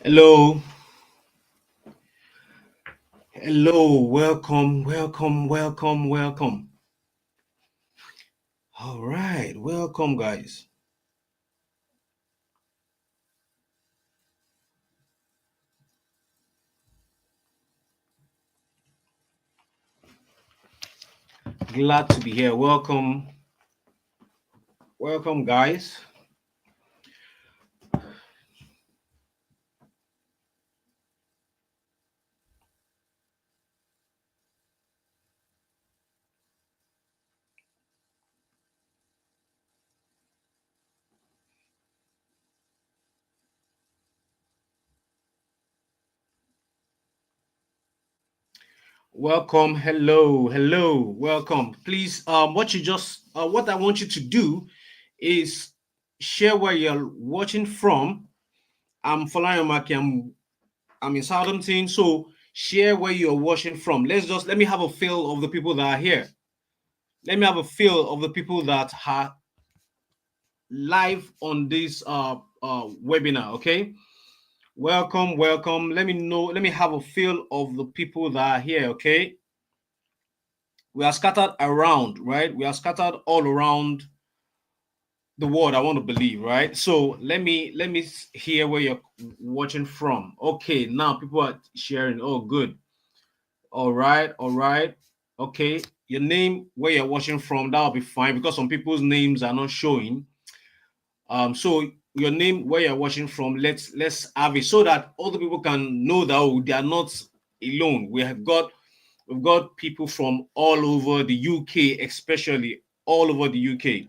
Hello, hello, welcome, welcome, welcome, welcome. All right, welcome, guys. Glad to be here. Welcome, welcome, guys. Welcome, hello, hello, welcome. Please, what I want you to do is share where you're watching from. I'm Falayomaki. I'm in Southampton, so share where you're watching from. Let me have a feel of the people that are here. Let me have a feel of the people that are live on this webinar. Okay, welcome, welcome. Let me know, let me have a feel of the people that are here. Okay, we are scattered around, right? We are scattered all around the world, I want to believe, right? So let me hear where you're watching from. Okay, now people are sharing. Oh, good. All right, all right. Okay, your name, where you're watching from, that'll be fine because some people's names are not showing. So your name, where you're watching from, let's have it so that other people can know that they are not alone. We've got people from all over the UK, especially all over the UK,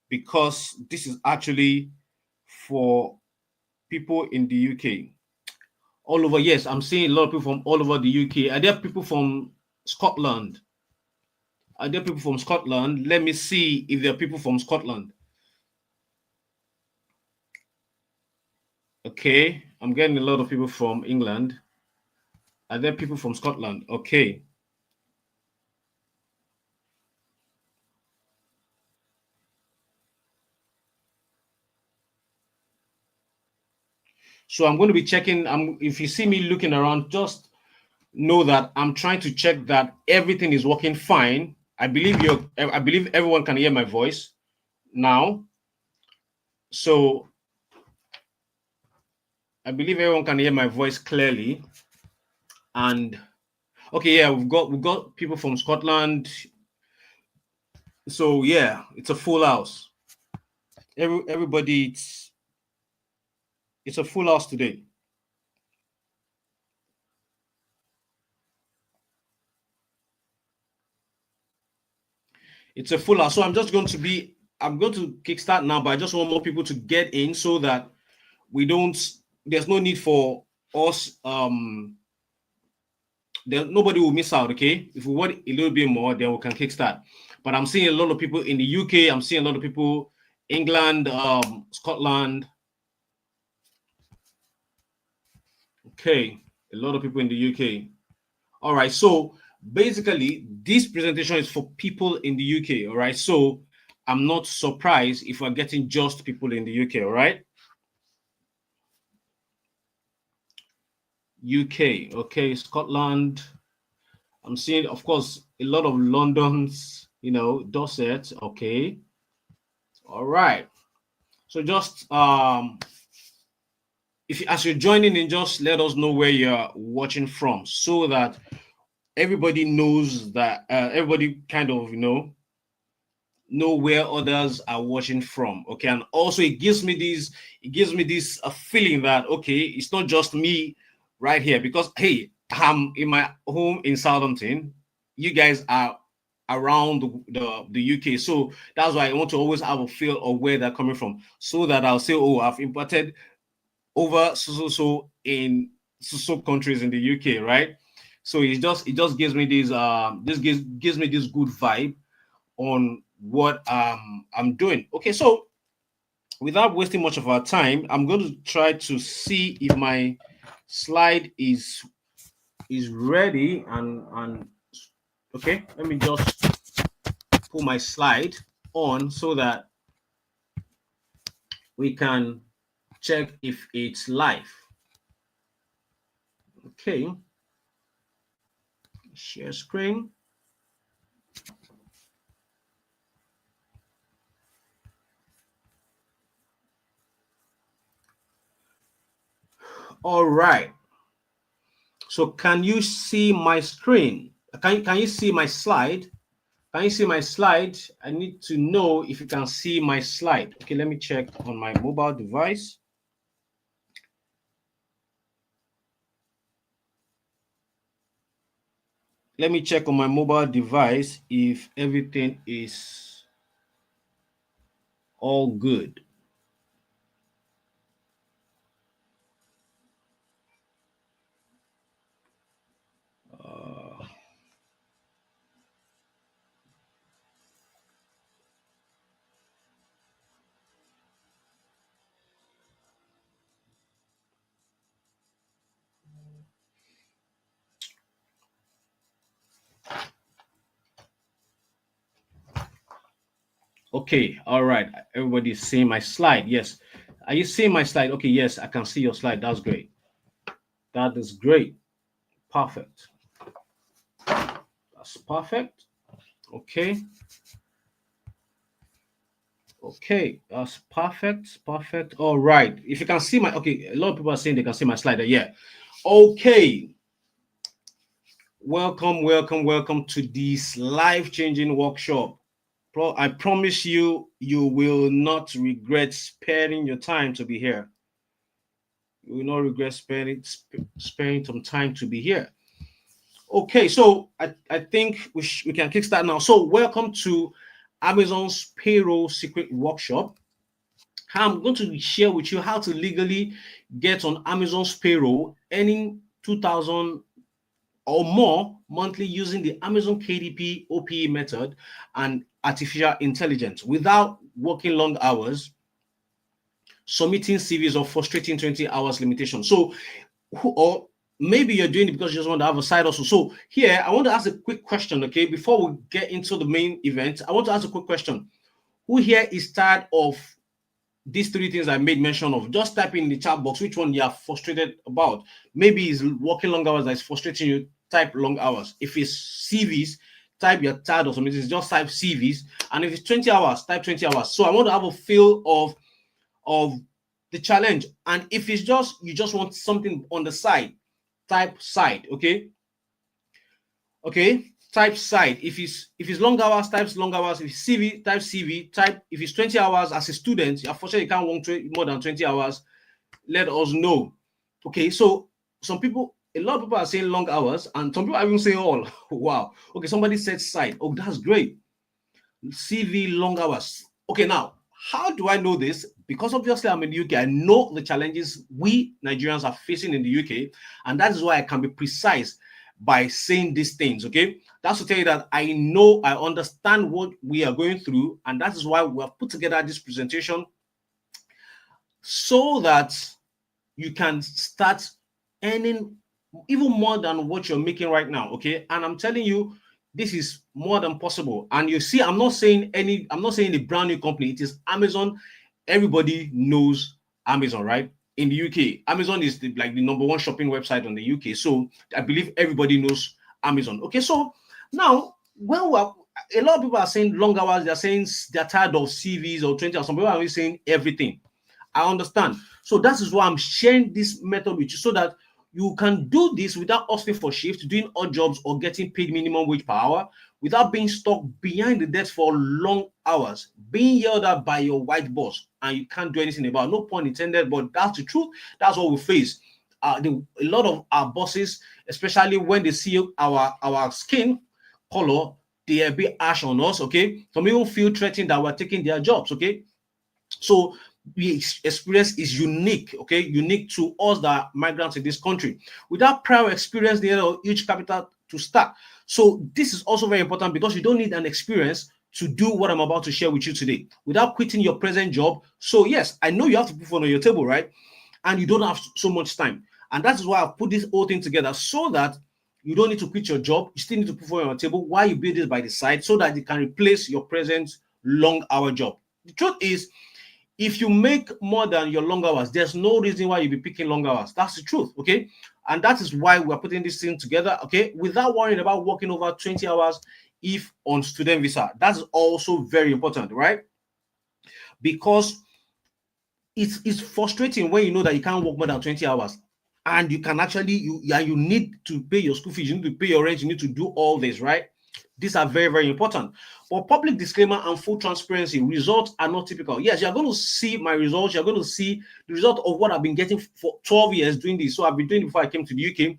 because this is actually for people in the UK. All over, yes, I'm seeing a lot of people from all over the UK. Are there people from Scotland? Are there people from Scotland? Let me see if there are people from Scotland. Okay, I'm getting a lot of people from England. Are there people from Scotland? Okay. So I'm going to be checking. If you see me looking around, just know that I'm trying to check that everything is working fine. I believe everyone can hear my voice now. So I believe everyone can hear my voice clearly. And okay, yeah, we've got people from Scotland. So yeah, it's a full house. Everybody, it's a full house today. It's a full house. So I'm going to kickstart now, but I just want more people to get in so that we don't, there's no need for us, nobody will miss out, okay? If we want a little bit more, then we can kickstart. But I'm seeing a lot of people in the UK, I'm seeing a lot of people, England, Scotland. Okay, a lot of people in the UK. All right, so basically, this presentation is for people in the UK. All right, so I'm not surprised if we're getting just people in the UK. All right, UK. Okay, Scotland. I'm seeing, of course, a lot of London's. Dorset. Okay. All right. So just if as you're joining in, just let us know where you're watching from, so that everybody knows that everybody kind of know where others are watching from. Okay, and also it gives me this feeling that okay, it's not just me right here, because hey, I'm in my home in Southampton. You guys are around the UK, so that's why I want to always have a feel of where they're coming from, so that I'll say, oh, I've imported over so in so countries in the UK, right? So it just gives me this gives me this good vibe on what I'm doing. Okay, so without wasting much of our time, I'm going to try to see if my slide is ready, and okay, let me just pull my slide on so that we can check if it's live. Okay. Share screen. All right. So can you see my screen? Can you see my slide? Can you see my slide? I need to know if you can see my slide. Okay, let me check on my mobile device. Let me check on my mobile device if everything is all good. Okay, all right. Everybody's seeing my slide. Yes. Are you seeing my slide? Okay, yes, I can see your slide. That's great. That is great. Perfect. That's perfect. Okay. Okay, that's perfect. Perfect. All right. If you can see my, okay, a lot of people are saying they can see my slide. Yeah. Okay. Welcome, welcome, welcome to this life-changing workshop. I promise you, you will not regret sparing your time to be here. You will not regret sparing some time to be here. Okay, so I think we can kickstart now. So welcome to Amazon's Payroll Secret Workshop. I'm going to share with you how to legally get on Amazon's payroll, earning 2,000 or more monthly using the Amazon KDP OPE method and artificial intelligence without working long hours, submitting CVs, or frustrating 20 hours limitation. So, or maybe you're doing it because you just want to have a side hustle. So here, I want to ask a quick question, okay? Before we get into the main event, I want to ask a quick question. Who here is tired of these three things I made mention of? Just type in the chat box which one you are frustrated about. Maybe it's working long hours that is frustrating you. Type long hours. If it's CVs, type you're tired of something. Just type CVs. And if it's 20 hours, type 20 hours. So I want to have a feel of the challenge. And if it's just you just want something on the side, type side. Okay. Okay. Type side. If it's long hours, type long hours. If it's CV, type CV. Type if it's 20 hours as a student, unfortunately you can't work more than 20 hours. Let us know. Okay, so a lot of people are saying long hours, and some people are even saying all. Wow. Okay, somebody said side. Oh, that's great. CV long hours. Okay, now how do I know this? Because obviously I'm in the UK. I know the challenges we Nigerians are facing in the UK, and that is why I can be precise by saying these things. Okay, that's to tell you that I know, I understand what we are going through, and that is why we have put together this presentation so that you can start earning even more than what you're making right now. Okay, and I'm telling you, this is more than possible. And you see, I'm not saying a brand new company. It is Amazon. Everybody knows Amazon, right? In the UK, Amazon is like the number one shopping website on the UK. So I believe everybody knows Amazon. Okay, so now a lot of people are saying long hours. They're saying they're tired of CVs or 20 hours. Some people are really saying everything. I understand. So that is why I'm sharing this method with you so that you can do this without asking for shift, doing odd jobs, or getting paid minimum wage per hour, without being stuck behind the desk for long hours, being yelled at by your white boss, and you can't do anything about it. No pun intended, but that's the truth. That's what we face. A lot of our bosses, especially when they see our skin color, they are a bit harsh on us. Okay, some people feel threatened that we're taking their jobs. Okay, so the experience is unique, okay, unique to us that are migrants in this country. Without prior experience, they have huge capital to start. So this is also very important because you don't need an experience to do what I'm about to share with you today without quitting your present job. So yes, I know you have to put food on your table, right? And you don't have so much time. And that is why I've put this whole thing together so that you don't need to quit your job. You still need to put food on your table while you build this by the side so that you can replace your present long hour job. The truth is, If you make more than your long hours, there's no reason why you'll be picking long hours. That's the truth, okay? And that is why we're putting this thing together, okay? Without worrying about working over 20 hours if on student visa. That's also very important, right? Because it's frustrating when you know that you can't work more than 20 hours and you can actually you need to pay your school fees, you need to pay your rent, you need to do all this, right? These are very, very important. For public disclaimer and full transparency, results are not typical. Yes, you're going to see my results. You're going to see the result of what I've been getting for 12 years doing this. So I've been doing it before I came to the UK.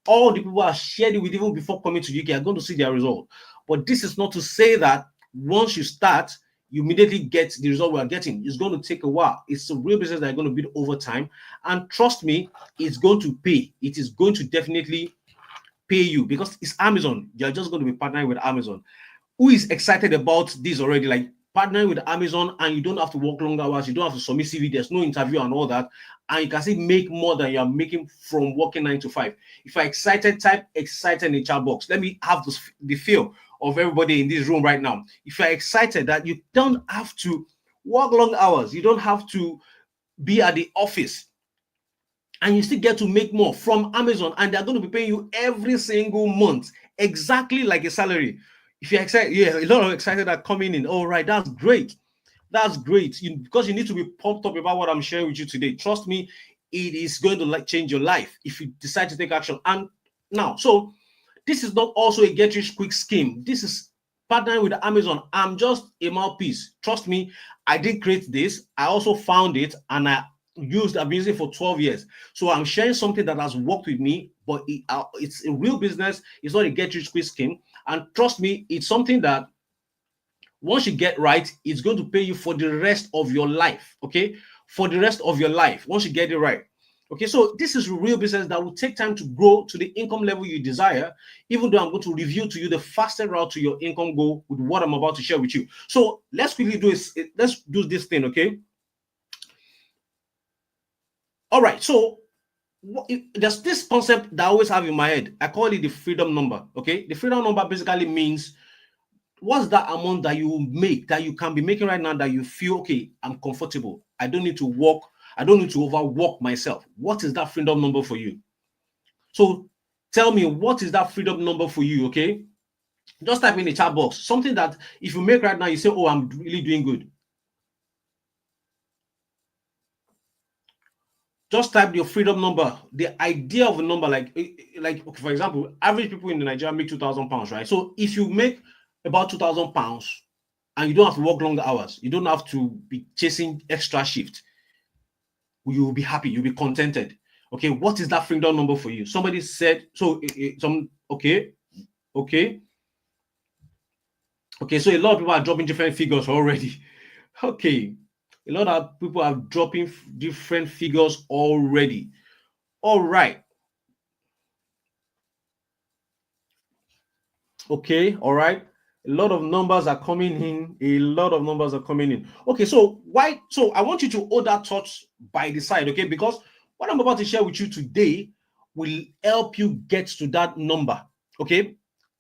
All the people I shared it with even before coming to the UK are going to see their result. But this is not to say that once you start, you immediately get the result we are getting. It's going to take a while. It's a real business that are going to build over time. And trust me, it's going to pay. It is going to definitely pay you because it's Amazon. You're just going to be partnering with Amazon. Who is excited about this already? Like partnering with Amazon, and you don't have to work long hours, you don't have to submit CV, there's no interview and all that, and you can still make more than you're making from working 9 to 5. If you're excited, type excited in the chat box. Let me have the feel of everybody in this room right now. If you're excited that you don't have to work long hours, you don't have to be at the office, and you still get to make more from Amazon, and they're going to be paying you every single month, exactly like a salary. If you're excited, yeah, a lot of excited are coming in. All right, that's great. That's great. Because you need to be pumped up about what I'm sharing with you today. Trust me, it is going to change your life if you decide to take action. And now, so this is not also a get rich quick scheme. This is partnering with Amazon. I'm just a mouthpiece. Trust me, I did create this. I also found it and I've been using it for 12 years. So I'm sharing something that has worked with me, but it's a real business. It's not a get rich quick scheme. And trust me, it's something that once you get right, it's going to pay you for the rest of your life. Okay, for the rest of your life, once you get it right. Okay, so this is a real business that will take time to grow to the income level you desire, even though I'm going to review to you the fastest route to your income goal with what I'm about to share with you. So let's quickly do this. Let's do this thing, okay? All right, so there's this concept that I always have in my head. I call it the freedom number, okay? The freedom number basically means what's that amount that you make, that you can be making right now, that you feel, okay, I'm comfortable. I don't need to work. I don't need to overwork myself. What is that freedom number for you? So tell me, what is that freedom number for you, okay? Just type in the chat box. Something that if you make right now, you say, oh, I'm really doing good. Just type your freedom number, the idea of a number, like okay, for example, average people in Nigeria make £2,000, right? So if you make about £2,000 and you don't have to work longer hours, you don't have to be chasing extra shift, you will be happy, you'll be contented. Okay, what is that freedom number for you? Somebody said so. Okay. So a lot of people are dropping different figures already. Okay, a lot of people are dropping different figures already. All right. Okay, all right. A lot of numbers are coming in. A lot of numbers are coming in. Okay, so why? So I want you to hold that thought by the side, okay? Because what I'm about to share with you today will help you get to that number, okay?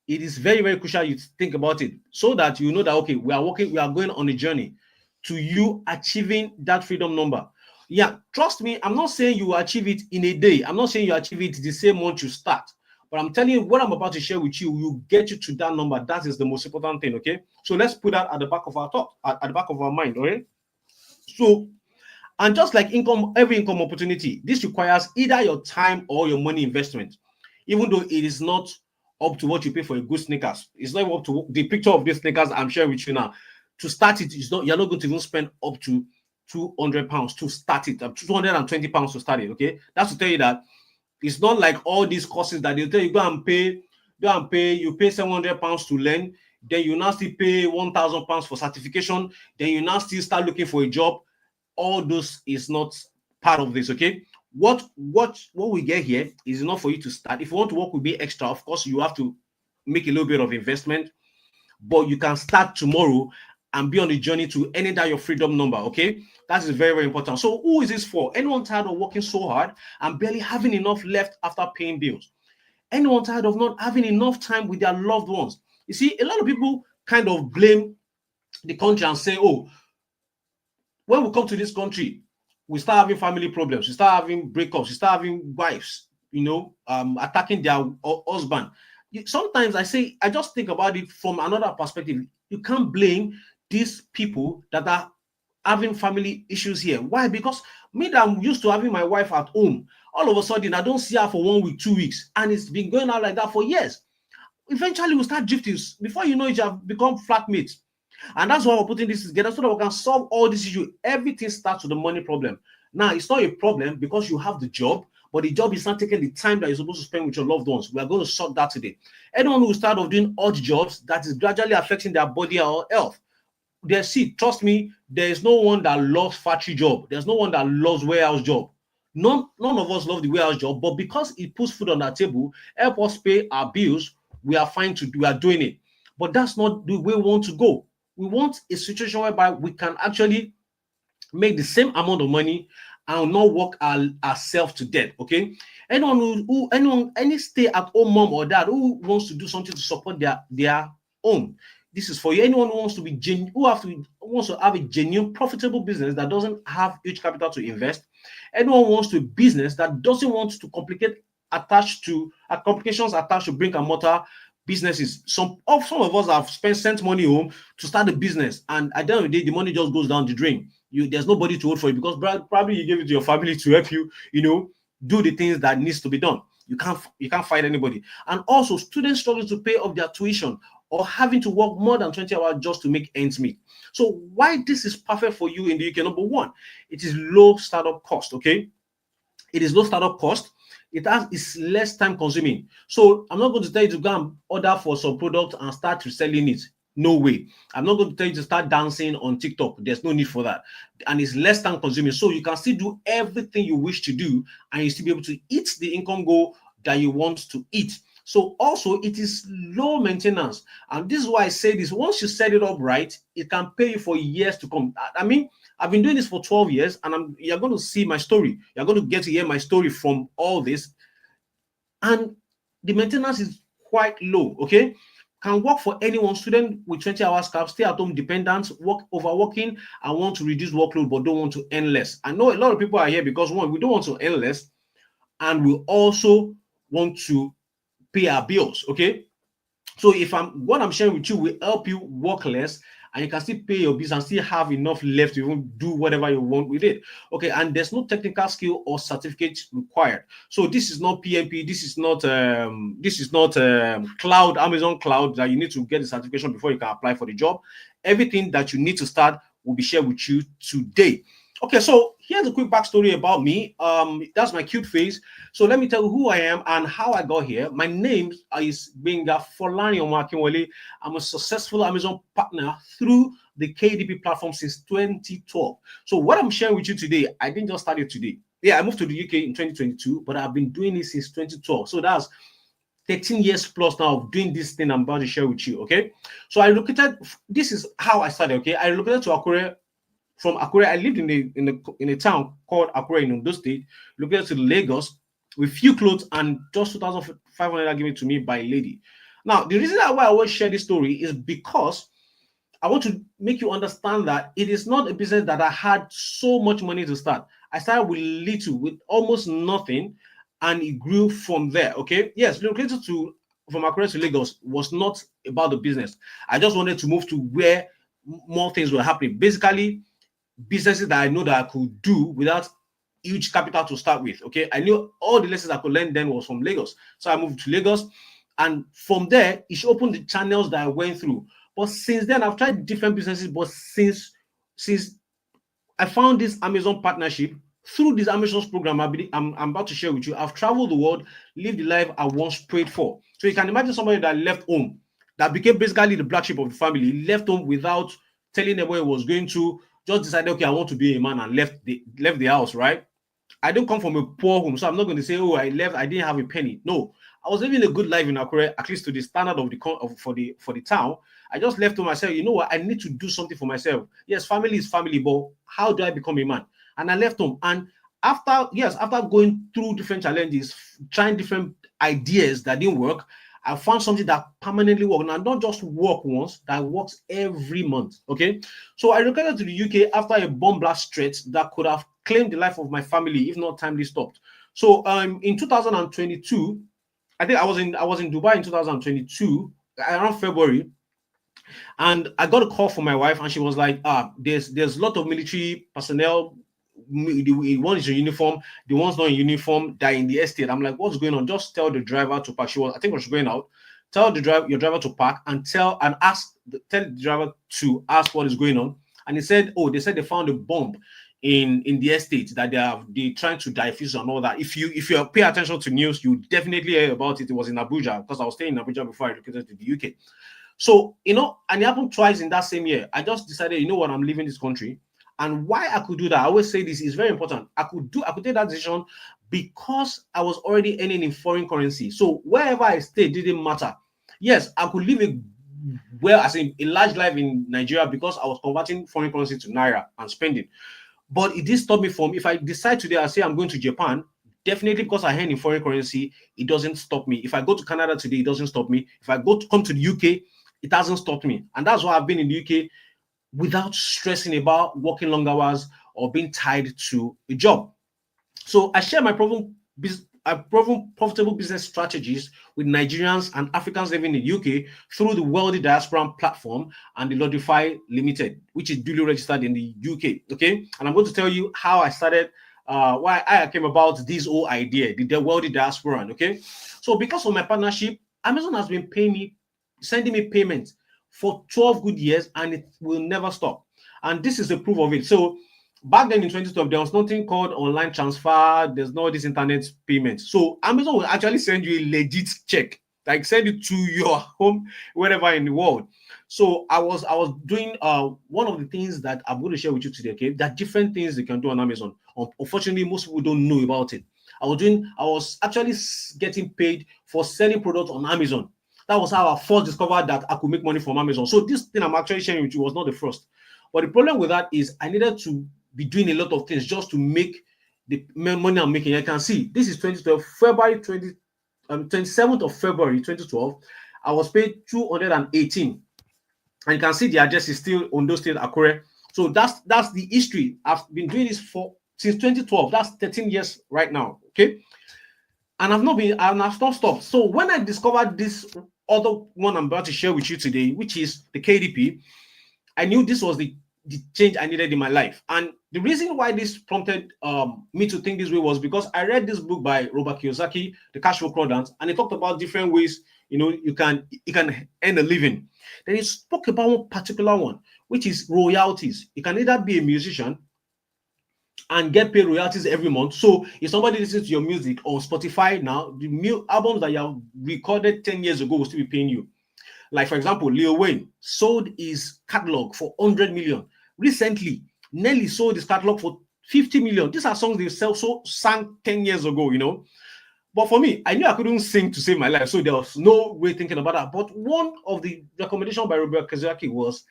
It is very, very crucial you think about it so that you know that, okay, we are going on a journey to you achieving that freedom number. Yeah, trust me, I'm not saying you will achieve it in a day. I'm not saying you achieve it the same month you start. But I'm telling you, what I'm about to share with you will get you to that number. That is the most important thing, okay? So let's put that at the back of our thought, at the back of our mind, okay? So, and just like every income opportunity, this requires either your time or your money investment. Even though it is not up to what you pay for a good sneakers, it's not up to the picture of these sneakers I'm sharing with you now. To start it, you're not going to even spend up to £200 to start it, £220 to start it, okay? That's to tell you that it's not like all these courses that they tell you go and pay, you pay £700 to learn, then you now still pay £1,000 for certification, then you now still start looking for a job. All those is not part of this, okay? What we get here is enough for you to start. If you want to work with me extra, of course, you have to make a little bit of investment, but you can start tomorrow and be on the journey to any that your freedom number, okay? That is very, very important. So who is this for? Anyone tired of working so hard and barely having enough left after paying bills? Anyone tired of not having enough time with their loved ones? You see, a lot of people kind of blame the country and say, oh, When we come to this country, we start having family problems, we start having breakups, we start having wives, attacking their husband. Sometimes I say, I just think about it from another perspective. You can't blame these people that are having family issues here. Why? Because me that I'm used to having my wife at home, all of a sudden I don't see her for 1 week, 2 weeks, and it's been going on like that for years. Eventually, we start drifting. Before you know it, you have become flatmates. And that's why we're putting this together so that we can solve all these issues. Everything starts with the money problem. Now, it's not a problem because you have the job, but the job is not taking the time that you're supposed to spend with your loved ones. We are going to sort that today. Anyone who start off doing odd jobs that is gradually affecting their body or health, trust me, there is no one that loves factory job. There's no one that loves warehouse job. None of us love the warehouse job, but because it puts food on our table, help us pay our bills, we are fine to do, we are doing it. But that's not the way we want to go. We want a situation whereby we can actually make the same amount of money and not work ourselves to death. Okay. Any stay-at-home mom or dad who wants to do something to support their home, this is for you. Anyone who wants to be wants to have a genuine profitable business that doesn't have huge capital to invest. Anyone wants to a business that doesn't want to complications attached to brick and mortar businesses. Some of us have sent money home to start a business, and at the end of the day, the money just goes down the drain. There's nobody to hold for you because probably you gave it to your family to help you, do the things that needs to be done. You can't fight anybody. And also, students struggling to pay off their tuition or having to work more than 20 hours just to make ends meet. So why this is perfect for you in the UK? Number one, it is low startup cost. Okay, it is low startup cost. It's less time consuming. So I'm not going to tell you to go and order for some product and start reselling it. No way. I'm not going to tell you to start dancing on TikTok. There's no need for that. And it's less time consuming. So you can still do everything you wish to do and you still be able to eat the income goal that you want to eat. So also it is low maintenance. And this is why I say this. Once you set it up right, it can pay you for years to come. I mean, I've been doing this for 12 years and you're going to see my story. You're going to get to hear my story from all this. And the maintenance is quite low, okay? Can work for anyone, student with 20 hours cap, stay at home dependents, overworking and want to reduce workload but don't want to earn less. I know a lot of people are here because one, we don't want to earn less and we also want to pay our bills, okay? So what I'm sharing with you will help you work less and you can still pay your bills and still have enough left to even do whatever you want with it. Okay, and there's no technical skill or certificate required. So this is not PMP, this is not cloud, Amazon Cloud that you need to get the certification before you can apply for the job. Everything that you need to start will be shared with you today. Okay, so here's a quick backstory about me. That's my cute face. So let me tell you who I am and how I got here. My name is Benga Folani Omakinwale. I'm a successful Amazon partner through the KDP platform since 2012. So what I'm sharing with you today, I didn't just start it today. Yeah, I moved to the UK in 2022, but I've been doing it since 2012. So that's 13 years plus now of doing this thing I'm about to share with you, okay? So this is how I started, okay? I relocated to Akure. From Akure, I lived in a town called Akure in Ondo State, located to Lagos, with few clothes and just 2,500 given to me by a lady. Now, the reason why I always share this story is because I want to make you understand that it is not a business that I had so much money to start. I started with little, with almost nothing, and it grew from there. Okay, yes, relocated from Akure to Lagos was not about the business. I just wanted to move to where more things were happening. Basically, businesses that I know that I could do without huge capital to start with. Okay, I knew all the lessons I could learn then was from Lagos, so I moved to Lagos, and from there it opened the channels that I went through. But since then, I've tried different businesses. But since I found this Amazon partnership through this Amazon's program, I'm about to share with you. I've traveled the world, lived the life I once prayed for. So you can imagine somebody that left home, that became basically the black sheep of the family. He left home without telling them where he was going to. Just decided, okay, I want to be a man, and left the house, right? I don't come from a poor home, so I'm not going to say, oh, I didn't have a penny. No, I was living a good life in Akure, at least to the standard of for the town. I just left to myself, you know what, I need to do something for myself. Yes, family is family, but how do I become a man? And I left home. And after going through different challenges, trying different ideas that didn't work, I found something that permanently works, and not just work once, that works every month. Okay, so I relocated to the UK after a bomb blast threat that could have claimed the life of my family if not timely stopped. So in 2022, I think I was in Dubai in 2022 around February, and I got a call from my wife, and she was like, there's a lot of military personnel. The one is in uniform, the one's not in uniform, that in the estate. I'm like, what's going on? Just tell the driver to park. I think, was going out. Tell your driver to park, and tell the driver to ask what is going on. And he said, oh, they said they found a bomb in the estate that they trying to diffuse and all that. If you pay attention to news, you definitely hear about it. It was in Abuja, because I was staying in Abuja before I relocated to the UK. So, and it happened twice in that same year. I just decided, you know what, I'm leaving this country. And why I could do that, I always say this is very important. I could take that decision because I was already earning in foreign currency. So wherever I stayed didn't matter. Yes, I could live as in a large life in Nigeria because I was converting foreign currency to naira and spending. But it did stop me from, if I decide today, I say I'm going to Japan, definitely because I earn in foreign currency, it doesn't stop me. If I go to Canada today, it doesn't stop me. If I come to the UK, it hasn't stopped me. And that's why I've been in the UK without stressing about working long hours or being tied to a job. So I share my proven profitable business strategies with Nigerians and Africans living in the UK through the Wealthy Diaspora platform and the Lodify Limited, which is duly registered in the UK. Okay, and I'm going to tell you how I started, why I came about this whole idea, the Wealthy Diaspora. Okay, so because of my partnership, Amazon has been sending me payments for 12 good years, and it will never stop. And this is the proof of it. So back then in 2012, there was nothing called online transfer. There's no this internet payment. So Amazon will actually send you a legit check, like send it to your home, wherever in the world. So I was doing one of the things that I'm going to share with you today. Okay, there are different things you can do on Amazon. Unfortunately, most people don't know about it. I was actually getting paid for selling products on Amazon. That was how I first discovered that I could make money from Amazon. So this thing I'm actually sharing with you was not the first. But the problem with that is I needed to be doing a lot of things just to make the money I'm making. I can see this is 2012, 27th of February 2012. I was paid 218. And you can see the address is still Ondo State, Akure. So that's the history. I've been doing this since 2012. That's 13 years right now. Okay. And I've not stopped. So when I discovered this other one I'm about to share with you today, which is the KDP, I knew this was the change I needed in my life. And the reason why this prompted me to think this way was because I read this book by Robert Kiyosaki, The Cash Flow Quadrant, and he talked about different ways you can earn a living. Then he spoke about one particular one, which is royalties. You can either be a musician and get paid royalties every month. So if somebody listens to your music on Spotify now, the albums that you have recorded 10 years ago will still be paying you. Like, for example, Lil Wayne sold his catalog for 100 million. Recently, Nelly sold his catalog for 50 million. These are songs they sang 10 years ago. But for me, I knew I couldn't sing to save my life, so there was no way thinking about that. But one of the recommendations by Robert Kiyosaki was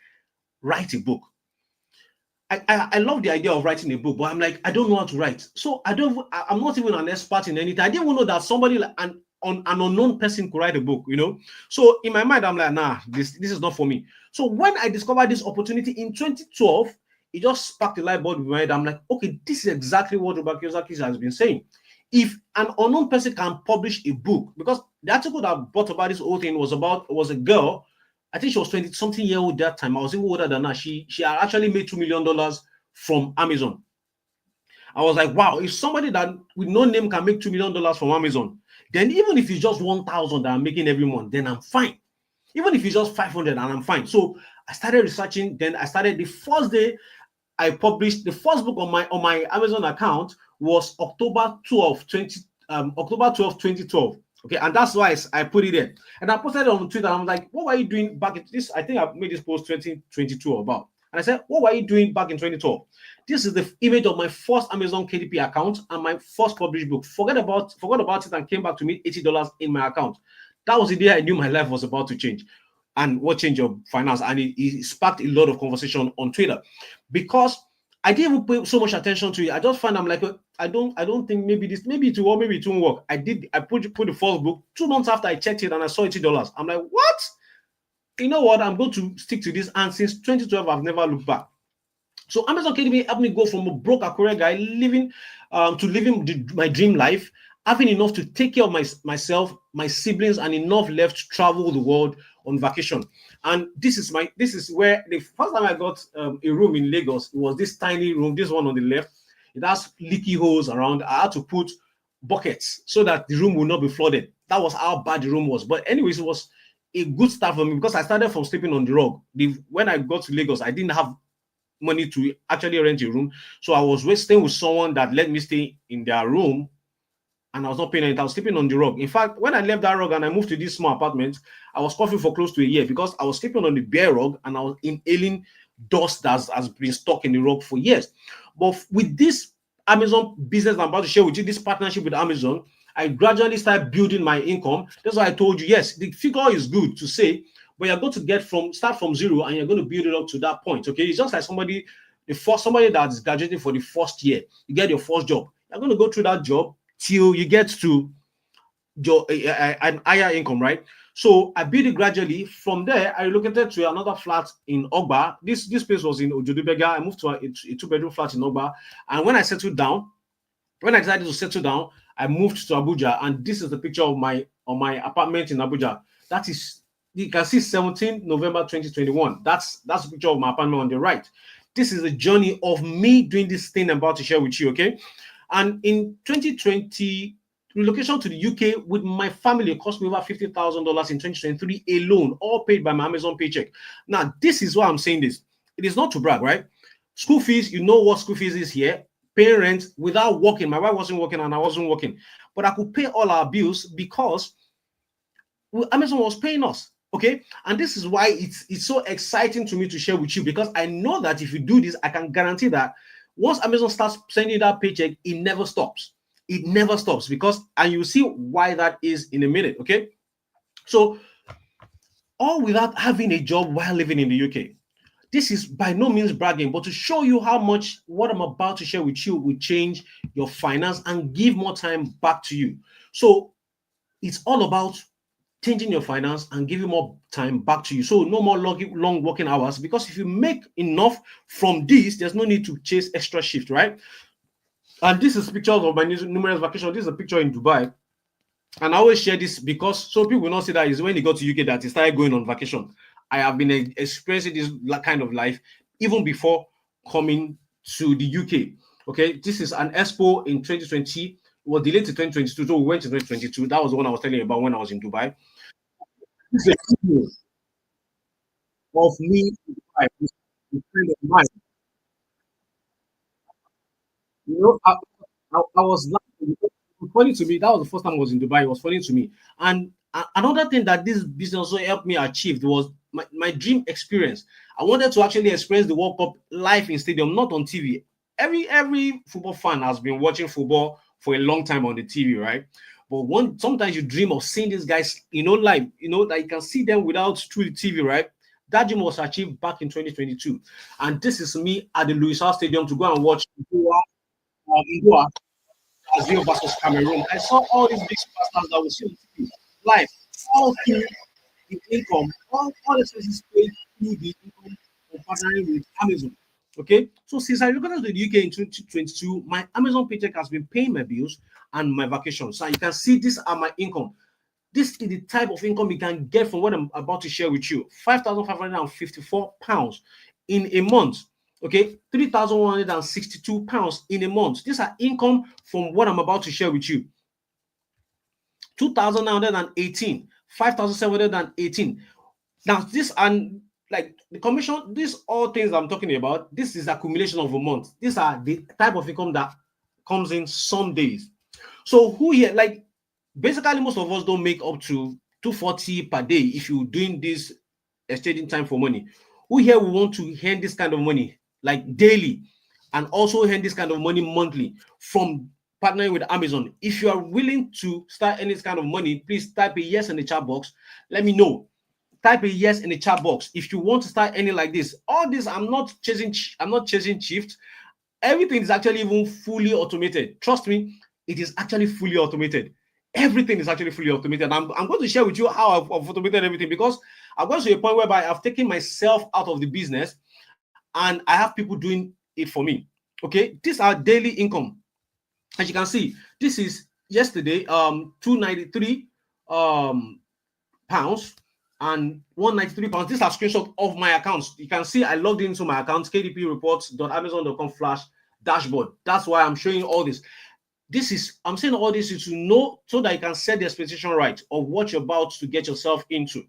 write a book. I love the idea of writing a book, but I'm like, I don't know how to write. So I'm not even an expert in anything. I didn't even know that somebody an unknown person could write a book, So in my mind, I'm like, nah, this is not for me. So when I discovered this opportunity in 2012, it just sparked a light bulb in my head. I'm like, okay, this is exactly what Robert Kiyosaki has been saying. If an unknown person can publish a book, because the article that brought about this whole thing was a girl. I think she was 20-something year old that time. I was even older than her. She had actually made $2 million from Amazon. I was like, wow, if somebody that with no name can make $2 million from Amazon, then even if it's just 1,000 that I'm making every month, then I'm fine. Even if it's just 500 and I'm fine. So I started researching. Then I started the first day I published the first book on my Amazon account was October 12, 2012. Okay, and that's why I put it there. And I posted it on Twitter. I'm like, what were you doing back in this? I think I made this post 2022 about. And I said, what were you doing back in 2012? This is the image of my first Amazon KDP account and my first published book. Forgot about it and came back to me $80 in my account. That was the day I knew my life was about to change. And what changed your finance? And it sparked a lot of conversation on Twitter. Because I didn't even pay so much attention to it. I just found I'm like, I don't think maybe it will work, maybe it won't work. I put the first book 2 months after I checked it and I saw $80. I'm like, what? You know what? I'm going to stick to this. And since 2012, I've never looked back. So Amazon Academy helped me go from a broke Akure guy living to living my dream life, having enough to take care of myself, my siblings, and enough left to travel the world on vacation. And this is where the first time I got a room in Lagos, it was this tiny room, this one on the left. It has leaky holes around. I had to put buckets so that the room will not be flooded. That was how bad the room was. But anyways, it was a good start for me because I started from sleeping on the rug. When I got to Lagos, I didn't have money to actually rent a room. So I was staying with someone that let me stay in their room, and I was not paying it. I was sleeping on the rug. In fact, when I left that rug and I moved to this small apartment, I was coughing for close to a year because I was sleeping on the bare rug and I was inhaling dust that has been stuck in the rug for years. But with this Amazon business I'm about to share with you, this partnership with Amazon, I gradually started building my income. That's why I told you, yes, the figure is good to say, but you're going to start from zero and you're going to build it up to that point. Okay, it's just like somebody that is graduating for the first year. You get your first job. You're going to go through that job till you get to your an higher income, right? So I built it gradually. From there, I relocated to another flat in Ogba. This place was in Ojodubega. I moved to a 2-bedroom flat in Ogba. And when I decided to settle down, I moved to Abuja. And this is the picture of my apartment in Abuja. That is, you can see 17 November 2021. That's the picture of my apartment on the right. This is the journey of me doing this thing I'm about to share with you, okay? And in 2020, relocation to the UK with my family cost me over $50,000 in 2023 alone, all paid by my Amazon paycheck. Now, this is why I'm saying this. It is not to brag, right? School fees, you know what school fees is here. Paying rent without working. My wife wasn't working and I wasn't working. But I could pay all our bills because Amazon was paying us. Okay, and this is why it's so exciting to me to share with you, because I know that if you do this, I can guarantee that once Amazon starts sending that paycheck, it never stops. It never stops, because, and you'll see why that is in a minute. Okay, so all without having a job while living in the UK. This is by no means bragging, but to show you how much what I'm about to share with you will change your finance and give more time back to you. So it's all about changing your finance and giving more time back to you. So no more long working hours, because if you make enough from this, there's no need to chase extra shift, right? And this is pictures of my numerous vacations. This is a picture in Dubai. And I always share this because so people will not see that is when you go to UK that he started going on vacation. I have been experiencing this kind of life even before coming to the UK. Okay, this is an expo in 2020. It was delayed to 2022, so we went to 2022. That was the one I was telling you about when I was in Dubai. This is a video of me in Dubai. This is a friend of mine. You know, I was laughing. It was funny to me. That was the first time I was in Dubai. It was funny to me. And another thing that this business also helped me achieve was my dream experience. I wanted to actually experience the World Cup live in stadium, not on TV. Every football fan has been watching football for a long time on the TV, right? But sometimes you dream of seeing these guys, live, that you can see them without through the TV, right? That dream was achieved back in 2022. And this is me at the Louis Hart Stadium to go and watch Goa, Brazil versus Cameroon. I saw all these big superstars that was live, all through the income, all the expenses paid through the income of partnering with Amazon. Okay, so since I relocated to the UK in 2022, my Amazon paycheck has been paying my bills and my vacations. So you can see these are my income. This is the type of income you can get from what I'm about to share with you. £5,554 in a month. Okay, £3,162 in a month. These are income from what I'm about to share with you. 2,918, 5,718. Now, this and like the commission, these all things I'm talking about, this is accumulation of a month. These are the type of income that comes in some days. So who here, like basically most of us don't make up to 240 per day if you're doing this exchanging time for money. Who here will want to earn this kind of money like daily and also earn this kind of money monthly from partnering with Amazon? If you are willing to start earning this kind of money, please type a yes in the chat box. Let me know. Type a yes in the chat box if you want to start earning like this. All this, I'm not chasing shift. Everything is actually even fully automated. Trust me, it is actually fully automated. Everything is actually fully automated. I'm going to share with you how I've automated everything, because I've got to a point whereby I've taken myself out of the business and I have people doing it for me. Okay, these are daily income. As you can see, this is yesterday, 293 pounds and 193 pounds. These are screenshots of my accounts. You can see I logged into my account, kdpreports.amazon.com/dashboard. That's why I'm showing you all this. I'm saying all this is to know, so that you can set the expectation right of what you're about to get yourself into.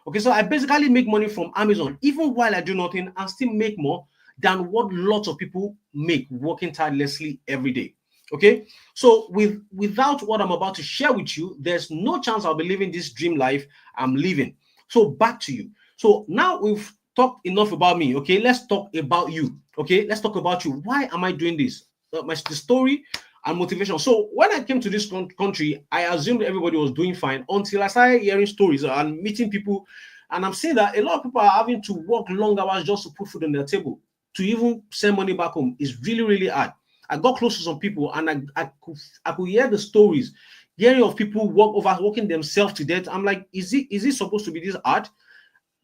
Okay, so I basically make money from Amazon even while I do nothing, and still make more than what lots of people make working tirelessly every day. Okay, so without what I'm about to share with you, there's no chance I'll be living this dream life I'm living. So back to you. So now we've talked enough about me. Okay, let's talk about you. Okay, let's talk about you. Why am I doing this? The story and motivation. So when I came to this country, I assumed everybody was doing fine until I started hearing stories and meeting people. And I'm seeing that a lot of people are having to work long hours just to put food on their table. To even send money back home is really, really hard. I got close to some people, and I could hear the stories, hearing of people overworking themselves to death. I'm like, is it supposed to be this hard?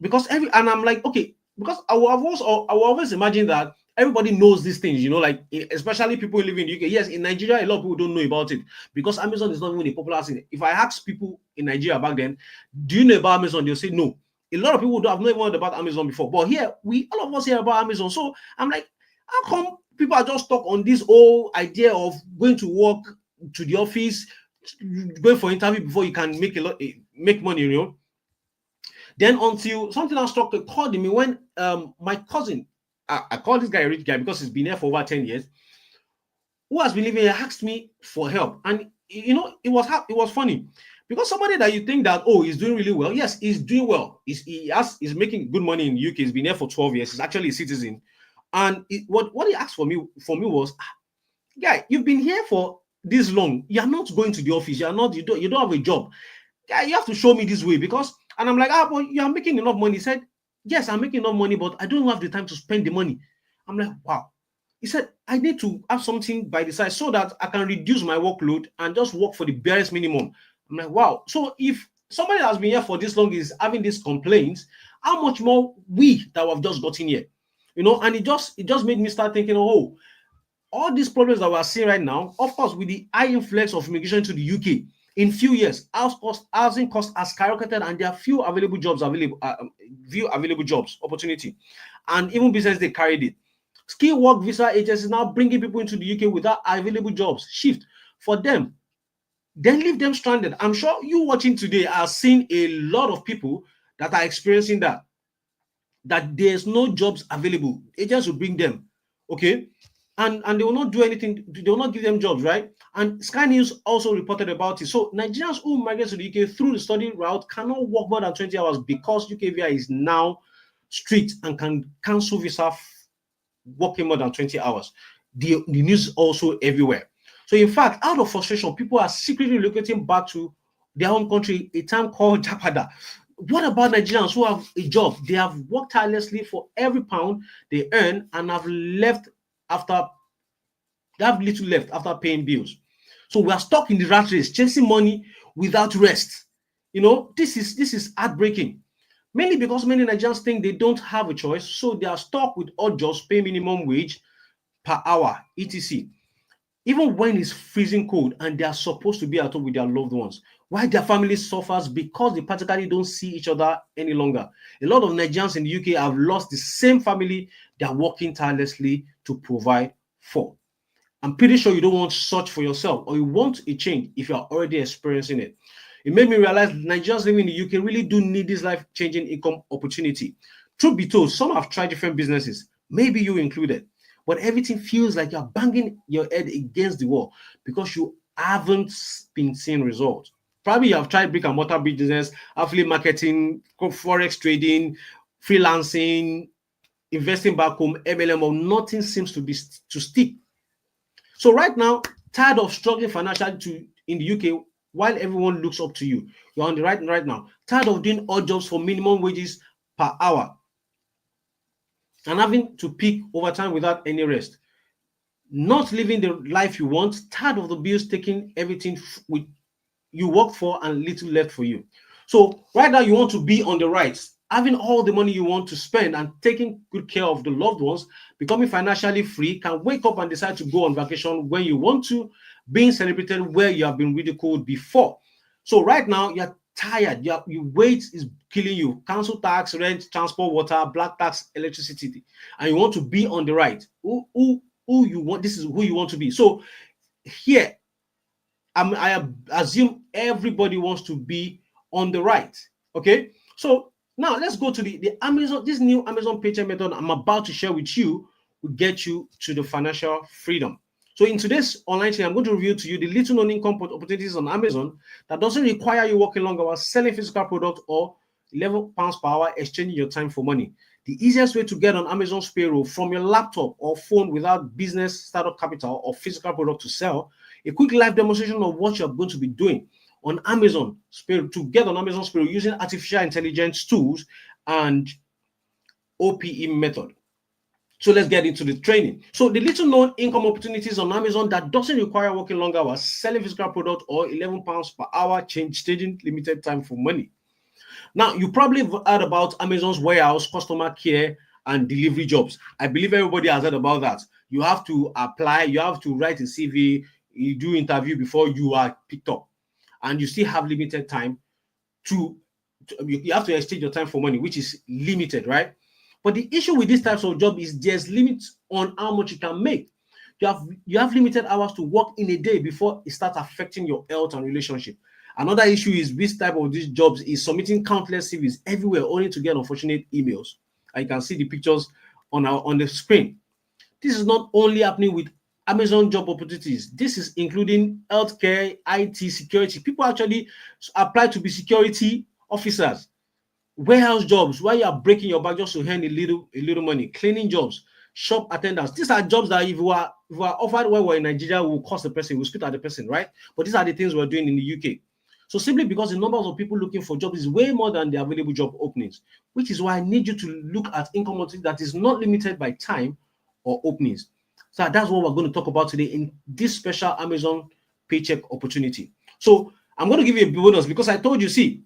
Because and I'm like, okay, because I will always imagine that everybody knows these things, like especially people who live in the UK. Yes, in Nigeria, a lot of people don't know about it because Amazon is not even a popular thing. If I ask people in Nigeria back then, do you know about Amazon? They'll say no. A lot of people have not even heard about Amazon before. But here, all of us hear about Amazon. So I'm like, how come people are just stuck on this whole idea of going to work to the office, going for interview before you can make money? Then until something else struck a chord in me when my cousin, I call this guy a rich guy because he's been here for over 10 years, who has been living here, asked me for help. And it was funny because somebody that you think that, oh, he's doing really well. Yes, he's doing well. He's making good money in the UK. He's been here for 12 years. He's actually a citizen. And what he asked for me was, guy, you've been here for this long. You're not going to the office. You don't have a job. Guy, you have to show me this way. Because, and I'm like, but you are making enough money. He said, yes, I'm making enough money, but I don't have the time to spend the money. I'm like, wow. He said, I need to have something by the side so that I can reduce my workload and just work for the barest minimum. I'm like, wow. So if somebody that has been here for this long is having these complaints, how much more we that have just gotten here? And it just made me start thinking, oh, all these problems that we're seeing right now, of course, with the high influx of immigration to the UK, in few years, housing costs has skyrocketed, and there are few available jobs opportunity, and even business they carried it. Skill work visa agencies now bringing people into the UK without available jobs. Shift for them, then leave them stranded. I'm sure you watching today are seeing a lot of people that are experiencing that there's no jobs available. Agents will bring them, okay, and they will not do anything. They will not give them jobs, right? And Sky News also reported about it. So Nigerians who migrate to the UK through the study route cannot work more than 20 hours because UK visa is now strict and can cancel visa working more than 20 hours. The news is also everywhere. So in fact, out of frustration, people are secretly relocating back to their home country, a town called Japada. What about Nigerians who have a job? They have worked tirelessly for every pound they earn and have little left after paying bills. So we are stuck in the rat race, chasing money without rest. This is heartbreaking. Mainly because many Nigerians think they don't have a choice, so they are stuck with odd jobs, pay minimum wage per hour, etc. Even when it's freezing cold and they are supposed to be at home with their loved ones, why their family suffers because they practically don't see each other any longer. A lot of Nigerians in the UK have lost the same family they are working tirelessly to provide for. I'm pretty sure you don't want such for yourself, or you want a change if you are already experiencing it. It made me realize Nigerians living in the UK really do need this life-changing income opportunity. Truth be told, some have tried different businesses, maybe you included, but everything feels like you're banging your head against the wall because you haven't been seeing results. Probably you have tried brick and mortar business, affiliate marketing, forex trading, freelancing, investing back home, MLM, or nothing seems to stick. So right now, tired of struggling financially in the UK while everyone looks up to you. You're on the right now. Tired of doing odd jobs for minimum wages per hour and having to pick overtime without any rest. not living the life you want, tired of the bills taking everything with you worked for and little left for you. So right now you want to be on the right, having all the money you want to spend and taking good care of the loved ones, becoming financially free, can wake up and decide to go on vacation when you want to, being celebrated where you have been ridiculed before. So right now you're tired, your weight is killing you, council tax, rent, transport, water, black tax, electricity, and you want to be on the right. Who you want, this is who you want to be. So here I assume everybody wants to be on the right. Okay. So now let's go to the Amazon, this new Amazon paycheck method I'm about to share with you will get you to the financial freedom. So in today's online training, I'm going to reveal to you the little known income opportunities on Amazon that doesn't require you working long hours, selling physical product, or £11 per hour, exchanging your time for money. The easiest way to get on Amazon's payroll from your laptop or phone without business startup capital or physical product to sell. A quick live demonstration of what you're going to be doing on Amazon to get on Amazon's payroll using artificial intelligence tools and OPE method. So let's get into the training. So the little known income opportunities on Amazon that doesn't require working long hours, selling physical product, or £11 per hour, changing limited time for money. Now, you probably have heard about Amazon's warehouse, customer care, and delivery jobs. I believe everybody has heard about that. You have to apply, you have to write a CV, you do interview before you are picked up, and you still have limited time you have to exchange your time for money, which is limited, right? But the issue with these types of job is there's limits on how much you can make. You have limited hours to work in a day before it starts affecting your health and relationship. Another issue is this type of these jobs is submitting countless CVs everywhere only to get unfortunate emails. And you can see the pictures on the screen. This is not only happening with Amazon job opportunities. This is including healthcare, IT, security. People actually apply to be security officers, warehouse jobs where you are breaking your back just to earn a little money, cleaning jobs, shop attendants. These are jobs that if we are offered while we're in Nigeria, we'll cost the person, we'll spit at the person, right? But these are the things we're doing in the UK. So simply because the numbers of people looking for jobs is way more than the available job openings, which is why I need you to look at income opportunity that is not limited by time or openings. So that's what we're going to talk about today in this special Amazon paycheck opportunity. So I'm going to give you a bonus because I told you, see,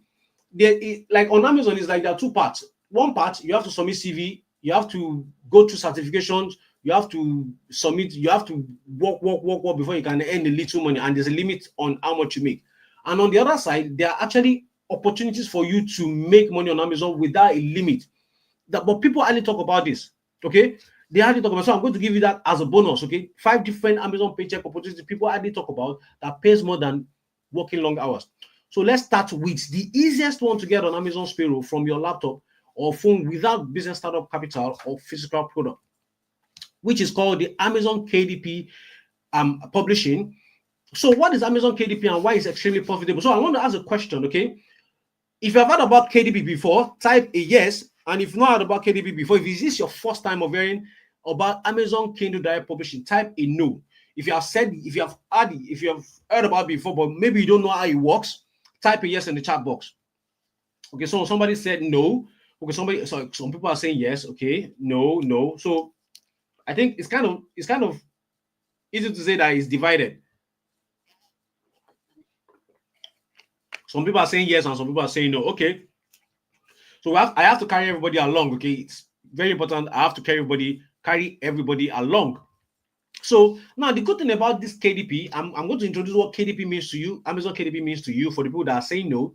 like on Amazon, it's like there are two parts. One part, you have to submit CV, you have to go through certifications, you have to submit, you have to work before you can earn a little money, and there's a limit on how much you make. And on the other side, there are actually opportunities for you to make money on Amazon without a limit. But people hardly talk about this, okay? They hardly talk about. So I'm going to give you that as a bonus, okay? 5 different Amazon paycheck opportunities people hardly talk about that pays more than working long hours. So let's start with the easiest one to get on Amazon's payroll from your laptop or phone without business startup capital or physical product, which is called the Amazon KDP publishing. So what is Amazon KDP and why is it extremely profitable? So I want to ask a question, okay? If you've heard about KDP before, type a yes. And if you've not heard about KDP before, if this is your first time of hearing about Amazon Kindle Direct Publishing, type a no. If you have heard about it before, but maybe you don't know how it works, type a yes in the chat box. Okay, so somebody said no. Okay, some people are saying yes. Okay, no. So I think it's kind of easy to say that it's divided. Some people are saying yes and some people are saying no. Okay. So I have to carry everybody along. Okay. It's very important. I have to carry everybody along. So now the good thing about this KDP, I'm going to introduce what KDP means to you, Amazon KDP means to you for the people that are saying no.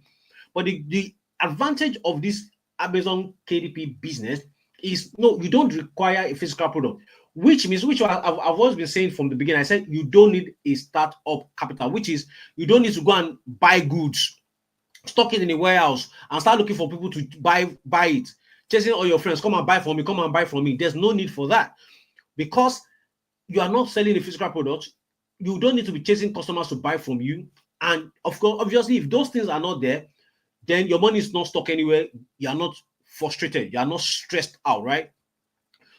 But the advantage of this Amazon KDP business is no, you don't require a physical product, which means, I've always been saying from the beginning, I said you don't need a startup capital, which is you don't need to go and buy goods, stock it in a warehouse, and start looking for people to buy it, chasing all your friends, come and buy from me. There's no need for that because you are not selling a physical product. You don't need to be chasing customers to buy from you. And of course, obviously, if those things are not there, then your money is not stuck anywhere. You are not frustrated. You are not stressed out, right?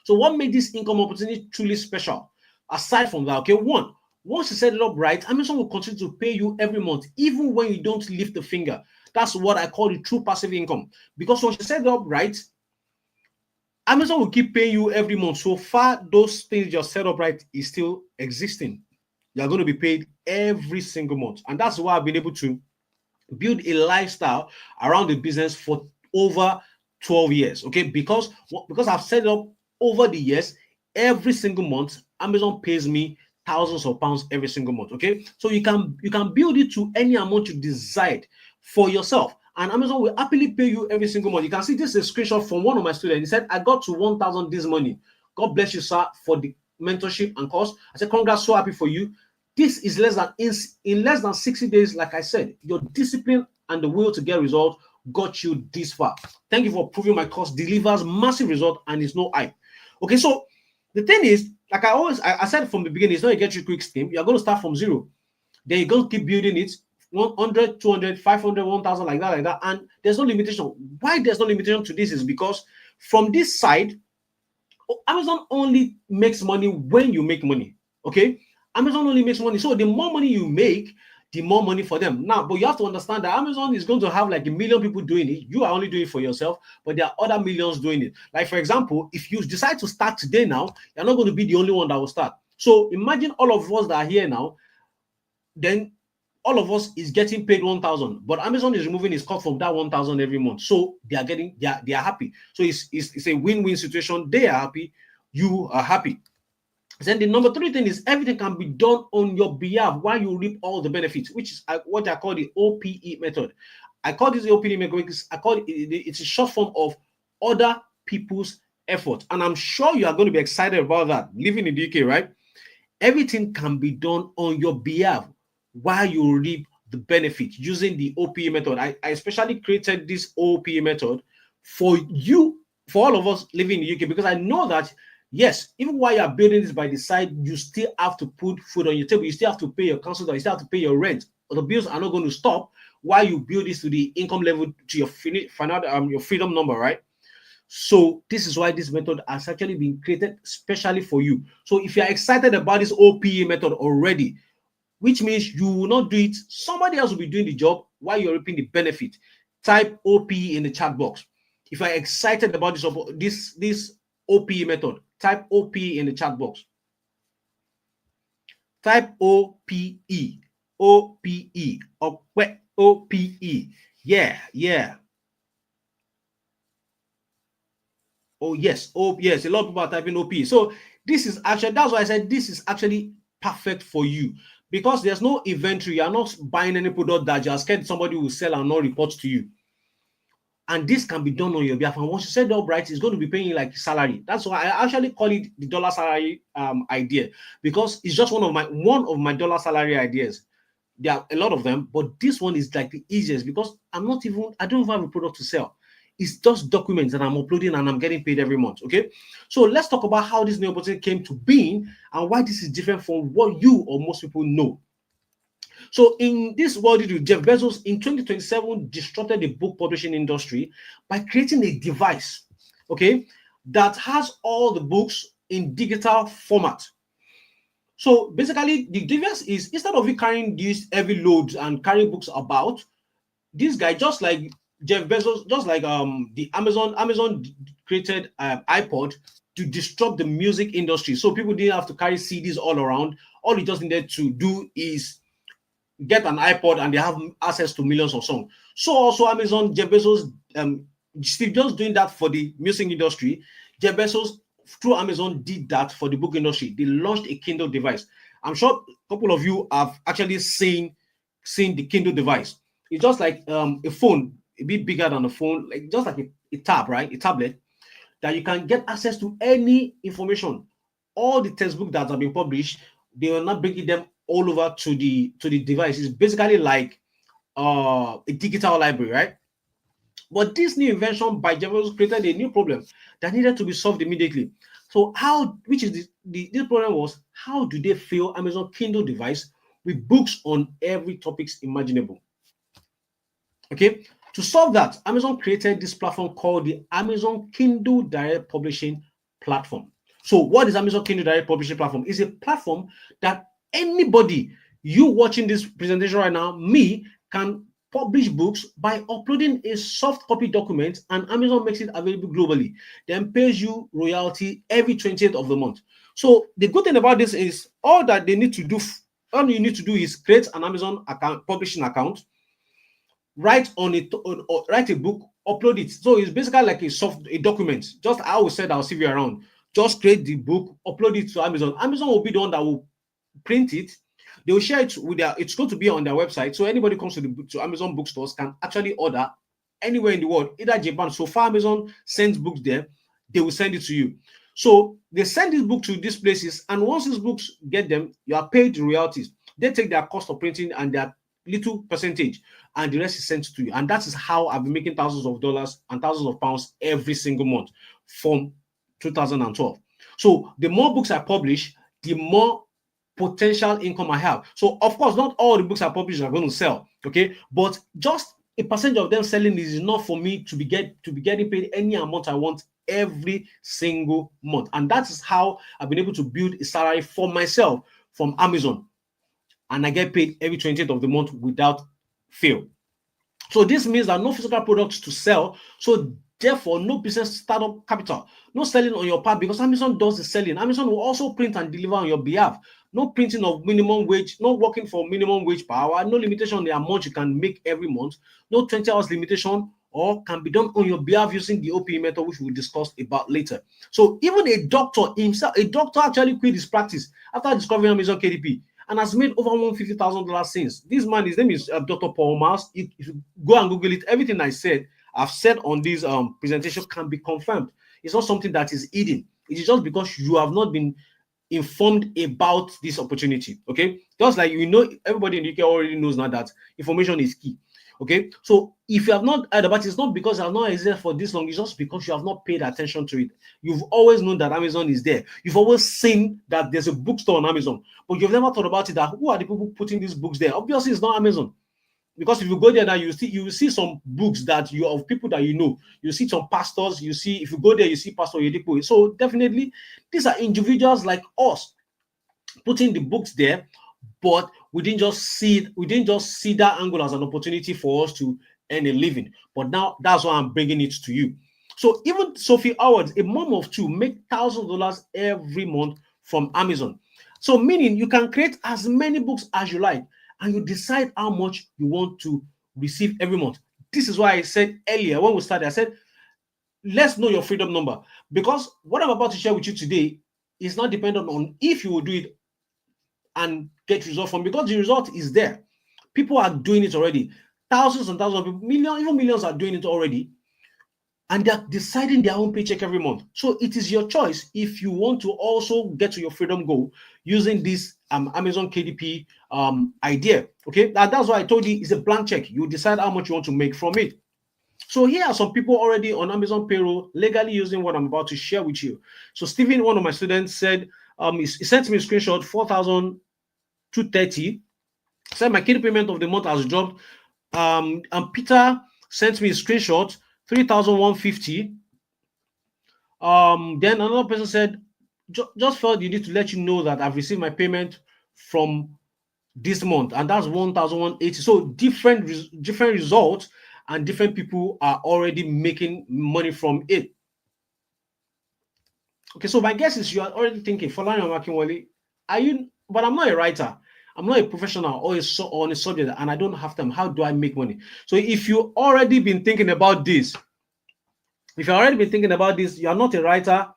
So what made this income opportunity truly special? Aside from that, okay, once you set it up right, Amazon will continue to pay you every month, even when you don't lift a finger. That's what I call the true passive income. Because once you set it up right, Amazon will keep paying you every month. So far, those things you're set up right is still existing. You're going to be paid every single month. And that's why I've been able to build a lifestyle around the business for over 12 years. Okay, because I've set it up over the years, every single month Amazon pays me thousands of pounds every single month. Okay, so you can build it to any amount you decide for yourself, and Amazon will happily pay you every single month. You can see this is a screenshot from one of my students. He said, I got to 1,000 this morning. God bless you, sir, for the mentorship and course. I said, congrats, so happy for you. This is in less than 60 days. Like I said, your discipline and the will to get results got you this far. Thank you for proving my course delivers massive result and it's no hype. Okay, so the thing is, like I said from the beginning, it's not a get you quick scheme. You're going to start from zero. Then you're going to keep building it 100, 200, 500, 1,000, like that. And there's no limitation. Why there's no limitation to this is because from this side, Amazon only makes money when you make money. Okay, Amazon only makes money. So the more money you make, the more money for them. Now, but you have to understand that Amazon is going to have like 1 million people doing it. You are only doing it for yourself, but there are other millions doing it. Like, for example, if you decide to start today now, you're not going to be the only one that will start. So imagine all of us that are here now, then all of us is getting paid 1,000, but Amazon is removing its cut from that 1,000 every month. So they are happy. So it's a win-win situation. They are happy, you are happy. Then the number 3 thing is everything can be done on your behalf while you reap all the benefits, which is what I call the OPE method. I call this the OPE method because it's a short form of other people's effort. And I'm sure you are going to be excited about that. Living in the UK, right? Everything can be done on your behalf while you reap the benefit using the OPE method. I especially created this OPE method for you, for all of us living in the UK, because I know that yes, even while you're building this by the side, you still have to put food on your table. You still have to pay your council, you still have to pay your rent. The bills are not going to stop while you build this to the income level to your your freedom number, right? So this is why this method has actually been created specially for you. So if you're excited about this OPE method already, which means you will not do it, somebody else will be doing the job while you're reaping the benefit, type OPE in the chat box. If you're excited about this OPE method, type OPE in the chat box. Type OPE. OPE. OPE. Yeah. Oh, yes. Oh, yes. A lot of people are typing OPE. So this is actually, that's why I said this is actually perfect for you, because there's no inventory. You're not buying any product that you're scared somebody will sell and not report to you. And this can be done on your behalf. And once you set it up right, it's going to be paying you like salary. That's why I actually call it the dollar salary idea, because it's just one of my dollar salary ideas. There are a lot of them, but this one is like the easiest because I don't even have a product to sell. It's just documents that I'm uploading and I'm getting paid every month. Okay, so let's talk about how this new opportunity came to being and why this is different from what you or most people know. So in this world, Jeff Bezos in 2027 disrupted the book publishing industry by creating a device, okay, that has all the books in digital format. So basically, the device is, instead of you carrying these heavy loads and carrying books about, this guy, just like Jeff Bezos, just like the Amazon created iPod to disrupt the music industry. So people didn't have to carry CDs all around. All you just needed to do is get an iPod and they have access to millions of songs. So also Amazon, Jeff Bezos, Steve Jobs doing that for the music industry. Jeff Bezos, through Amazon, did that for the book industry. They launched a Kindle device. I'm sure a couple of you have actually seen the Kindle device. It's just like a phone, a bit bigger than a phone, like just like a tab, right? A tablet that you can get access to any information. All the textbooks that have been published, they are not bringing them all over to the device. It's basically like a digital library, right? But this new invention by Jeff Bezos created a new problem that needed to be solved immediately. So this problem was, how do they fill Amazon Kindle device with books on every topics imaginable? Okay, to solve that, Amazon created this platform called the Amazon Kindle Direct Publishing Platform. So what is Amazon Kindle Direct Publishing Platform? It's a platform that anybody, you watching this presentation right now, me, can publish books by uploading a soft copy document, and Amazon makes it available globally, then pays you royalty every 20th of the month. So the good thing about this is all that they need to do, all you need to do is create an Amazon account, publishing account, write on it, write a book, upload it. So it's basically like a document. Just I will send our CV around. Just create the book, upload it to Amazon. Amazon will be the one that will print it. They will share it with their. It's going to be on their website, so anybody comes to Amazon bookstores can actually order anywhere in the world, either Japan. So far, Amazon sends books there, they will send it to you. So they send this book to these places, and once these books get them, you are paid royalties. They take their cost of printing and their little percentage, and the rest is sent to you. And that is how I've been making thousands of dollars and thousands of pounds every single month from 2012. So the more books I publish, the more potential income I have. So of course, not all the books I publish are going to sell, okay? But just a percentage of them selling is enough for me to be getting paid any amount I want every single month. And that is how I've been able to build a salary for myself from Amazon. And I get paid every 20th of the month without fail. So this means that no physical products to sell. So therefore, no business startup capital, no selling on your part, because Amazon does the selling. Amazon will also print and deliver on your behalf. No printing of minimum wage, no working for minimum wage per hour, no limitation on the amount you can make every month, no 20 hours limitation, or can be done on your behalf using the OPE method, which we'll discuss about later. So even a doctor himself, a doctor actually quit his practice after discovering Amazon KDP and has made over $150,000 since. This man, his name is Dr. Paul Mars. If you go and Google it, everything I've said on this presentation can be confirmed. It's not something that is hidden. It is just because you have not been informed about this opportunity. Okay, just like everybody in the UK already knows now that information is key. Okay, so if you have not heard about it, it's not because it has not existed for this long, it's just because you have not paid attention to it. You've always known that Amazon is there. You've always seen that there's a bookstore on Amazon, but you've never thought about it, that who are the people putting these books there? Obviously, it's not Amazon. Because if you go there now, you see some books that you of people that you know. You see some pastors. You see, if you go there, you see Pastor Yedipo. So definitely, these are individuals like us putting the books there, but we didn't just see that angle as an opportunity for us to earn a living. But now that's why I'm bringing it to you. So even Sophie Howard, a mom of two, make $1,000 every month from Amazon. So meaning you can create as many books as you like, and you decide how much you want to receive every month. This is why I said earlier when we started, I said, let's know your freedom number, because what I'm about to share with you today is not dependent on if you will do it and get result from, because the result is there. People are doing it already. Thousands and thousands of people, millions, even millions are doing it already. And they're deciding their own paycheck every month. So it is your choice if you want to also get to your freedom goal using this Amazon KDP idea. Okay, that's why I told you it's a blank check. You decide how much you want to make from it. So here are some people already on Amazon Payroll legally using what I'm about to share with you. So Stephen, one of my students, said he sent me a screenshot, 4,230. Said my KDP payment of the month has dropped. And Peter sent me a screenshot, 3,150. Then another person said, just felt you need to let you know that I've received my payment from this month, and that's 1,180. So different results, and different people are already making money from it. Okay, so my guess is you are already thinking, Falani Amakinwale, are you? But I'm not a writer. I'm not a professional or on a subject, and I don't have time. How do I make money? So if you already been thinking about this, you are not a writer,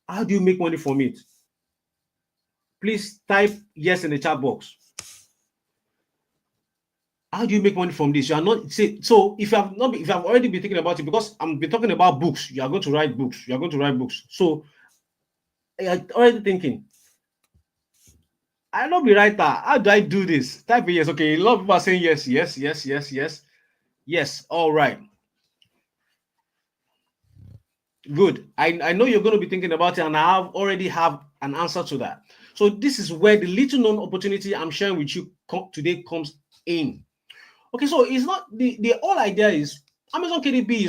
how do you make money from it? Please type yes in the chat box. How do you make money from this? You are not so if you have already been thinking about it, because I'm been talking about books, you are going to write books. So you're already thinking, I don't be writer. How do I do this? Type yes. Okay, a lot of people are saying yes. Yes. All right. Good. I know you're going to be thinking about it, and I already have an answer to that. So this is where the little known opportunity I'm sharing with you today comes in. Okay, so it's not the whole idea is Amazon KDP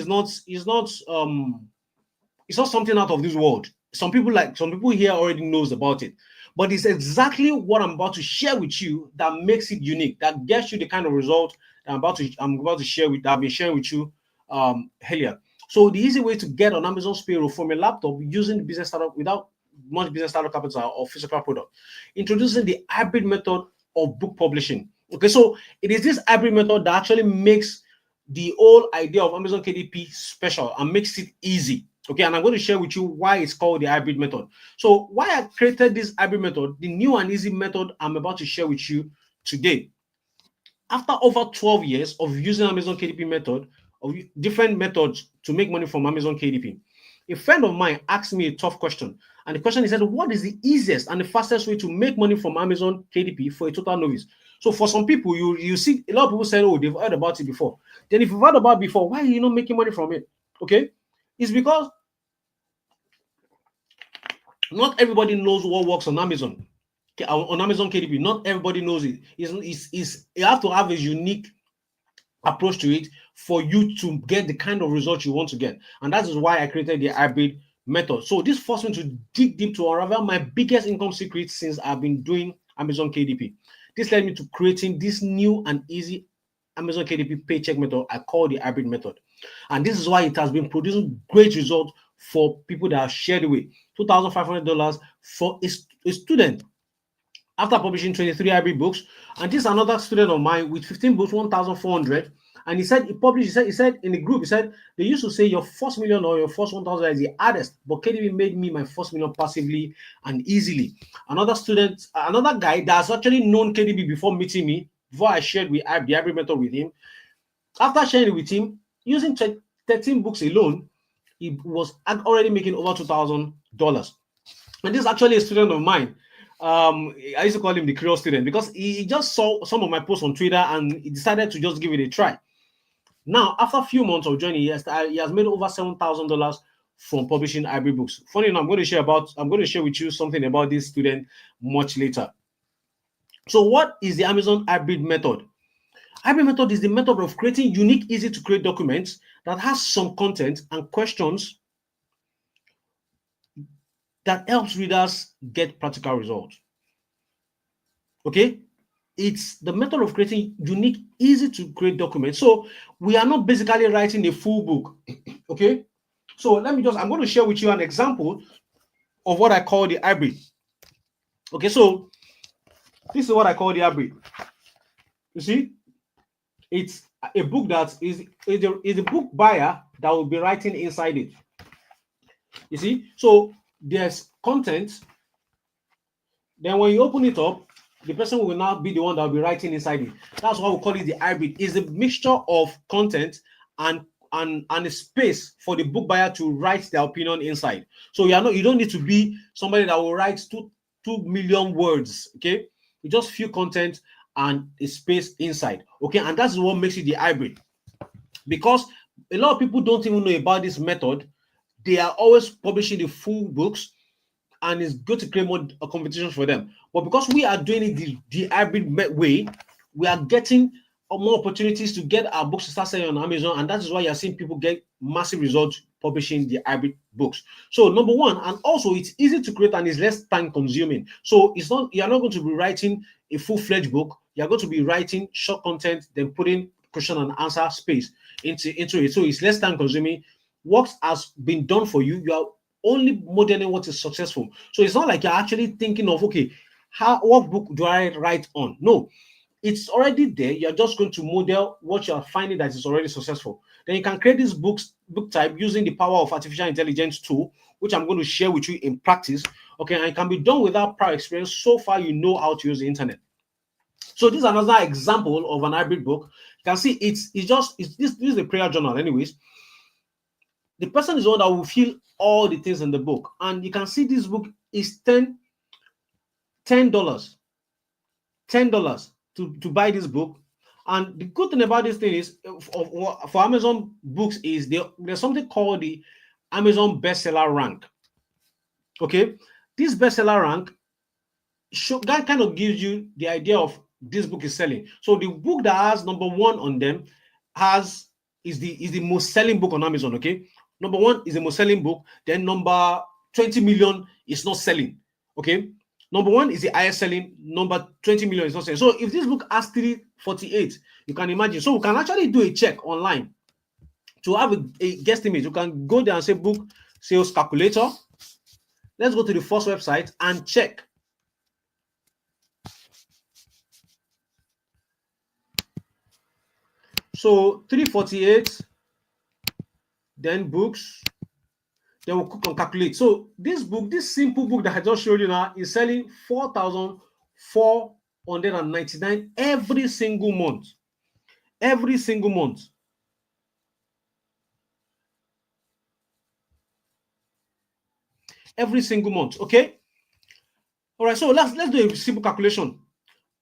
is not something out of this world. Some people here already knows about it, but it's exactly what I'm about to share with you that makes it unique, that gets you the kind of result I'm about to share with I've been sharing with you earlier. So the easy way to get on Amazon's payroll from a laptop using business startup without much business startup capital or physical product. Introducing the hybrid method of book publishing. Okay, so it is this hybrid method that actually makes the whole idea of Amazon KDP special and makes it easy. Okay, and I'm going to share with you why it's called the hybrid method. So why I created this hybrid method, the new and easy method I'm about to share with you today. After over 12 years of using Amazon KDP method, of different methods to make money from Amazon KDP, a friend of mine asked me a tough question. And the question, he said, what is the easiest and the fastest way to make money from Amazon KDP for a total novice? So for some people, you see a lot of people say, oh, they've heard about it before. Then if you've heard about it before, why are you not making money from it? Okay, it's because not everybody knows what works on Amazon. On Amazon KDP, not everybody knows it. You have to have a unique approach to it for you to get the kind of results you want to get. And that is why I created the hybrid method. So this forced me to dig deep to unravel my biggest income secret since I've been doing Amazon KDP. This led me to creating this new and easy Amazon KDP paycheck method I call the hybrid method. And this is why it has been producing great results for people that have shared away $2,500 for a student after publishing 23 hybrid books. And this is another student of mine with 15 books, 1,400. And he said he published, he said in the group, he said they used to say your first million or your first 1,000 is the hardest, but KDP made me my first million passively and easily. Another student, another guy that's actually known KDP before meeting me, before I shared the hybrid method with him, after sharing it with him, using 13 books alone, he was already making over $2,000. And this is actually a student of mine. I used to call him the curious student because he just saw some of my posts on Twitter and he decided to just give it a try. Now, after a few months of joining, he has made over $7,000 from publishing hybrid books. Funny enough, I'm going to share with you something about this student much later. So, what is the Amazon hybrid method? Hybrid method is the method of creating unique, easy to create documents that has some content and questions that helps readers get practical results. Okay, it's the method of creating unique, easy to create documents. So we are not basically writing a full book. Okay, so I'm going to share with you an example of what I call the hybrid. Okay, so this is what I call the hybrid. You see, it's a book that is a book buyer that will be writing inside it. You see, so there's content. Then when you open it up, the person will now be the one that will be writing inside it. That's why we call it the hybrid. It's a mixture of content and a space for the book buyer to write their opinion inside. So you don't need to be somebody that will write 2 million words. Okay, you just few content and a space inside. Okay, and that's what makes it the hybrid. Because a lot of people don't even know about this method. They are always publishing the full books, and it's good to create more competitions for them. But because we are doing it the hybrid way, we are getting more opportunities to get our books to start selling on Amazon, and that is why you're seeing people get massive results publishing the hybrid books. So number one, and also it's easy to create and it's less time consuming. So you're not going to be writing a full-fledged book. You're going to be writing short content, then putting question and answer space into it. So it's less time consuming. What has been done for you, you are only modeling what is successful. So it's not like you're actually thinking of, okay, what book do I write on? No, it's already there. You're just going to model what you're finding that is already successful. Then you can create this book type using the power of artificial intelligence tool, which I'm going to share with you in practice. Okay, and it can be done without prior experience. So far, you know how to use the internet. So this is another example of an hybrid book. You can see this is a prayer journal, anyways. The person is the one that will feel all the things in the book, and you can see this book is $10 to buy this book. And the good thing about this thing is for Amazon books is there's something called the Amazon bestseller rank. Okay, this bestseller rank that kind of gives you the idea of this book is selling. So the book that has number one on them is the most selling book on Amazon. Okay, number one is the most selling book. Then number 20 million is not selling. Okay, Number one is the highest selling. Number 20 million is not selling. So if this book has 348, you can imagine. So we can actually do a check online to have a guesstimate. You can go there and say book sales calculator. Let's go to the first website and check. So 348, then books, then we'll click on calculate. So this book, this simple book that I just showed you now, is selling 4,499 every single month. Every single month. Every single month. Okay. All right. So let's do a simple calculation.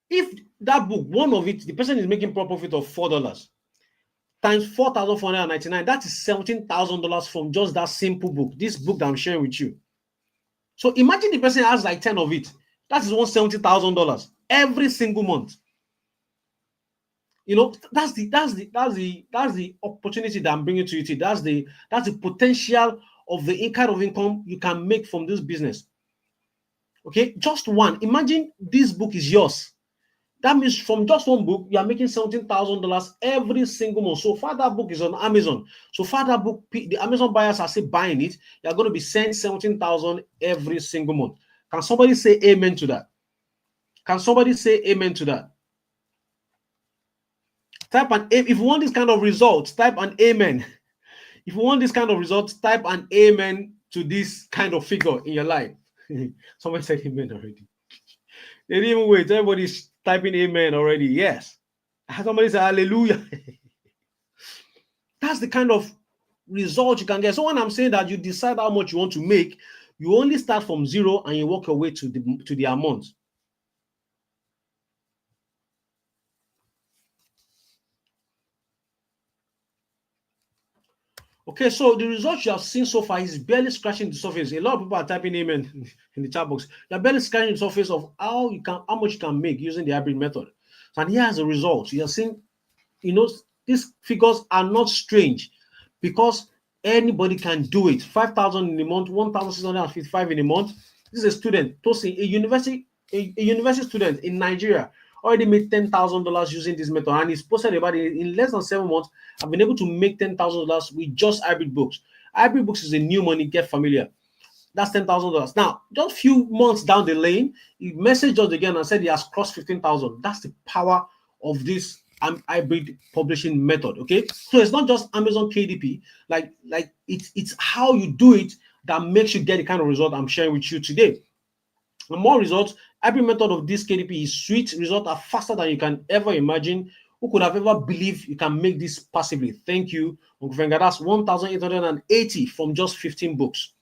If that book, one of it, the person is making profit of $4 times 4,499, that is $17,000 from just that simple book. This book that I'm sharing with you. So imagine the person has like 10 of it. That is $170,000 every single month. You know, that's the opportunity that I'm bringing to you. That's the potential of the kind of income you can make from this business. Okay, just one. Imagine this book is yours. That means from just one book, you are making $17,000 every single month. So far, that book is on Amazon. So far, that book, the Amazon buyers are still buying it. You are going to be sending $17,000 every single month. Can somebody say amen to that? Can somebody say amen to that? Type an if you want this kind of results, type an amen. If you want this kind of results, type an amen to this kind of figure in your life. Somebody said amen already. They didn't even wait. Everybody's typing amen already. Yes. Somebody said hallelujah. That's the kind of result you can get. So when I'm saying that you decide how much you want to make, you only start from zero and you work your way to the amount. Okay, so the results you have seen so far is barely scratching the surface. A lot of people are typing amen in the chat box. You're barely scratching the surface of how much you can make using the hybrid method. And here's the results. You're seeing, you know, these figures are not strange because anybody can do it. 5,000 in a month, 1,655 in a month. This is a student, Tosin, a university student in Nigeria, already made $10,000 using this method, and he's posted about it in less than 7 months. I've been able to make $10,000 with just hybrid books. Hybrid books is a new money. Get familiar. That's $10,000. Now, just a few months down the lane, he messaged us again and said he has crossed 15,000. That's the power of this hybrid publishing method. Okay, so it's not just Amazon KDP. Like it's how you do it that makes you get the kind of result I'm sharing with you today. And more results. Every method of this KDP is sweet. Results are faster than you can ever imagine. Who could have ever believed you can make this passively? Thank you, Uncle Venga. That's 1,880 from just 15 books.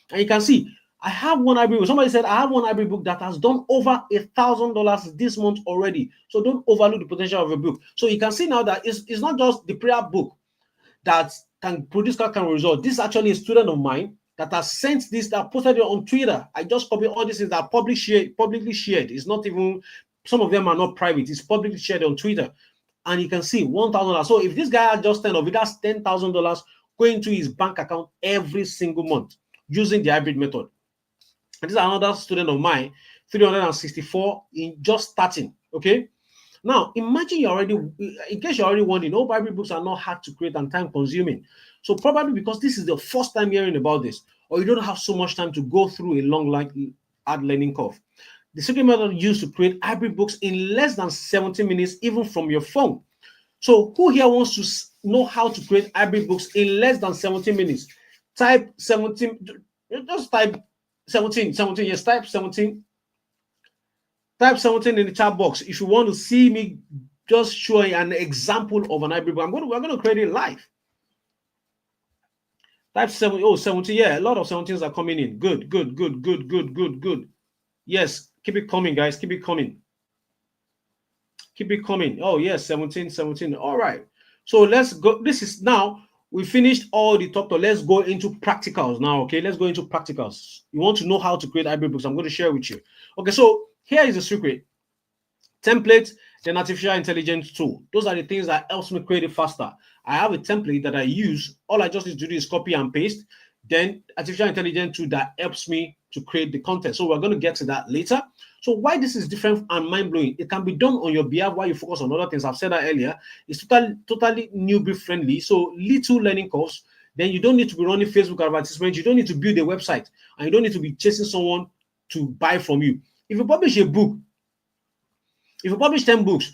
And you can see, I have one hybrid book. Somebody said, I have one hybrid book that has done over $1,000 this month already. So don't overlook the potential of a book. So you can see now that it's not just the prayer book that can produce that kind of result. This is actually a student of mine that has sent this, that posted it on Twitter. I just copied all these things that are publicly shared. It's not even, some of them are not private. It's publicly shared on Twitter. And you can see $1,000. So if this guy has just 10 of it, that's $10,000 going to his bank account every single month using the hybrid method. And this is another student of mine, 364 in just starting. Okay. Now, imagine you already, in case you're already wondering, all hybrid books are not hard to create and time consuming. So probably because this is the first time hearing about this, or you don't have so much time to go through a long, hard learning curve. The secret method used to create hybrid books in less than 70 minutes, even from your phone. So who here wants to know how to create hybrid books in less than 70 minutes? Type 17, just type 17, yes, type 17. Type 17 in the chat box if you want to see me just showing an example of an hybrid book. We're going to create it live. Type 17, yeah, a lot of 17s are coming in. Good. Yes, keep it coming, guys. Keep it coming. Oh, yes, 17. All right. So let's go. This is now, we finished all the top. Let's go into practicals now, okay? Let's go into practicals. You want to know how to create hybrid books. I'm going to share with you. Okay, so here is the secret. Template, then artificial intelligence tool. Those are the things that helps me create it faster. I have a template that I use. All I just need to do is copy and paste. Then artificial intelligence tool that helps me to create the content. So we're going to get to that later. So why this is different and mind-blowing, it can be done on your behalf while you focus on other things. I've said that earlier. It's totally newbie friendly. So little learning curves. Then you don't need to be running Facebook advertisements. You don't need to build a website, and you don't need to be chasing someone to buy from you. If you publish a book, if you publish 10 books,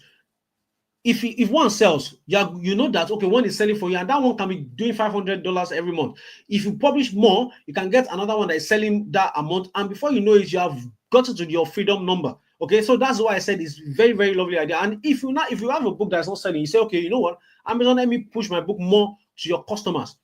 if one sells, you know that, okay, one is selling for you, and that one can be doing $500 every month. If you publish more, you can get another one that is selling that amount, and before you know it, you have gotten to your freedom number. Okay, so that's why I said it's very, very lovely idea. And if you have a book that's not selling, you say, okay, you know what, Amazon, let me push my book more to your customers,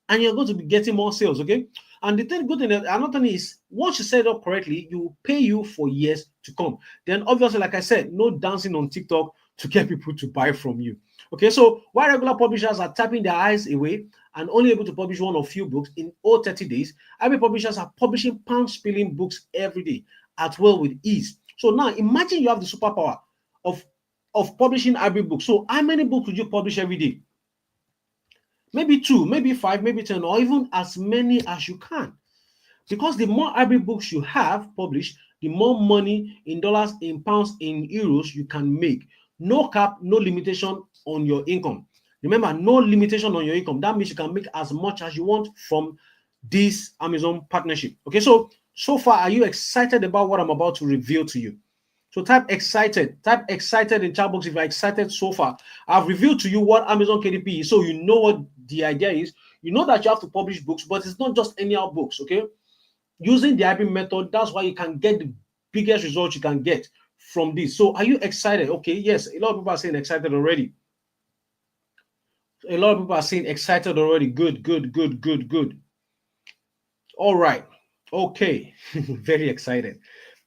and you're going to be getting more sales. Okay, and the good thing, another thing is, once you set it up correctly, you will pay you for years to come. Then obviously, like I said, no dancing on TikTok to get people to buy from you. Okay, so while regular publishers are tapping their eyes away and only able to publish one or few books in all 30 days, IB publishers are publishing pound-spilling books every day at will with ease. So now imagine you have the superpower of publishing IB books. So how many books would you publish every day? Maybe 2, maybe 5, maybe 10, or even as many as you can. Because the more IB books you have published, the more money in dollars, in pounds, in euros you can make. No cap, no limitation on your income. Remember, no limitation on your income. That means you can make as much as you want from this Amazon partnership. Okay, so far, are you excited about what I'm about to reveal to you? So type excited in chat box if you're excited so far. I've revealed to you what Amazon KDP is, so you know what the idea is. You know that you have to publish books, but it's not just any other books, okay? Using the IB method, that's why you can get the biggest results you can get from this. So are you excited? Okay, yes, a lot of people are saying excited already. A lot of people are saying excited already. Good. All right. Okay. Very excited.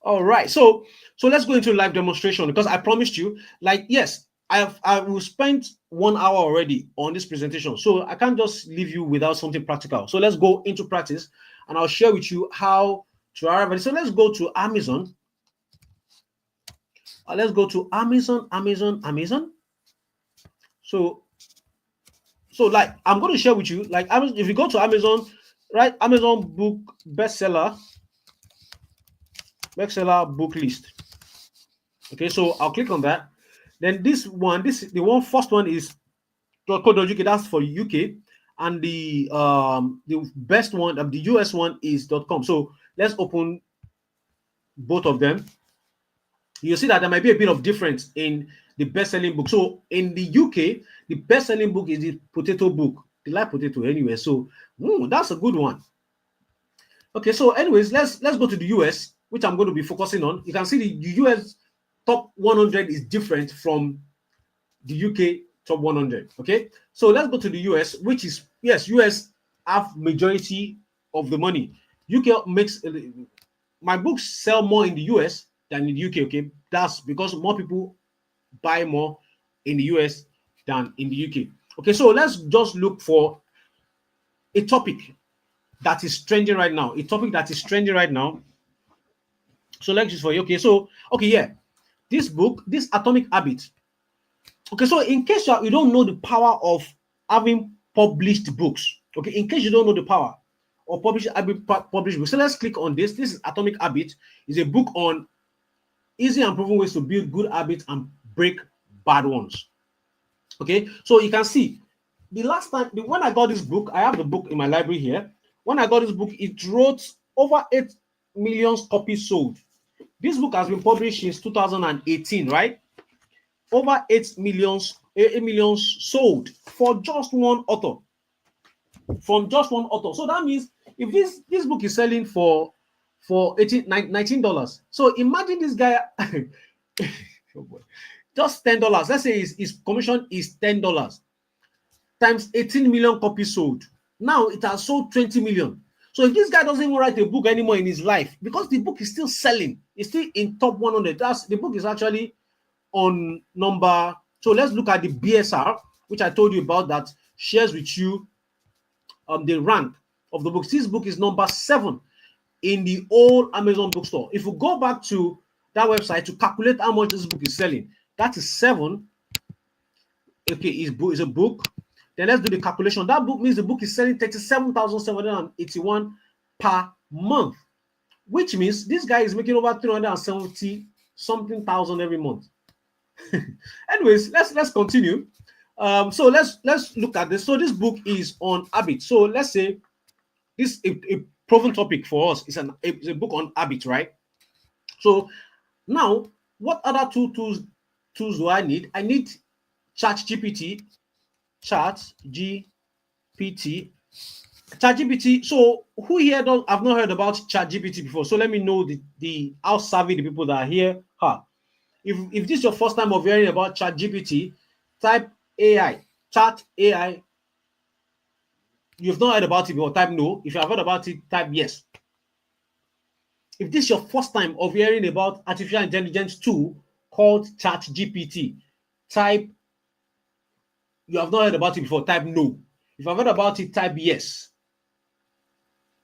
All right. So let's go into live demonstration, because I promised you, like, yes, I will spend 1 hour already on this presentation. So I can't just leave you without something practical. So let's go into practice, and I'll share with you how to arrive at it. So let's go to Amazon. Let's go to Amazon. So like, I'm going to share with you, like, if you go to Amazon, right? Amazon book bestseller book list. Okay, so I'll click on that. Then the first one is .co.uk. That's for UK, and the best one, the US one, is .com. So let's open both of them. You see that there might be a bit of difference in the best-selling book. So in the UK, the best-selling book is the potato book. They like potato anyway, so that's a good one. Okay, so anyways, let's go to the US, which I'm going to be focusing on. You can see the US top 100 is different from the UK top 100. Okay, so let's go to the US, which is, yes, US have majority of the money. UK makes my books sell more in the US than in the UK. Okay, that's because more people buy more in the US than in the UK. Okay, so let's just look for a topic that is trending right now. So let's just for you. Okay, so yeah, this book, this Atomic Habit. Okay, so in case you don't know the power of having published books, okay, in case you don't know the power of published books, so let's click on this. This is Atomic Habit. It's a book on easy and proven ways to build good habits and break bad ones. Okay, so you can see the last time when I got this book, I have the book in my library here. When I got this book, it wrote over 8 million copies sold. This book has been published since 2018, right? Over 8 million sold for just one author. From just one author. So that means if this book is selling for $19, so imagine this guy oh boy, just $10. Let's say his commission is $10 times 18 million copies sold. Now it has sold 20 million. So if this guy doesn't even write a book anymore in his life, because the book is still selling, it's still in top 100. The book is actually on number. So let's look at the BSR, which I told you about, that shares with you the rank of the books. This book is number 7 in the whole Amazon bookstore. If you go back to that website to calculate how much this book is selling, that is 7. Okay, is a book. Then let's do the calculation. That book means the book is selling 37,781 per month. which means this guy is making over 370 something thousand every month. Anyways, let's continue. So let's look at this. So this book is on habit. So let's say this a proven topic for us is it's a book on habit, right? So now, what other tools do I need? I need Chat GPT, Chat GPT, Chat GPT. So who here don't I've not heard about Chat GPT before? So let me know the how savvy the people that are here are. If this is your first time of hearing about Chat GPT, type AI, Chat AI. You've not heard about it before, type no. If you have heard about it, type yes. If this is your first time of hearing about artificial intelligence tool called Chat GPT, type you have not heard about it before, type no. If I've heard about it, type yes.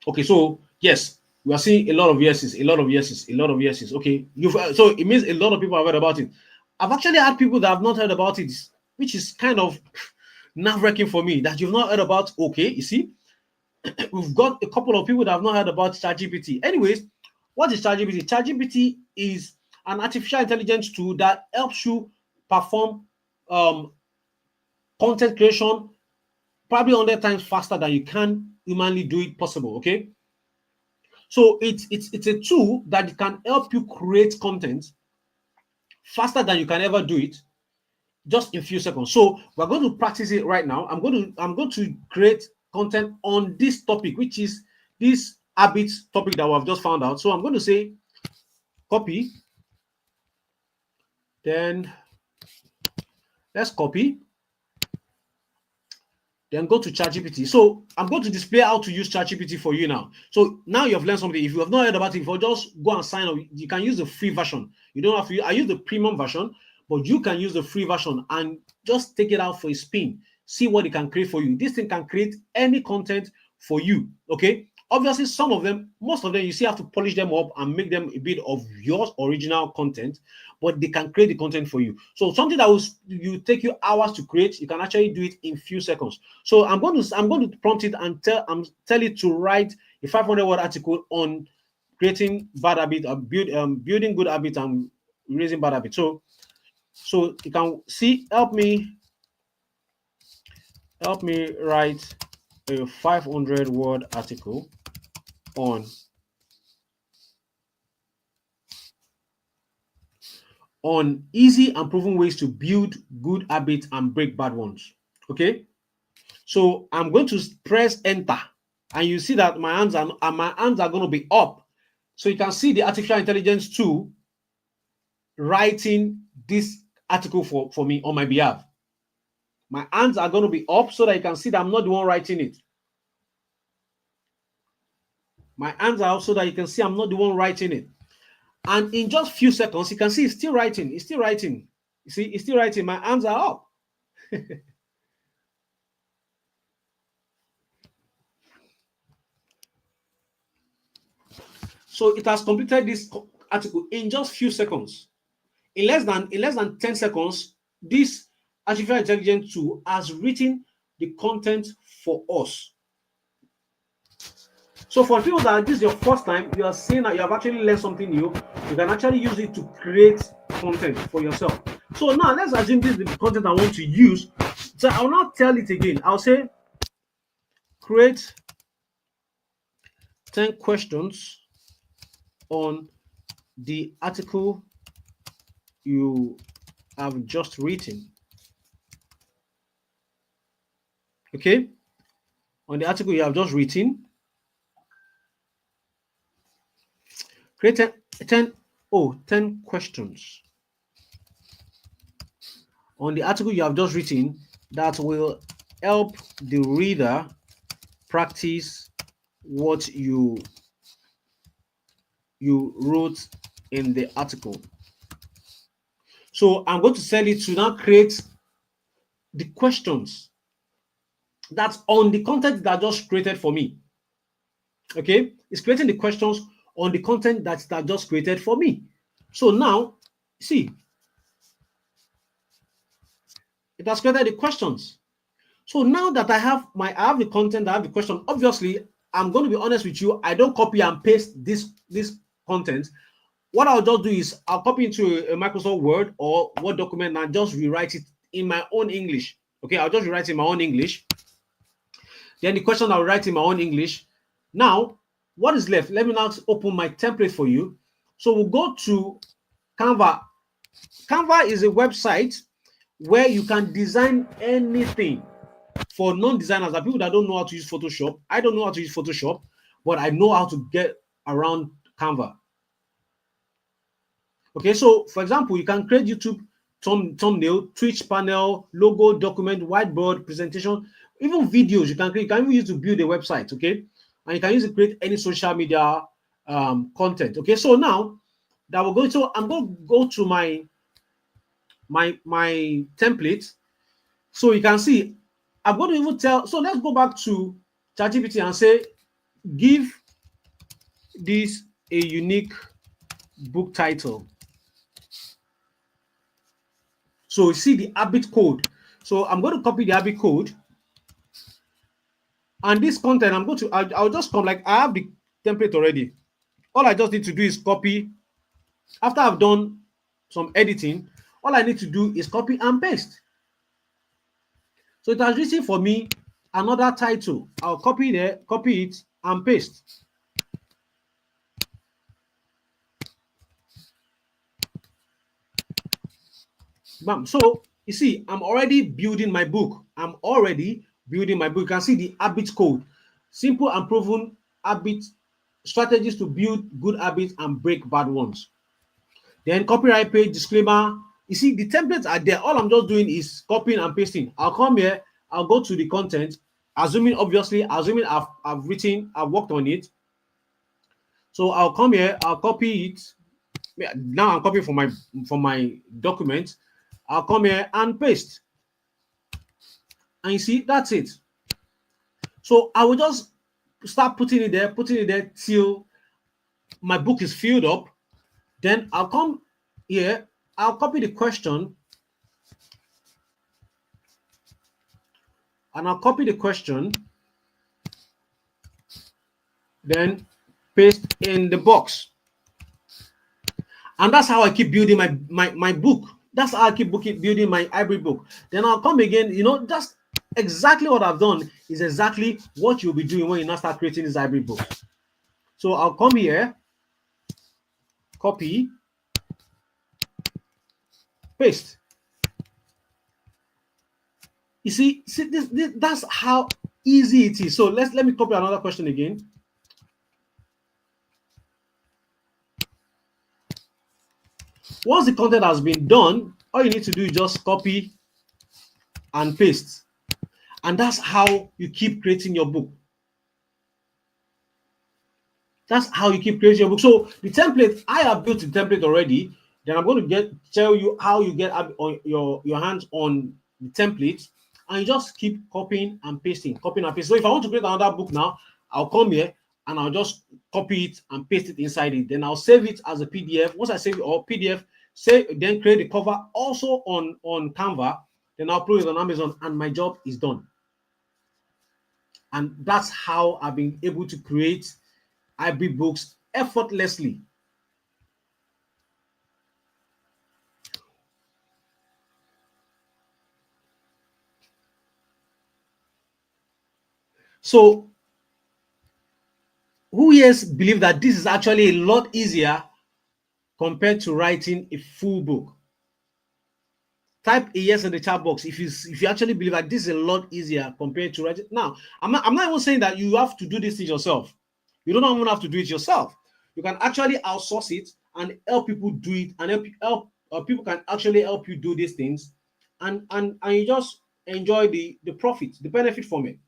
Okay, so yes, we are seeing a lot of yeses, a lot of yeses, a lot of yeses. Okay, so it means a lot of people have heard about it. I've actually had people that have not heard about it, which is kind of nerve-wracking for me that you've not heard about. Okay, you see, we've got a couple of people that have not heard about ChatGPT. Anyways, what is ChatGPT? ChatGPT is an artificial intelligence tool that helps you perform content creation probably 100 times faster than you can humanly do it possible. Okay, so it's a tool that can help you create content faster than you can ever do it, just in a few seconds. So we're going to practice it right now. I'm going to create content on this topic, which is this habits topic that we've just found out. So I'm going to say copy, then let's copy, then go to ChatGPT. So I'm going to display how to use ChatGPT for you now. So now you have learned something. If you have not heard about it before, just go and sign up. You can use the free version. You don't have to. I use the premium version, but you can use the free version and just take it out for a spin. See what it can create for you. This thing can create any content for you. Okay. Obviously, some of them, most of them, you still have to polish them up and make them a bit of your original content, but they can create the content for you. So something that will take you hours to create, you can actually do it in few seconds. So I'm going to prompt it and tell it to write a 500-word article on creating bad habit, building good habits and raising bad habits. So you can see, help me write a 500-word article on easy and proven ways to build good habits and break bad ones. Okay, so I'm going to press enter, and you see that my hands are going to be up. So you can see the artificial intelligence tool writing this article for me on my behalf. My hands are going to be up so that you can see that I'm not the one writing it. My hands are up so that you can see I'm not the one writing it. And in just few seconds, you can see it's still writing. It's still writing. You see, it's still writing. My hands are up. So it has completed this article in just few seconds. In less than 10 seconds, this artificial intelligence tool has written the content for us. So for people that this is your first time, you are saying that you have actually learned something new, you can actually use it to create content for yourself. So now let's assume this is the content I want to use. So I'll not tell it again. I'll say create 10 questions on the article you have just written. Okay, on the article you have just written, create 10 questions on the article you have just written that will help the reader practice what you wrote in the article. So I'm going to tell it to now create the questions that's on the content that just created for me. Okay, it's creating the questions on the content that just created for me. So now, see, it has created the questions. So now that I have the content, I have the question. Obviously, I'm going to be honest with you, I don't copy and paste this content. What I'll just do is I'll copy into a Microsoft Word or Word document and just rewrite it in my own English. Okay, I'll just rewrite in my own English. Then the question I'll write in my own English. Now, what is left? Let me now open my template for you. So we'll go to Canva. Canva is a website where you can design anything. For non-designers, are people that don't know how to use Photoshop. I don't know how to use Photoshop, but I know how to get around Canva. Okay, so for example, you can create YouTube thumbnail, Twitch panel, logo, document, whiteboard, presentation, even videos. You can create. You can even use to build a website. Okay, and you can use to create any social media content. Okay, so now that we're going to, I'm going to go to my template, so you can see I'm going to even tell. So let's go back to ChatGPT and say, give this a unique book title. So you see the habit code. So I'm going to copy the habit code. And this content, I'm going to, I'll just come, like I have the template already. All I just need to do is copy. After I've done some editing, all I need to do is copy and paste. So it has written for me another title. I'll copy there, copy it and paste. Bam. So you see, I'm already building my book. You can see the habit code. Simple and proven habit strategies to build good habits and break bad ones. Then copyright page, disclaimer. You see, the templates are there. All I'm just doing is copying and pasting. I'll come here, I'll go to the content, assuming I've worked on it. So I'll come here, I'll copy it. Now I'm copying from my document. I'll come here and paste. And you see, that's it. So I will just start putting it there till my book is filled up. Then I'll come here, I'll copy the question. And I'll copy the question. Then paste in the box. And that's how I keep building my book. That's how I keep building my hybrid book. Then I'll come again, just exactly what I've done is exactly what you'll be doing when you now start creating this hybrid book. So I'll come here, copy, paste. You see this, that's how easy it is. So let me copy another question again. Once the content has been done, all you need to do is just copy and paste. And that's how you keep creating your book. That's how you keep creating your book. So the template, I have built the template already. Then I'm going to tell you how you get on your hands on the template, and you just keep copying and pasting. So if I want to create another book now, I'll come here and I'll just copy it and paste it inside it. Then I'll save it as a PDF. Once I save it or PDF, then create the cover also on Canva. Then I'll upload it on Amazon, and my job is done. And that's how I've been able to create hybrid books effortlessly. So who yes believe that this is actually a lot easier compared to writing a full book? Type a yes in the chat box if you actually believe that this is a lot easier compared to writing. Now, I'm not even saying that you have to do this thing yourself. You don't even have to do it yourself. You can actually outsource it and help people do it, and people can actually help you do these things, and you just enjoy the profit, the benefit from it.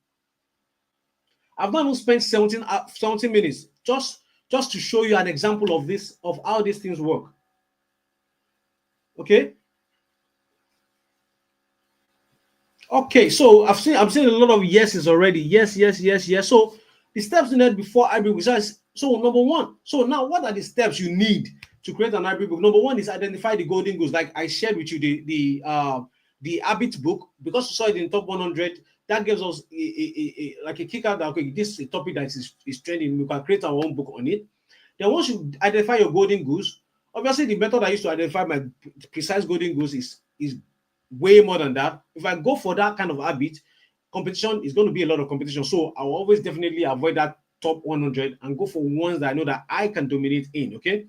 I've not even spent 17 minutes just to show you an example of how these things work. Okay, so I'm seeing a lot of yeses already. Yes. So the steps needed before hybrid book. So number one. So now, what are the steps you need to create an hybrid book? Number one is identify the golden goals. Like I shared with you the habit book, because you saw it in top 100. that gives us like a kick out that, okay, this is a topic that is trending. We can create our own book on it. Then once you identify your golden goose, obviously the method I used to identify my precise golden goose is way more than that. If I go for that kind of habit, competition is going to be a lot of competition. So I will always definitely avoid that top 100 and go for ones that I know that I can dominate in. Okay.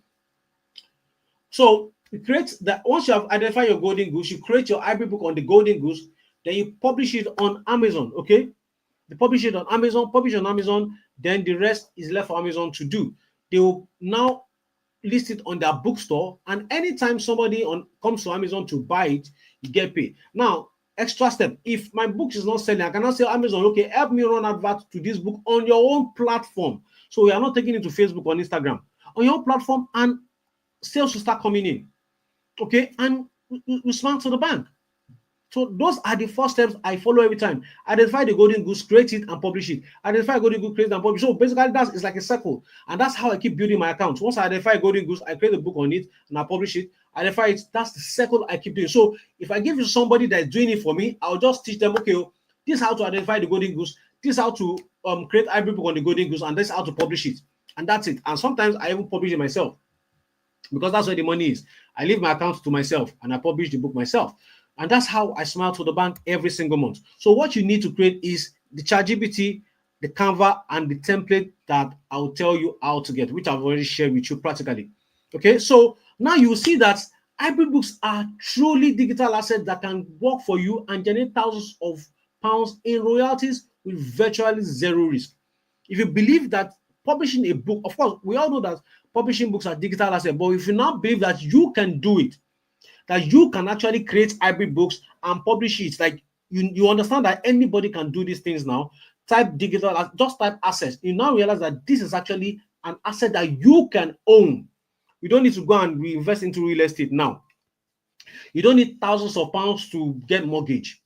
So you create that. Once you have identified your golden goose, you create your hybrid book on the golden goose, then you publish it on Amazon. Okay. You publish it on Amazon, then the rest is left for Amazon to do. They will now list it on their bookstore, and anytime somebody comes to Amazon to buy it, you get paid. Now, extra step, if my book is not selling, I cannot say Amazon, okay, help me run advert to this book on your own platform. So we are not taking it to Facebook or Instagram. On your own platform, and sales will start coming in. Okay, and we smile to the bank. So those are the first steps I follow every time. Identify the golden goose, create it, and publish it. Identify golden goose, create it, and publish. So basically, it's like a circle, and that's how I keep building my account. Once I identify golden goose, I create a book on it and I publish it. Identify it. That's the circle I keep doing. So if I give you somebody that's doing it for me, I'll just teach them. Okay, this is how to identify the golden goose. This is how to create hybrid book on the golden goose, and this is how to publish it. And that's it. And sometimes I even publish it myself because that's where the money is. I leave my account to myself and I publish the book myself. And that's how I smile to the bank every single month. So what you need to create is the ChatGPT, the Canva, and the template that I'll tell you how to get, which I've already shared with you practically. Okay, so now you will see that hybrid books are truly digital assets that can work for you and generate thousands of pounds in royalties with virtually zero risk. If you believe that publishing a book, of course, we all know that publishing books are digital assets, but if you now believe that you can do it, that you can actually create hybrid books and publish it, like you understand that anybody can do these things now. Type digital, just type assets. You now realize that this is actually an asset that you can own. You don't need to go and reinvest into real estate now. You don't need thousands of pounds to get mortgage.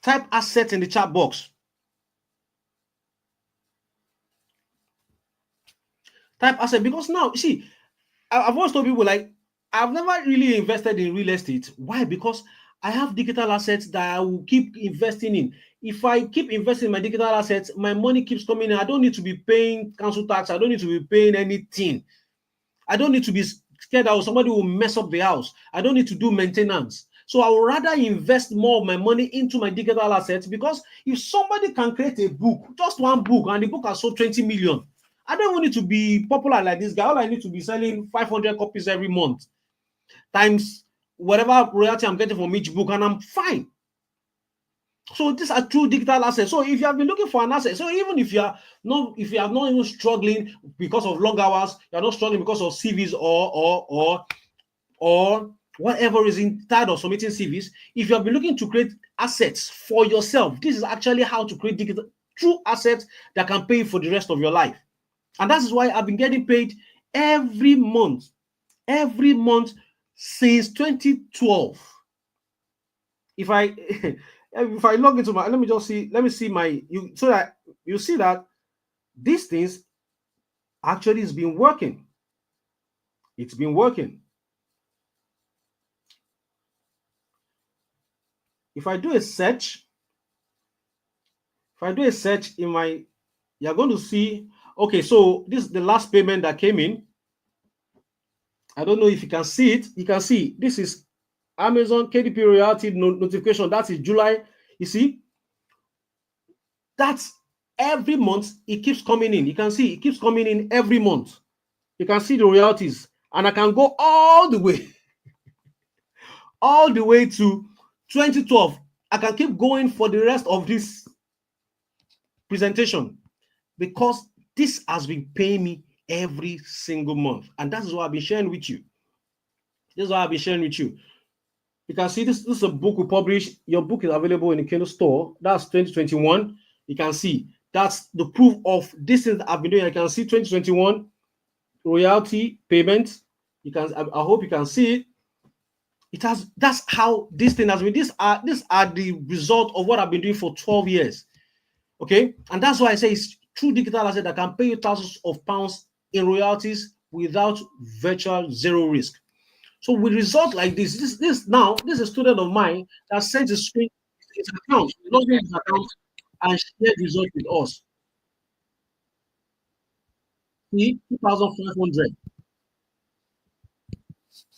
Type assets in the chat box. Type asset, because now, you see, I've always told people, like, I've never really invested in real estate. Why? Because I have digital assets that I will keep investing in. If I keep investing in my digital assets, my money keeps coming in. I don't need to be paying council tax. I don't need to be paying anything. I don't need to be scared that somebody will mess up the house. I don't need to do maintenance. So I would rather invest more of my money into my digital assets, because if somebody can create a book, just one book, and the book has sold 20 million, I don't want it to be popular like this guy. All I need to be selling 500 copies every month times whatever royalty I'm getting from each book, and I'm fine. So these are true digital assets. So if you have been looking for an asset, so even if you are not even struggling because of long hours, you're not struggling because of CVs or whatever reason, tired of submitting CVs, if you have been looking to create assets for yourself, this is actually how to create digital true assets that can pay you for the rest of your life. And that is why I've been getting paid every month since 2012. If I log into my, let me see my, so that you see that these things actually has been working. It's been working. If I do a search, in my, you're going to see, okay, so this is the last payment that came in. I don't know if you can see it. You can see this is Amazon KDP royalty notification. That is July. You see, that's every month it keeps coming in. You can see it keeps coming in every month. You can see the royalties, and I can go all the way to 2012. I can keep going for the rest of this presentation, because this has been paying me every single month, and that is what I've been sharing with you. You can see this is a book we published. Your book is available in the Kindle store. That's 2021. You can see that's the proof of this thing that I've been doing. I can see 2021 royalty payments. You can, I hope you can see it. It has, that's how this thing has been. These are the result of what I've been doing for 12 years. Okay, and that's why I say it's true digital asset that can pay you thousands of pounds in royalties without virtual zero risk. So with result like this is a student of mine that sent his account, logged in his account and shared the result with us. See, 2,500.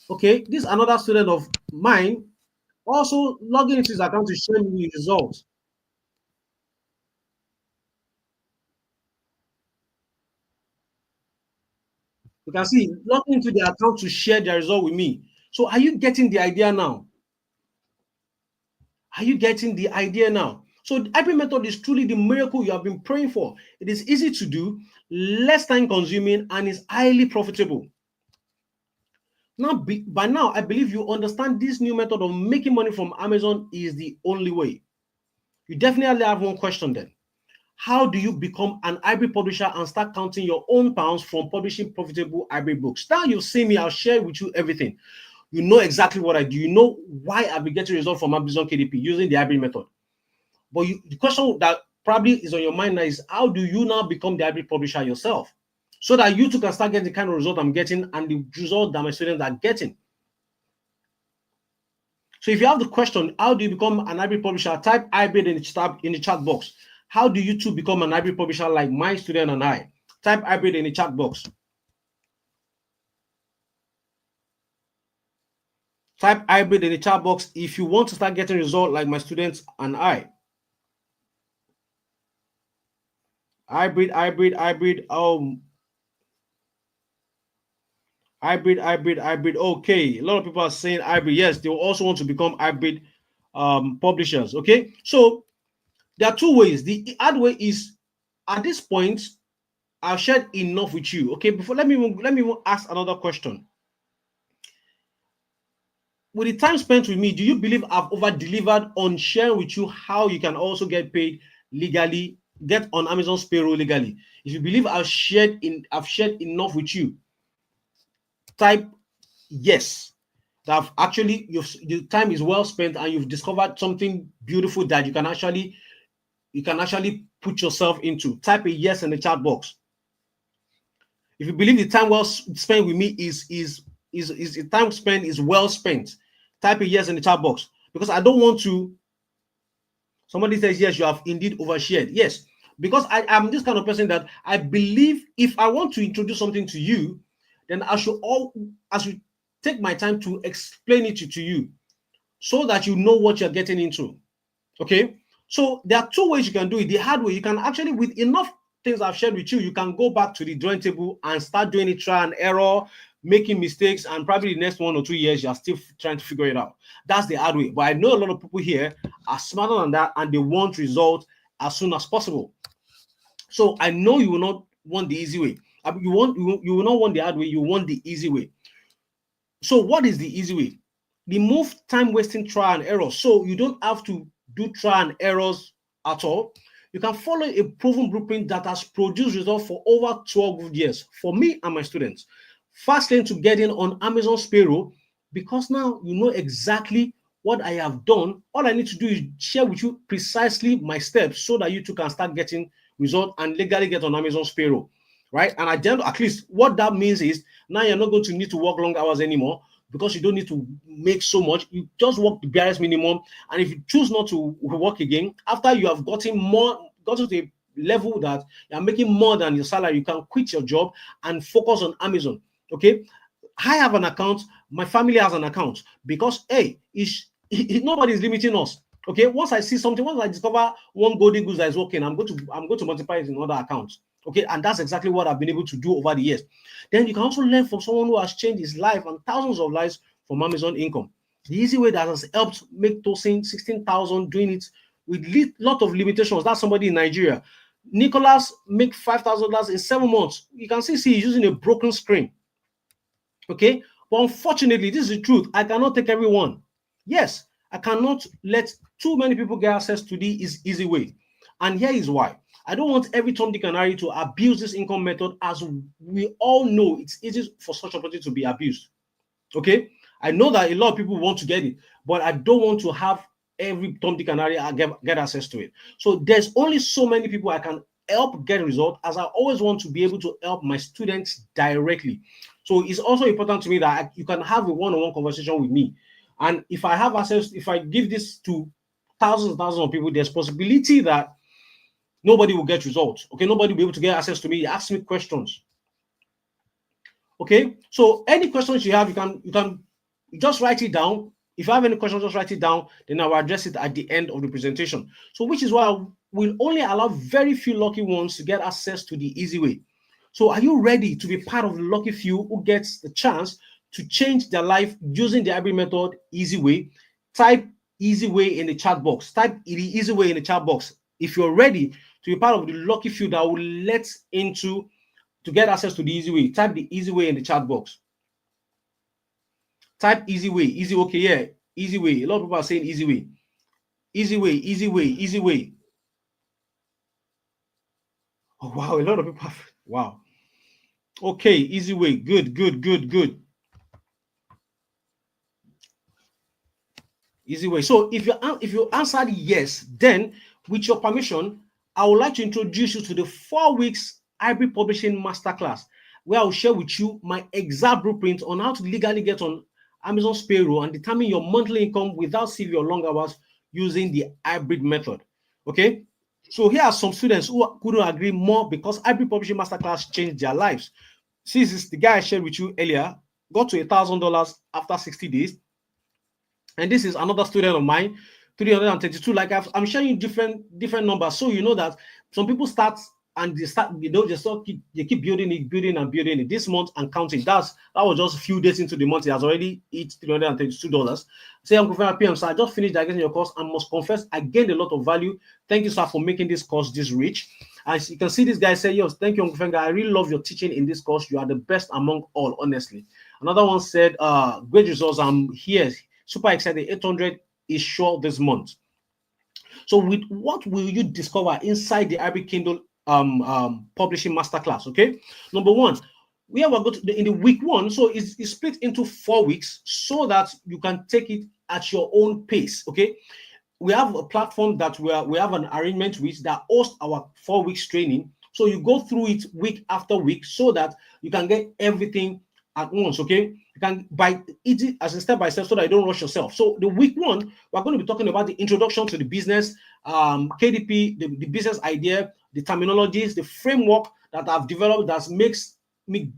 Okay, this another student of mine also logging into his account to share me the results. You can see logging into the account to share the result with me. So are you getting the idea now? Are you getting the idea now? So the hybrid method is truly the miracle you have been praying for. It is easy to do, less time consuming, and is highly profitable. By now, I believe you understand this new method of making money from Amazon is the only way. You definitely have one question then. How do you become an hybrid publisher and start counting your own pounds from publishing profitable hybrid books? Now you've seen me, I'll share with you everything. You know exactly what I do. You know why I've been getting results from Amazon KDP using the hybrid method. But the question that probably is on your mind now is, how do you now become the hybrid publisher yourself? So that you too can start getting the kind of result I'm getting and the result that my students are getting. So if you have the question, how do you become an hybrid publisher? Type hybrid in the chat box. How do you too become an hybrid publisher like my student and I? Type hybrid in the chat box. Type hybrid in the chat box if you want to start getting results like my students and I. Hybrid. Hybrid. Okay, a lot of people are saying hybrid. Yes, they will also want to become hybrid publishers. Okay, so there are two ways. The hard way is, at this point, I've shared enough with you. Okay, before let me ask another question. With the time spent with me, do you believe I've over-delivered on sharing with you how you can also get paid legally, get on Amazon's payroll legally? If you believe I've shared enough with you, type yes. That actually the time is well spent and you've discovered something beautiful that you can actually put yourself into. Type a yes in the chat box. If you believe the time well spent with me is the time spent is well spent, type a yes in the chat box, because I don't want to. Somebody says yes, you have indeed overshared. Yes, because I am this kind of person that I believe if I want to introduce something to you, then I should take my time to explain it to you so that you know what you're getting into. Okay, so there are two ways you can do it. The hard way, you can actually, with enough things I've shared with you, you can go back to the drawing table and start doing it, trial and error, making mistakes, and probably the next 1 or 2 years you're still trying to figure it out. That's the hard way. But I know a lot of people here are smarter than that and they want results as soon as possible. So I know you will not want the easy way. You will not want the hard way, you want the easy way. So what is the easy way? Remove time wasting trial and error, so you don't have to do trial and errors at all. You can follow a proven blueprint that has produced results for over 12 years for me and my students. Fast lane to get in on Amazon's payroll, because now you know exactly what I have done. All I need to do is share with you precisely my steps so that you too can start getting results and legally get on Amazon's payroll, right? And at least what that means is now you're not going to need to work long hours anymore, because you don't need to make so much. You just work the barest minimum, and if you choose not to work again after you have gotten to a level that you're making more than your salary, you can quit your job and focus on Amazon. Okay, I have an account, my family has an account, because hey, nobody is limiting us. Okay, once I discover one golden goose that is working, I'm going to multiply it in other accounts. Okay, and that's exactly what I've been able to do over the years. Then you can also learn from someone who has changed his life and thousands of lives from Amazon income. The easy way that has helped make Tosin 16,000 doing it with lot of limitations. That's somebody in Nigeria. Nicholas make $5,000 in 7 months. You can see he's using a broken screen. Okay, but unfortunately, this is the truth. I cannot take everyone. Yes, I cannot let too many people get access to the easy way. And here is why. I don't want every Tom, Dick, and Harry to abuse this income method, as we all know it's easy for such opportunity to be abused. Okay, I know that a lot of people want to get it, but I don't want to have every Tom, Dick, and Harry get access to it. So there's only so many people I can help get a result, as I always want to be able to help my students directly. So it's also important to me that you can have a one-on-one conversation with me. And if I have access, if I give this to thousands and thousands of people, there's possibility that nobody will get results. Okay, nobody will be able to get access to me. Ask me questions. Okay, so any questions you have, you can just write it down. If you have any questions, just write it down. Then I will address it at the end of the presentation. So, which is why we'll only allow very few lucky ones to get access to the easy way. So, are you ready to be part of the lucky few who gets the chance to change their life using the hybrid method, easy way? Type easy way in the chat box. Type the easy way in the chat box. If you're ready to be part of the lucky few that will let into to get access to the easy way, type the easy way in the chat box. Type easy way, easy, okay, yeah, easy way. A lot of people are saying easy way. Easy way, easy way, easy way. Oh, wow, a lot of people have, wow. Okay, easy way, good, good, good, good. Easy way. So if you answered yes, then with your permission, I would like to introduce you to the 4 weeks hybrid publishing masterclass, where I'll share with you my exact blueprint on how to legally get on Amazon's payroll and determine your monthly income without CV or long hours using the hybrid method. Okay. So here are some students who couldn't agree more because hybrid publishing masterclass changed their lives. See, this is the guy I shared with you earlier, got to $1,000 after 60 days. And this is another student of mine, 332. Like I'm showing you different numbers, so you know that some people start and they start, they keep building it this month and counting. That was just a few days into the month. He has already hit $332. Say, Uncle Fema PM, sir, I just finished digesting your course and must confess I gained a lot of value. Thank you, sir, for making this course this rich. As you can see, this guy say, yes, thank you, Uncle Fenga. I really love your teaching in this course. You are the best among all, honestly. Another one said, great results. I'm here. Super excited. 800 is sure this month. So with what will you discover inside the Arabic Kindle publishing masterclass? Okay, number one, we are going to in the week one. So it's split into 4 weeks so that you can take it at your own pace. Okay, we have a platform that we have an arrangement with that hosts our 4 weeks training. So you go through it week after week so that you can get everything at once. Okay, you can by it as a step by step so that you don't rush yourself. So the week one, we're going to be talking about the introduction to the business, KDP, the business idea, the terminologies, the framework that I've developed that makes me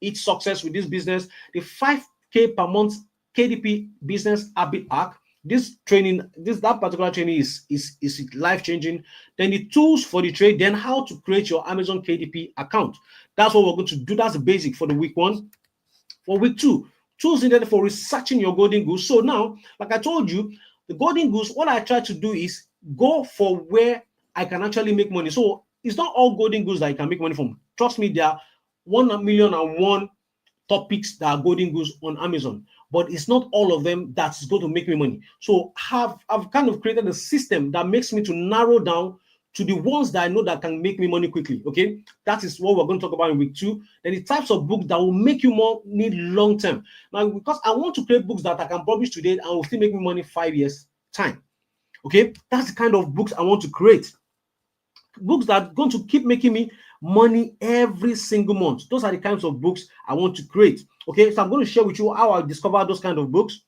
each success with this business, the 5K per month KDP business habit arc. This training, that particular training is life-changing. Then the tools for the trade, then how to create your Amazon KDP account. That's what we're going to do. That's the basic for the week one. For week two, tools needed for researching your golden goose. So now, like I told you, the golden goose, what I try to do is go for where I can actually make money. So it's not all golden goose that you can make money from. Trust me, there are 1,000,001 topics that are golden goose on Amazon, but it's not all of them that's going to make me money. So I've kind of created a system that makes me to narrow down to the ones that I know that can make me money quickly. Okay, that is what we're going to talk about in week two. Then the types of books that will make you more need long term. Now, because I want to create books that I can publish today and will still make me money 5 years time. Okay, that's the kind of books I want to create. Books that are going to keep making me money every single month. Those are the kinds of books I want to create. Okay, so I'm going to share with you how I discover those kind of books.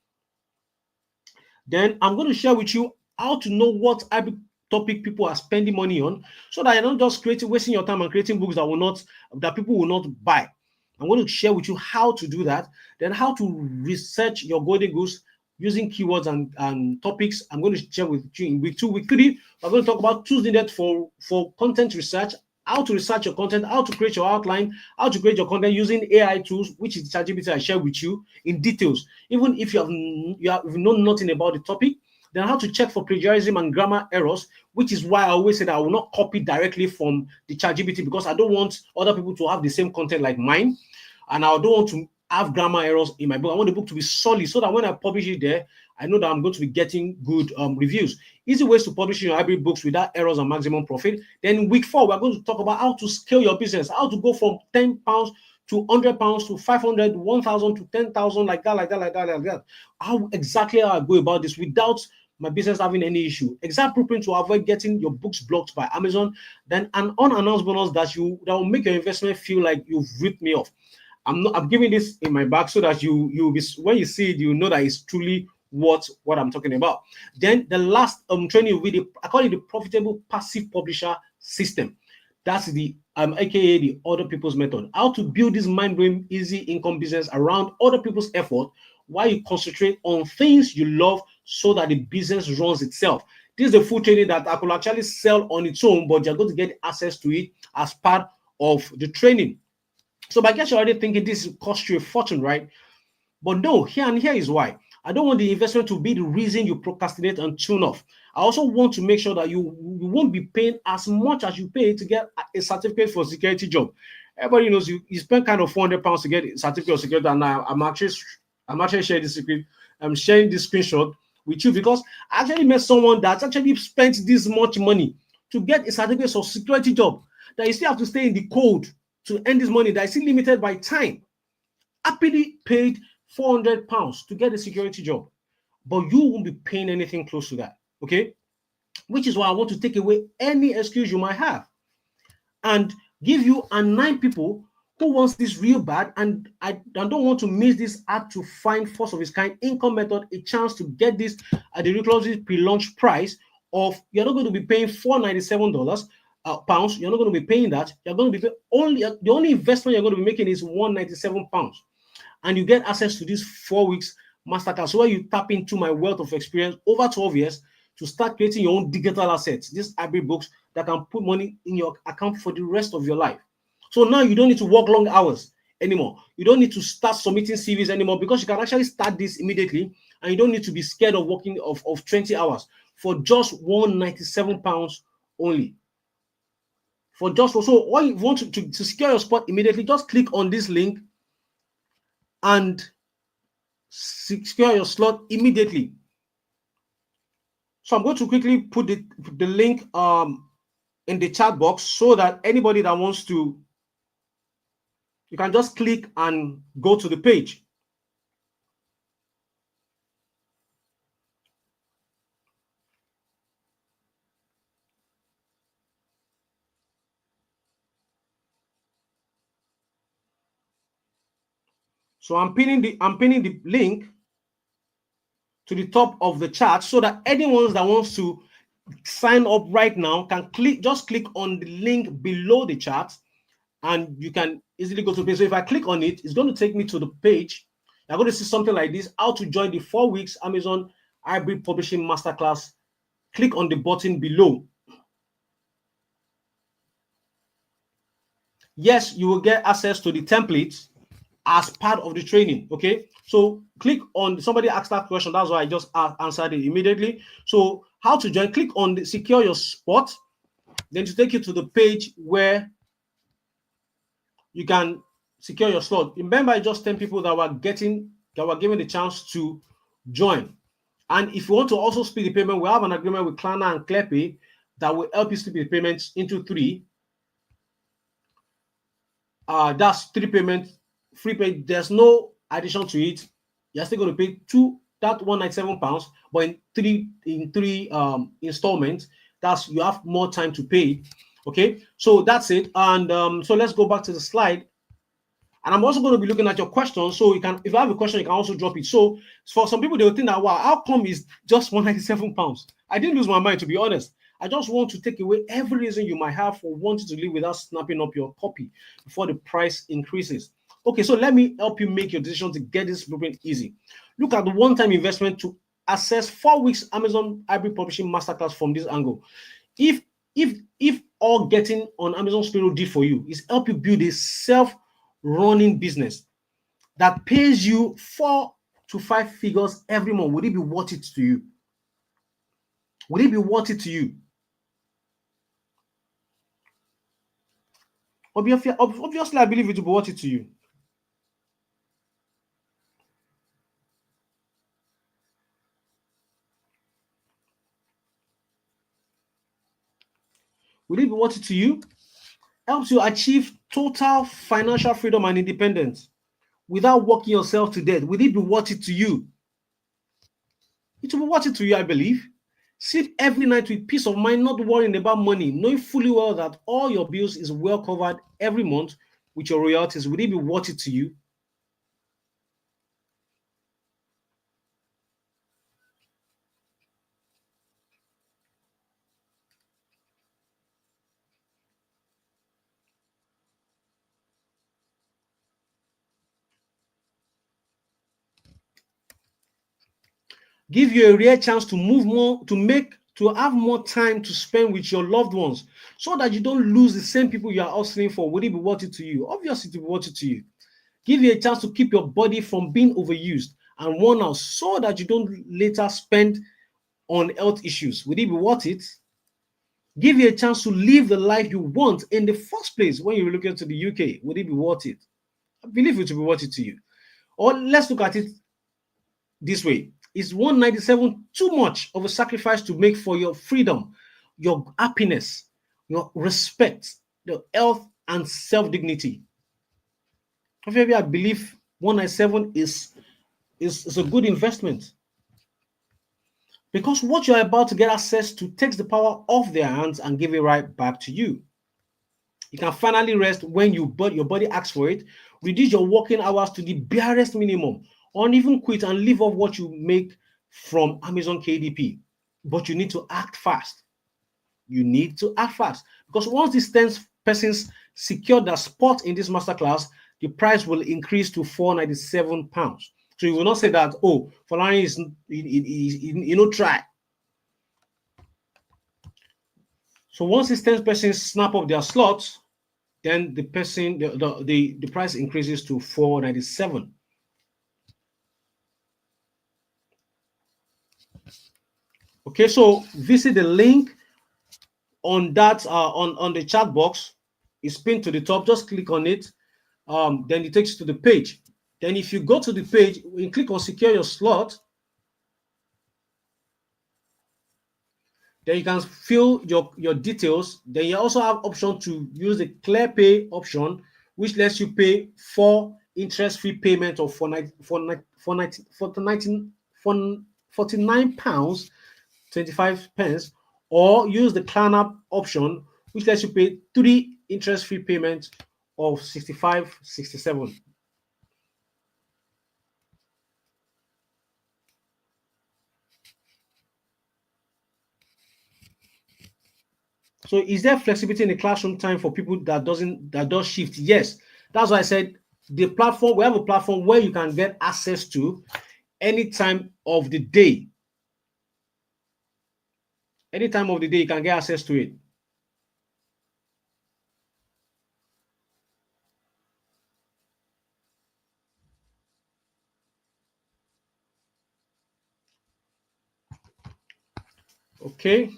Then I'm going to share with you how to know what topic people are spending money on, so that you're not just wasting your time and creating books that people will not buy. I'm going to share with you how to do that, then how to research your golden goose using keywords and topics. I'm going to share with you in week two. Week three, we're going to talk about tools needed for content research, how to research your content, how to create your outline, how to create your content using AI tools, which is ChatGPT I share with you in details. Even if you have known nothing about the topic, then how to check for plagiarism and grammar errors, which is why I always say that I will not copy directly from the ChatGPT, because I don't want other people to have the same content like mine, and I don't want to have grammar errors in my book. I want the book to be solid so that when I publish it there, I know that I'm going to be getting good reviews. Easy ways to publish your hybrid books without errors and maximum profit. Then in week four, we're going to talk about how to scale your business, how to go from £10 to £100 to 500, 1,000 to 10,000, like that. How exactly I go about this without my business having any issue. Exact blueprint to avoid getting your books blocked by Amazon. Then an unannounced bonus that will make your investment feel like you've ripped me off. I'm giving this in my back so that you'll be, when you see it, you know that it's truly what I'm talking about. Then the last training will be I call it the profitable passive publisher system. That's the aka the other people's method. How to build this mind-blowing easy income business around other people's effort while you concentrate on things you love so that the business runs itself. This is the full training that I could actually sell on its own, but you're going to get access to it as part of the training. So I guess you're already thinking this cost you a fortune, right? But no, here is why. I don't want the investment to be the reason you procrastinate and tune off. I also want to make sure that you won't be paying as much as you pay to get a certificate for a security job. Everybody knows you spend kind of £400 to get a certificate of security, and now I'm actually sharing this secret. I'm sharing this screenshot with you because I actually met someone that's actually spent this much money to get a certificate of security job that you still have to stay in the cold to earn this money that is still limited by time. Happily paid £400 to get a security job, but you won't be paying anything close to that. Okay, which is why I want to take away any excuse you might have and give you a 9 people who wants this real bad, and I don't want to miss this hard to find first of its kind income method a chance to get this at the ridiculously pre-launch price of, you're not going to be paying $497 pounds. You're not going to be paying that. You're going to be only the only investment you're going to be making is £197, and you get access to this 4 weeks masterclass where you tap into my wealth of experience over 12 years to start creating your own digital assets, these hybrid books that can put money in your account for the rest of your life. So now you don't need to work long hours anymore. You don't need to start submitting CVs anymore because you can actually start this immediately, and you don't need to be scared of working of 20 hours for just £197 only. For just so all you want to secure your spot immediately, just click on this link and secure your slot immediately. So I'm going to quickly put the link in the chat box so that anybody that wants to, you can just click and go to the page. So I'm pinning the link to the top of the chat so that anyone that wants to sign up right now can just click on the link below the chat, and you can easily go to the page. So if I click on it, it's going to take me to the page. You're going to see something like this: how to join the 4 weeks Amazon Hybrid Publishing Masterclass. Click on the button below. Yes, you will get access to the templates as part of the training. Okay, so click on, somebody asked that question, that's why I just answered it immediately. So how to join? Click on the secure your spot, then to take you to the page where you can secure your slot. Remember, just 10 people that were given the chance to join. And if you want to also split the payment, we have an agreement with Klarna and ClearPay that will help you split the payments into 3. That's 3 payments, free pay. There's no addition to it. You're still going to pay that £197, but in three installments. That's, you have more time to pay. Okay, so that's it. And so let's go back to the slide. And I'm also going to be looking at your questions. So you can, if you have a question, you can also drop it. So for some people, they will think that, wow, how come is just £197? I didn't lose my mind, to be honest. I just want to take away every reason you might have for wanting to live without snapping up your copy before the price increases. Okay, so let me help you make your decision to get this blueprint easy. Look at the one-time investment to access 4 weeks Amazon Hybrid Publishing Masterclass from this angle. If all getting on Amazon's payroll did for you is help you build a self-running business that pays you 4 to 5 figures every month, would it be worth it to you? Would it be worth it to you? Obviously, I believe it will be worth it to you. Would it be worth it to you? Helps you achieve total financial freedom and independence without working yourself to death. Would it be worth it to you? It will be worth it to you, I believe. Sleep every night with peace of mind, not worrying about money, knowing fully well that all your bills is well covered every month with your royalties, would it be worth it to you? Give you a rare chance to move more, to have more time to spend with your loved ones, so that you don't lose the same people you are hustling for. Would it be worth it to you? Obviously, it will be worth it to you. Give you a chance to keep your body from being overused and worn out, so that you don't later spend on health issues. Would it be worth it? Give you a chance to live the life you want in the first place when you relocate to the UK. Would it be worth it? I believe it will be worth it to you. Or let's look at it this way. Is 197 too much of a sacrifice to make for your freedom, your happiness, your respect, your health, and self dignity? I believe 197 is a good investment, because what you're about to get access to takes the power off their hands and give it right back to you. You can finally rest when your body asks for it, reduce your working hours to the barest minimum, or even quit and live off what you make from Amazon KDP. But you need to act fast. You need to act fast, because once these 10 persons secure their spot in this masterclass, the price will increase to £497. So you will not say that, oh, Falani is try. So once these 10 persons snap up their slots, then the price increases to 497. Okay, so visit the link on that on the chat box. It's pinned to the top. Just click on it. Then it takes you to the page. Then if you go to the page, you click on secure your slot. Then you can fill your details. Then you also have option to use the clear pay option, which lets you pay 4 interest-free payment of 49 pounds 25 pence, or use the Klarna option, which lets you pay 3 interest-free payments of 65.67. So is there flexibility in the classroom time for people that does shift? Yes. That's why I said we have a platform where you can get access to any time of the day. Any time of the day, you can get access to it. Okay.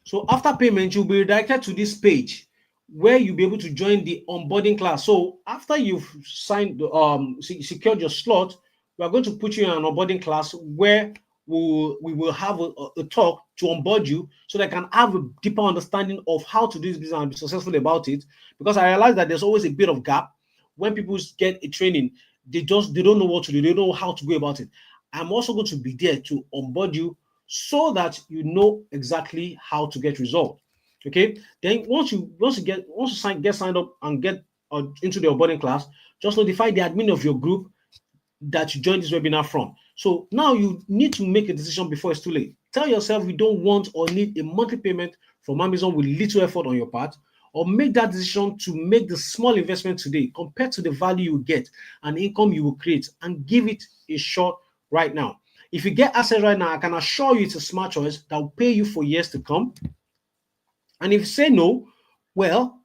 So after payment, you'll be redirected to this page where you'll be able to join the onboarding class. So after you've secured your slot, we are going to put you in an onboarding class where we will have a talk to onboard you, so they can have a deeper understanding of how to do this business and be successful about it. Because I realize that there's always a bit of gap when people get a training, they don't know what to do, they don't know how to go about it. I'm also going to be there to onboard you so that you know exactly how to get results. Okay. Then once you get signed up and get into the onboarding class, just notify the admin of your group that you joined this webinar from. So now you need to make a decision before it's too late. Tell yourself you don't want or need a monthly payment from Amazon with little effort on your part, or make that decision to make the small investment today compared to the value you get and income you will create, and give it a shot right now. If you get access right now, I can assure you it's a smart choice that will pay you for years to come. And if you say no, well,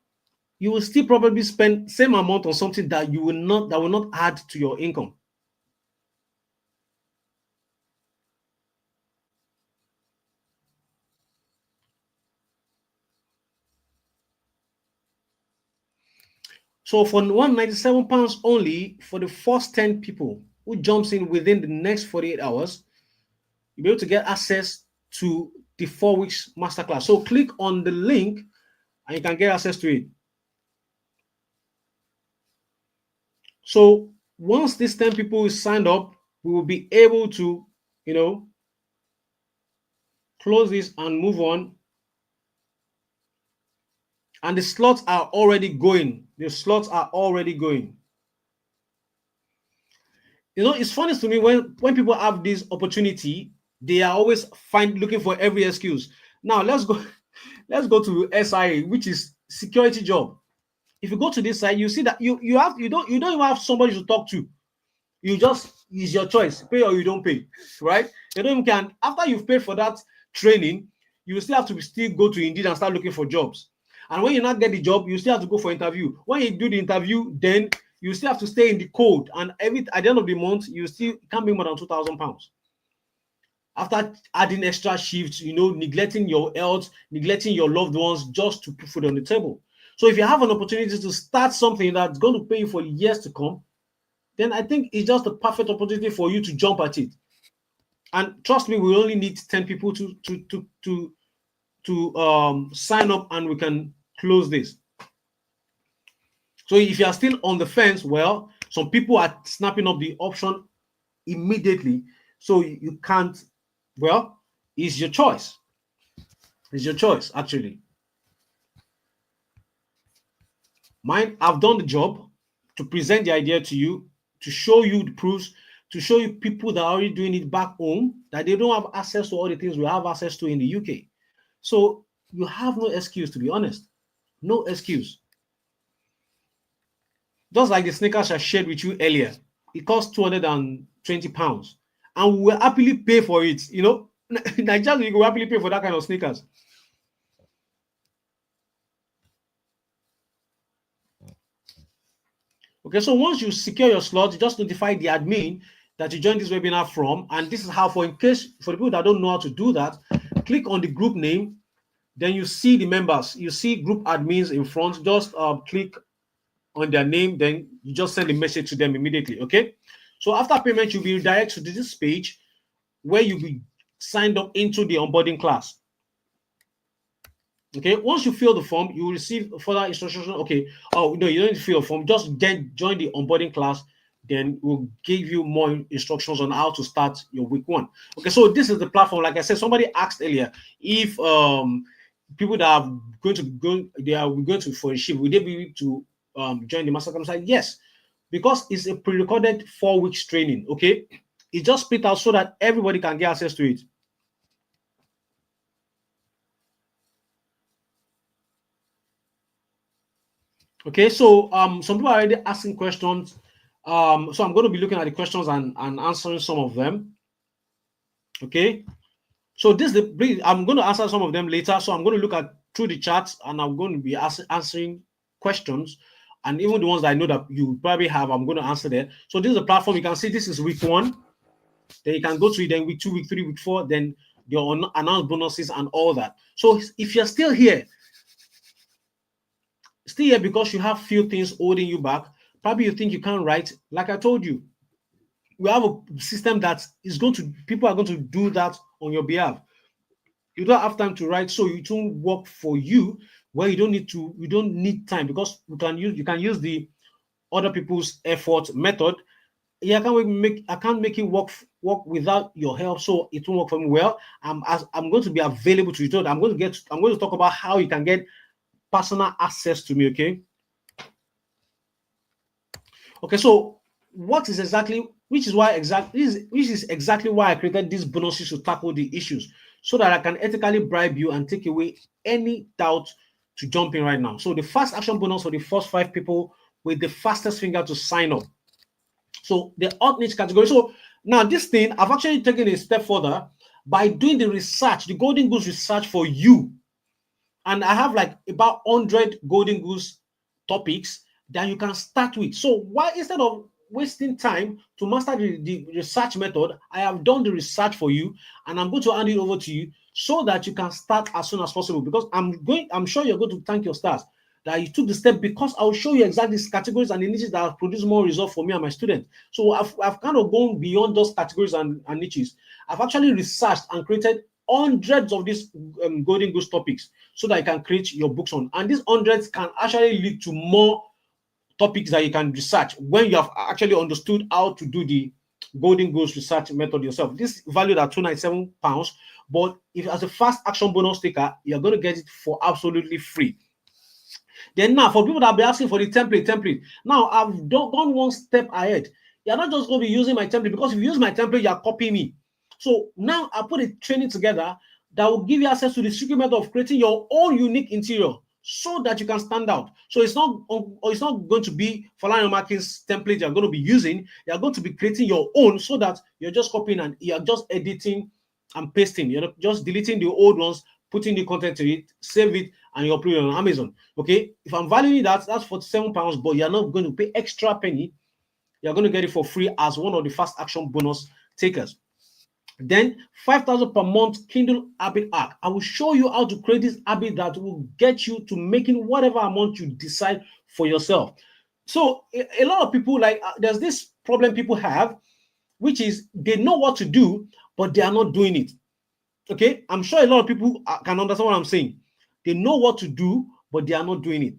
you will still probably spend same amount on something that will not add to your income. So for £197 only for the first 10 people who jumps in within the next 48 hours, you'll be able to get access to the 4 weeks masterclass. So click on the link and you can get access to it. So once these 10 people is signed up, we will be able to, close this and move on. And the slots are already going. The slots are already going. You know, it's funny to me when people have this opportunity, they are always looking for every excuse. Now let's go let's go to SIA, which is security job. If you go to this side, you see that you don't even have somebody to talk to. You just, it's your choice, pay or you don't pay, right? You don't even can, after you've paid for that training, you still have to still go to Indeed and start looking for jobs. And when you not get the job, you still have to go for interview. When you do the interview, then you still have to stay in the code, and at the end of the month you still can't make more than £2,000 after adding extra shifts, neglecting your health, neglecting your loved ones just to put food on the table. So if you have an opportunity to start something that's going to pay you for years to come, then I think it's just a perfect opportunity for you to jump at it. And trust me, we only need 10 people to sign up, and we can close this. So if you are still on the fence, well, some people are snapping up the option immediately. So you can't, well, it's your choice. It's your choice, actually. Mine, I've done the job to present the idea to you, to show you the proofs, to show you people that are already doing it back home, that they don't have access to all the things we have access to in the UK. So you have no excuse, to be honest. No excuse. Just like the sneakers I shared with you earlier, it cost £220, and we will happily pay for it. Nigerians, you will happily pay for that kind of sneakers. Okay, so once you secure your slot, you just notify the admin that you joined this webinar from, and this is how, for the people that don't know how to do that, click on the group name, then you see the members, you see group admins in front, just click on their name, then you just send a message to them immediately. Okay, so after payment, you'll be redirected to this page where you'll be signed up into the onboarding class. Okay, once you fill the form, you will receive further instructions. Okay, oh no, you don't need to fill a form, just join the onboarding class, then we'll give you more instructions on how to start your week 1. Okay, so this is the platform. Like I said, somebody asked earlier if people that are going to for a shift, will they be able to join the Masterclass? Like, yes, because it's a pre-recorded 4 weeks training. Okay, it's just split out so that everybody can get access to it. Okay, so some people are already asking questions. So I'm going to be looking at the questions and answering some of them. Okay, so I'm going to answer some of them later. So I'm going to look at through the chats, and I'm going to be answering questions, and even the ones that I know that you probably have, I'm going to answer there. So this is a platform. You can see this is week 1. Then you can go to it. Then week 2, week 3, week 4. Then your announced bonuses and all that. So if you're still here because you have few things holding you back, probably you think you can't write. Like I told you, we have a system that is people are going to do that on your behalf. You don't have time to write, so it won't work for you where you don't need time, because you can use the other people's effort method. Yeah, I can't make it work without your help, so it won't work for me. Well, I'm going to be available to you. I'm going to talk about how you can get personal access to me. Okay, so which is exactly why I created these bonuses to tackle the issues, so that I can ethically bribe you and take away any doubt to jump in right now. So the fast action bonus for the first 5 people with the fastest finger to sign up. So the hot niche category. So now this thing, I've actually taken a step further by doing the research, the Golden Goose research for you. And I have like about 100 Golden Goose topics that you can start with. So why, instead of wasting time to master the research method, I have done the research for you, and I'm going to hand it over to you so that you can start as soon as possible. Because I'm sure you're going to thank your stars that you took the step, because I'll show you exactly these categories and the niches that have produced more results for me and my students. So I've kind of gone beyond those categories and niches. I've actually researched and created hundreds of these Golden Goose topics so that you can create your books on. And these hundreds can actually lead to more topics that you can research when you have actually understood how to do the Golden Goose research method yourself. This is valued at £297, but if as a fast action bonus taker, you're going to get it for absolutely free. Then now, for people that be asking for the template. Now I've gone one step ahead. You're not just going to be using my template, because if you use my template, you're copying me. So now I put a training together that will give you access to the secret method of creating your own unique interior, so that you can stand out. So it's not going to be Falana Markins template you're going to be using. You're going to be creating your own, so that you're just copying and you're just editing and pasting. You're just deleting the old ones, putting the content to it, save it, and you upload it on Amazon. Okay, if I'm valuing that, that's £47, but you're not going to pay extra penny. You're going to get it for free as one of the fast action bonus takers. Then 5,000 per month Kindle habit hack. I will show you how to create this habit that will get you to making whatever amount you decide for yourself. So a lot of people, like, there's this problem people have, which is they know what to do, but they are not doing it. Okay, I'm sure a lot of people can understand what I'm saying. They know what to do, but they are not doing it.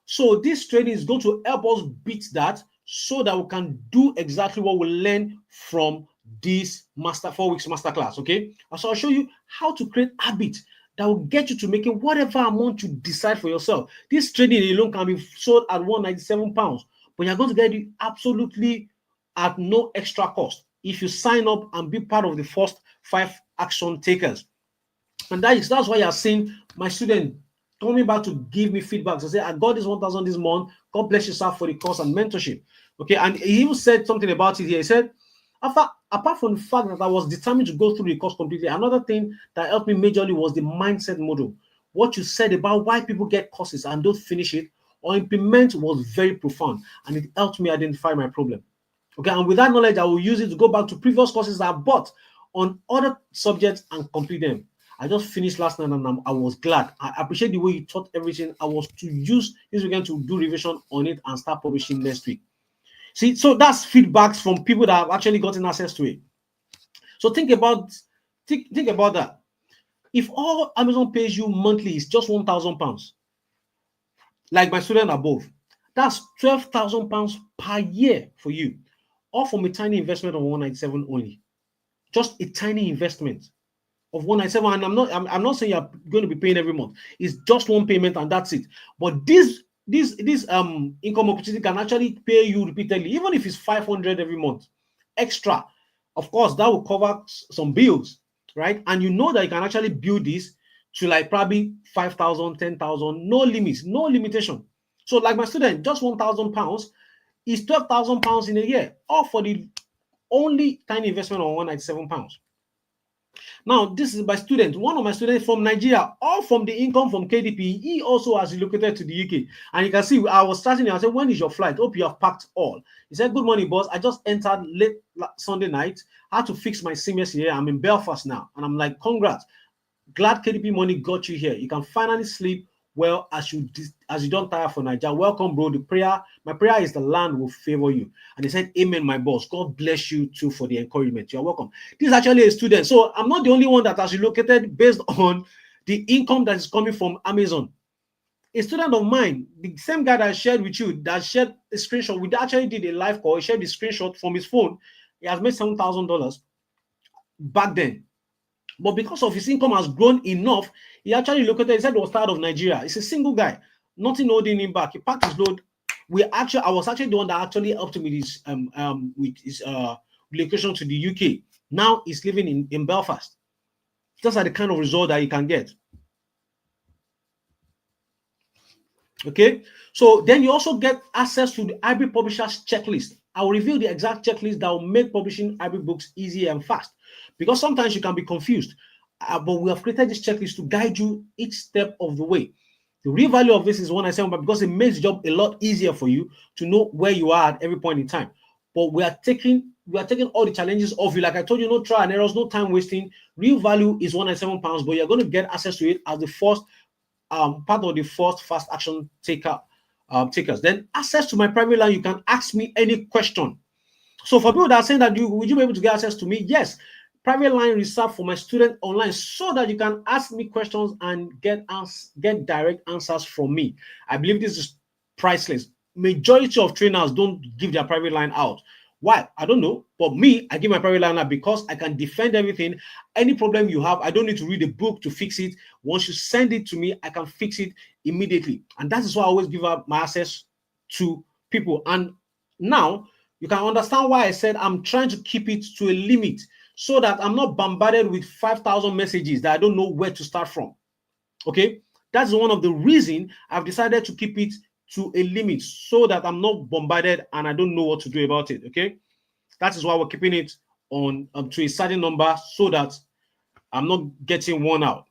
So this training is going to help us beat that, so that we can do exactly what we learn from this 4 weeks masterclass. Okay, so I'll show you how to create habits that will get you to making whatever amount you decide for yourself. This training alone can be sold at £197, but you're going to get it absolutely at no extra cost if you sign up and be part of the first 5 action takers. And that's why you're seeing my student coming back to give me feedback to say, I got this 1,000 this month. God bless you, sir, for the course and mentorship. Okay, and he even said something about it here. He said, apart from the fact that I was determined to go through the course completely, another thing that helped me majorly was the mindset model. What you said about why people get courses and don't finish it or implement was very profound, and it helped me identify my problem. Okay, and with that knowledge, I will use it to go back to previous courses that I bought on other subjects and complete them. I just finished last night and I was glad. I appreciate the way you taught everything. I was to use this weekend to do revision on it and start publishing next week. See, so that's feedbacks from people that have actually gotten access to it. So think about that. If all Amazon pays you monthly is just £1,000, like my student above, that's £12,000 per year for you, all from a tiny investment of 197 only. Just a tiny investment of 197, and I'm not saying you're going to be paying every month. It's just one payment and that's it. But this income opportunity can actually pay you repeatedly, even if it's 500 every month extra. Of course, that will cover some bills, right? And you know that you can actually build this to like probably 5,000, 10,000, no limits, no limitation. So like my student, just £1,000 is £12,000 in a year, all for the only tiny investment of £197. Now, this is my student, one of my students from Nigeria, all from the income from KDP. He also has relocated to the UK. And you can see, I was starting, I said, when is your flight? Hope you have packed all. He said, good morning, boss. I just entered late Sunday night. I had to fix my CMS here. I'm in Belfast now. And I'm like, congrats. Glad KDP money got you here. You can finally sleep well as you don't tire for Nigeria. Welcome, bro. My prayer is the land will favor you. And he said, amen, my boss. God bless you too for the encouragement. You're welcome. This is actually a student. So I'm not the only one that has relocated based on the income that is coming from Amazon. A student of mine, the same guy that I shared with you, that shared a screenshot, we actually did a live call. He shared the screenshot from his phone. He has made $7,000 back then. But because of his income has grown enough, he actually located, he said he was tired of Nigeria. He's a single guy, nothing holding him back. He packed his load. I was actually the one that actually helped him with his relocation to the UK. Now he's living in Belfast. Those are the kind of result that you can get. Okay, so then you also get access to the hybrid publishers checklist. I will reveal the exact checklist that will make publishing hybrid books easy and fast, because sometimes you can be confused. But we have created this checklist to guide you each step of the way. The real value of this is 197, but because it makes the job a lot easier for you to know where you are at every point in time. But we are taking all the challenges off you. Like I told you, no trial and errors, no time wasting. Real value is £197, but you're going to get access to it as the first part of the first fast action takers. Then access to my private line, you can ask me any question. So for people that are saying that would you be able to get access to me? Yes, private line reserved for my student online, so that you can ask me questions and get direct answers from me. I believe this is priceless. Majority of trainers don't give their private line out. Why? I don't know. But me, I give my private line now because I can defend everything. Any problem you have, I don't need to read a book to fix it. Once you send it to me, I can fix it immediately. And that is why I always give up my access to people. And now you can understand why I said I'm trying to keep it to a limit so that I'm not bombarded with 5,000 messages that I don't know where to start from. Okay, that's one of the reasons I've decided to keep it to a limit so that I'm not bombarded and I don't know what to do about it. Okay, that is why we're keeping it on to a certain number so that I'm not getting worn out.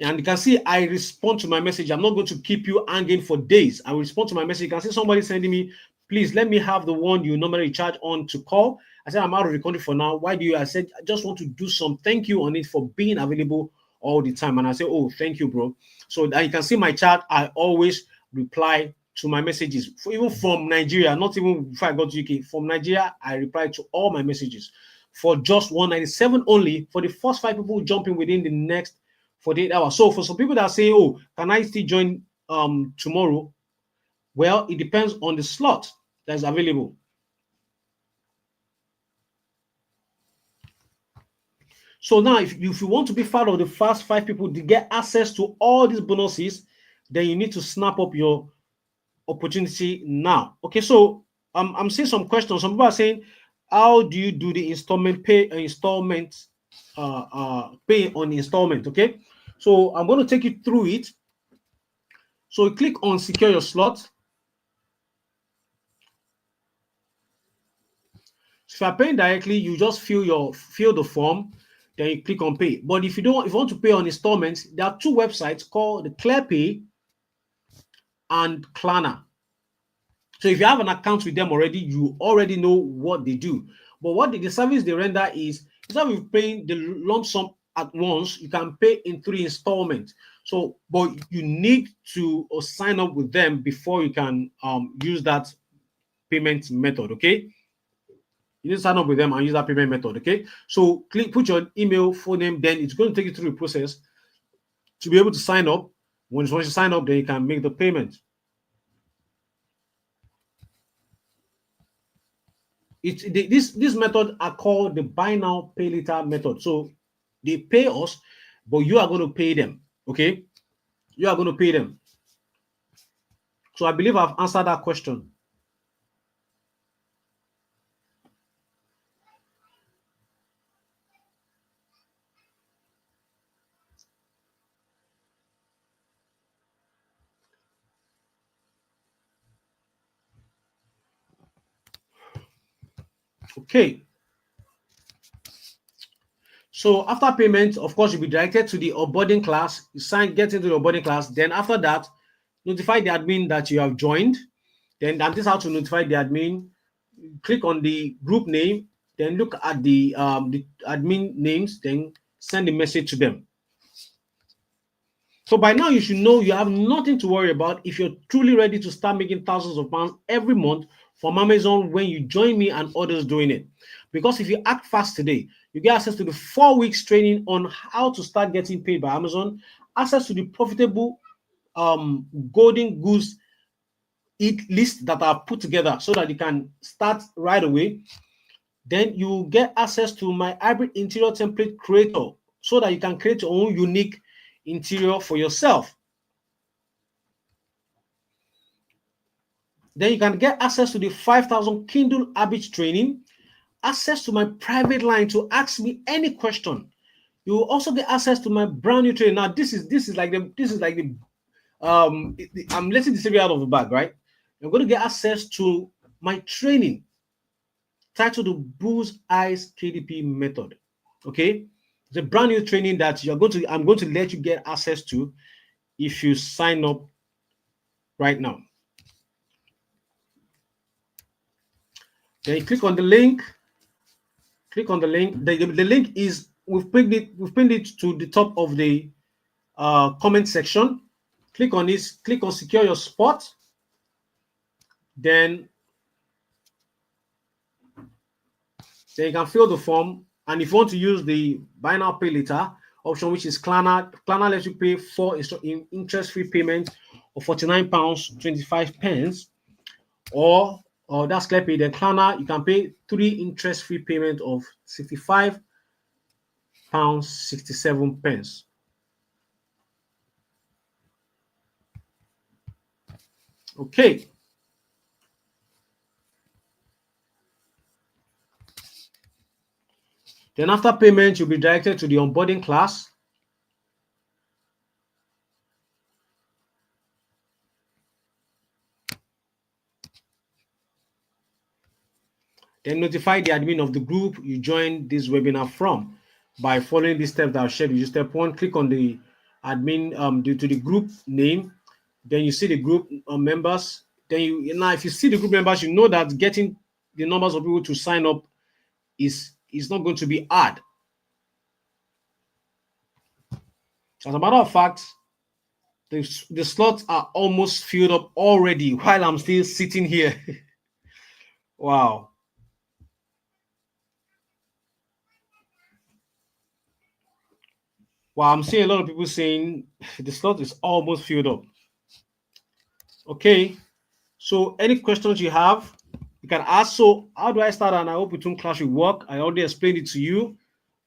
And you can see I respond to my message. I'm not going to keep you hanging for days. I will respond to my message. You can see somebody sending me, please let me have the one you normally charge on to call. I said, I'm out of the country for now. Why do you? I said, I just want to do some thank you on it for being available all the time. And I say, oh, thank you, bro. So that you can see my chat. I always reply to my messages, even from Nigeria, not even before I got to UK. From Nigeria, I reply to all my messages for just 197 only for the first 5 people jumping within the next 48 hours. So for some people that say, oh, can I still join tomorrow? Well, it depends on the slot that's available. So now, if you want to be part of the first 5 people to get access to all these bonuses, then you need to snap up your opportunity now. Okay, so I'm seeing some questions. Some people are saying, how do you do the installment pay pay on installment? Okay, so I'm going to take you through it. So you click on secure your slot. So if you're paying directly, you just fill the form, then you click on pay. But if you want to pay on installments, there are 2 websites called the ClearPay and Klarna. So if you have an account with them already, you already know what they do. But what the service they render is, instead of paying the lump sum at once, you can pay in 3 installments. So, but you need to sign up with them before you can use that payment method. Okay, you need to sign up with them and use that payment method. Okay, so put your email, phone name, then it's going to take you through the process to be able to sign up. Once you sign up, then you can make the payment. This method are called the buy now pay later method. So they pay us, but you are going to pay them. Okay, you are going to pay them. So I believe I've answered that question. Okay. So after payment, of course, you'll be directed to the onboarding class. You get into the onboarding class. Then after that, notify the admin that you have joined. Then that is how to notify the admin. Click on the group name. Then look at the admin names. Then send a message to them. So by now, you should know you have nothing to worry about if you're truly ready to start making thousands of pounds every month from Amazon when you join me and others doing it. Because if you act fast today, you get access to the 4 weeks training on how to start getting paid by Amazon, access to the profitable golden goose list that are put together so that you can start right away. Then you get access to my hybrid interior template creator so that you can create your own unique interior for yourself. Then you can get access to the 5,000 Kindle habits training, access to my private line to ask me any question. You will also get access to my brand new training. Now, this is like the I'm letting the secret out of the bag, right? You're going to get access to my training titled the Bull's Eyes KDP Method. Okay, it's a brand new training that I'm going to let you get access to if you sign up right now. Then you click on the link. Click on the link. The link is we've pinned it to the top of the comment section. Click on this. Click on secure your spot. Then you can fill the form. And if you want to use the buy now pay later option, which is Klarna lets you pay for interest-free payment of £49.25, or or that's clear pay. Then Klarna, you can pay 3 interest-free payment of £65 67 pence. Okay. Then after payment, you'll be directed to the onboarding class. Then notify the admin of the group you joined this webinar from by following these steps that I've shared with you. Step one, click on the admin to the group name. Then you see the group members. Then now if you see the group members, you know that getting the numbers of people to sign up is not going to be hard. As a matter of fact, the slots are almost filled up already while I'm still sitting here. Wow. Well, I'm seeing a lot of people saying the slot is almost filled up. Okay. So any questions you have, you can ask. So how do I start an open class will work? I already explained it to you.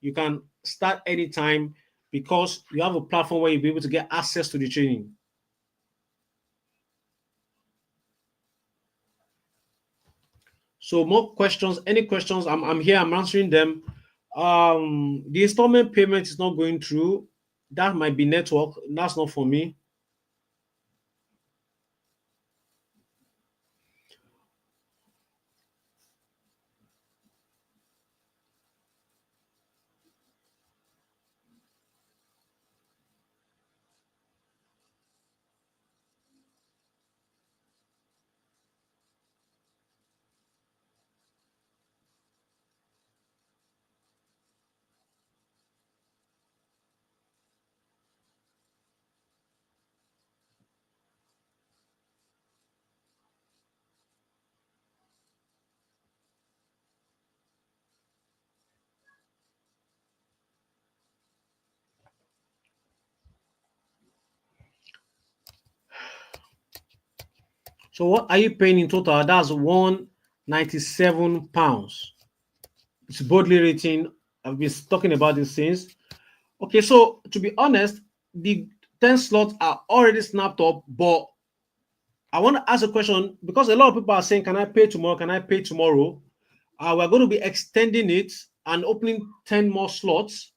You can start anytime because you have a platform where you'll be able to get access to the training. So more questions, any questions, I'm here, I'm answering them. The installment payment is not going through. That might be network. That's not for me. So what are you paying in total? That's £197. It's boldly written. I've been talking about these things. Okay, so to be honest, the 10 slots are already snapped up, but I want to ask a question because a lot of people are saying, can I pay tomorrow? Can I pay tomorrow? We're going to be extending it and opening 10 more slots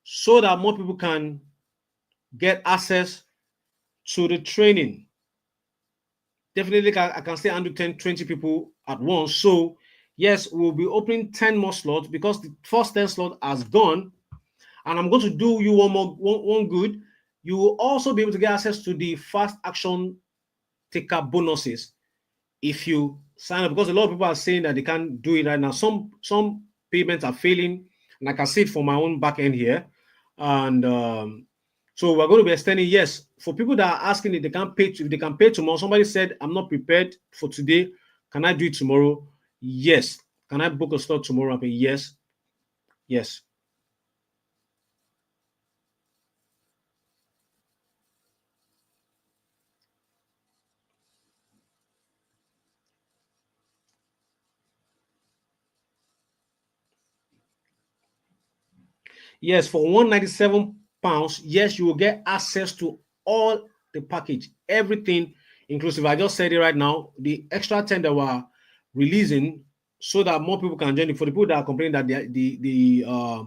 so that more people can get access to the training. Definitely, I can still handle 10, 20 people at once. So, yes, we'll be opening 10 more slots because the first 10 slot has gone. And I'm going to do you one good. You will also be able to get access to the fast action taker bonuses if you sign up, because a lot of people are saying that they can't do it right now. Some payments are failing, and I can see it for my own back end here. And so we're going to be extending. Yes, for people that are asking if they can pay, if they can pay tomorrow. Somebody said, "I'm not prepared for today. Can I do it tomorrow?" Yes. Can I book a slot tomorrow? I pay yes, yes. Yes, for £197, yes, you will get access to all the package, everything inclusive. I just said it right now. The extra 10 that we're releasing so that more people can join it. For the people that are complaining that the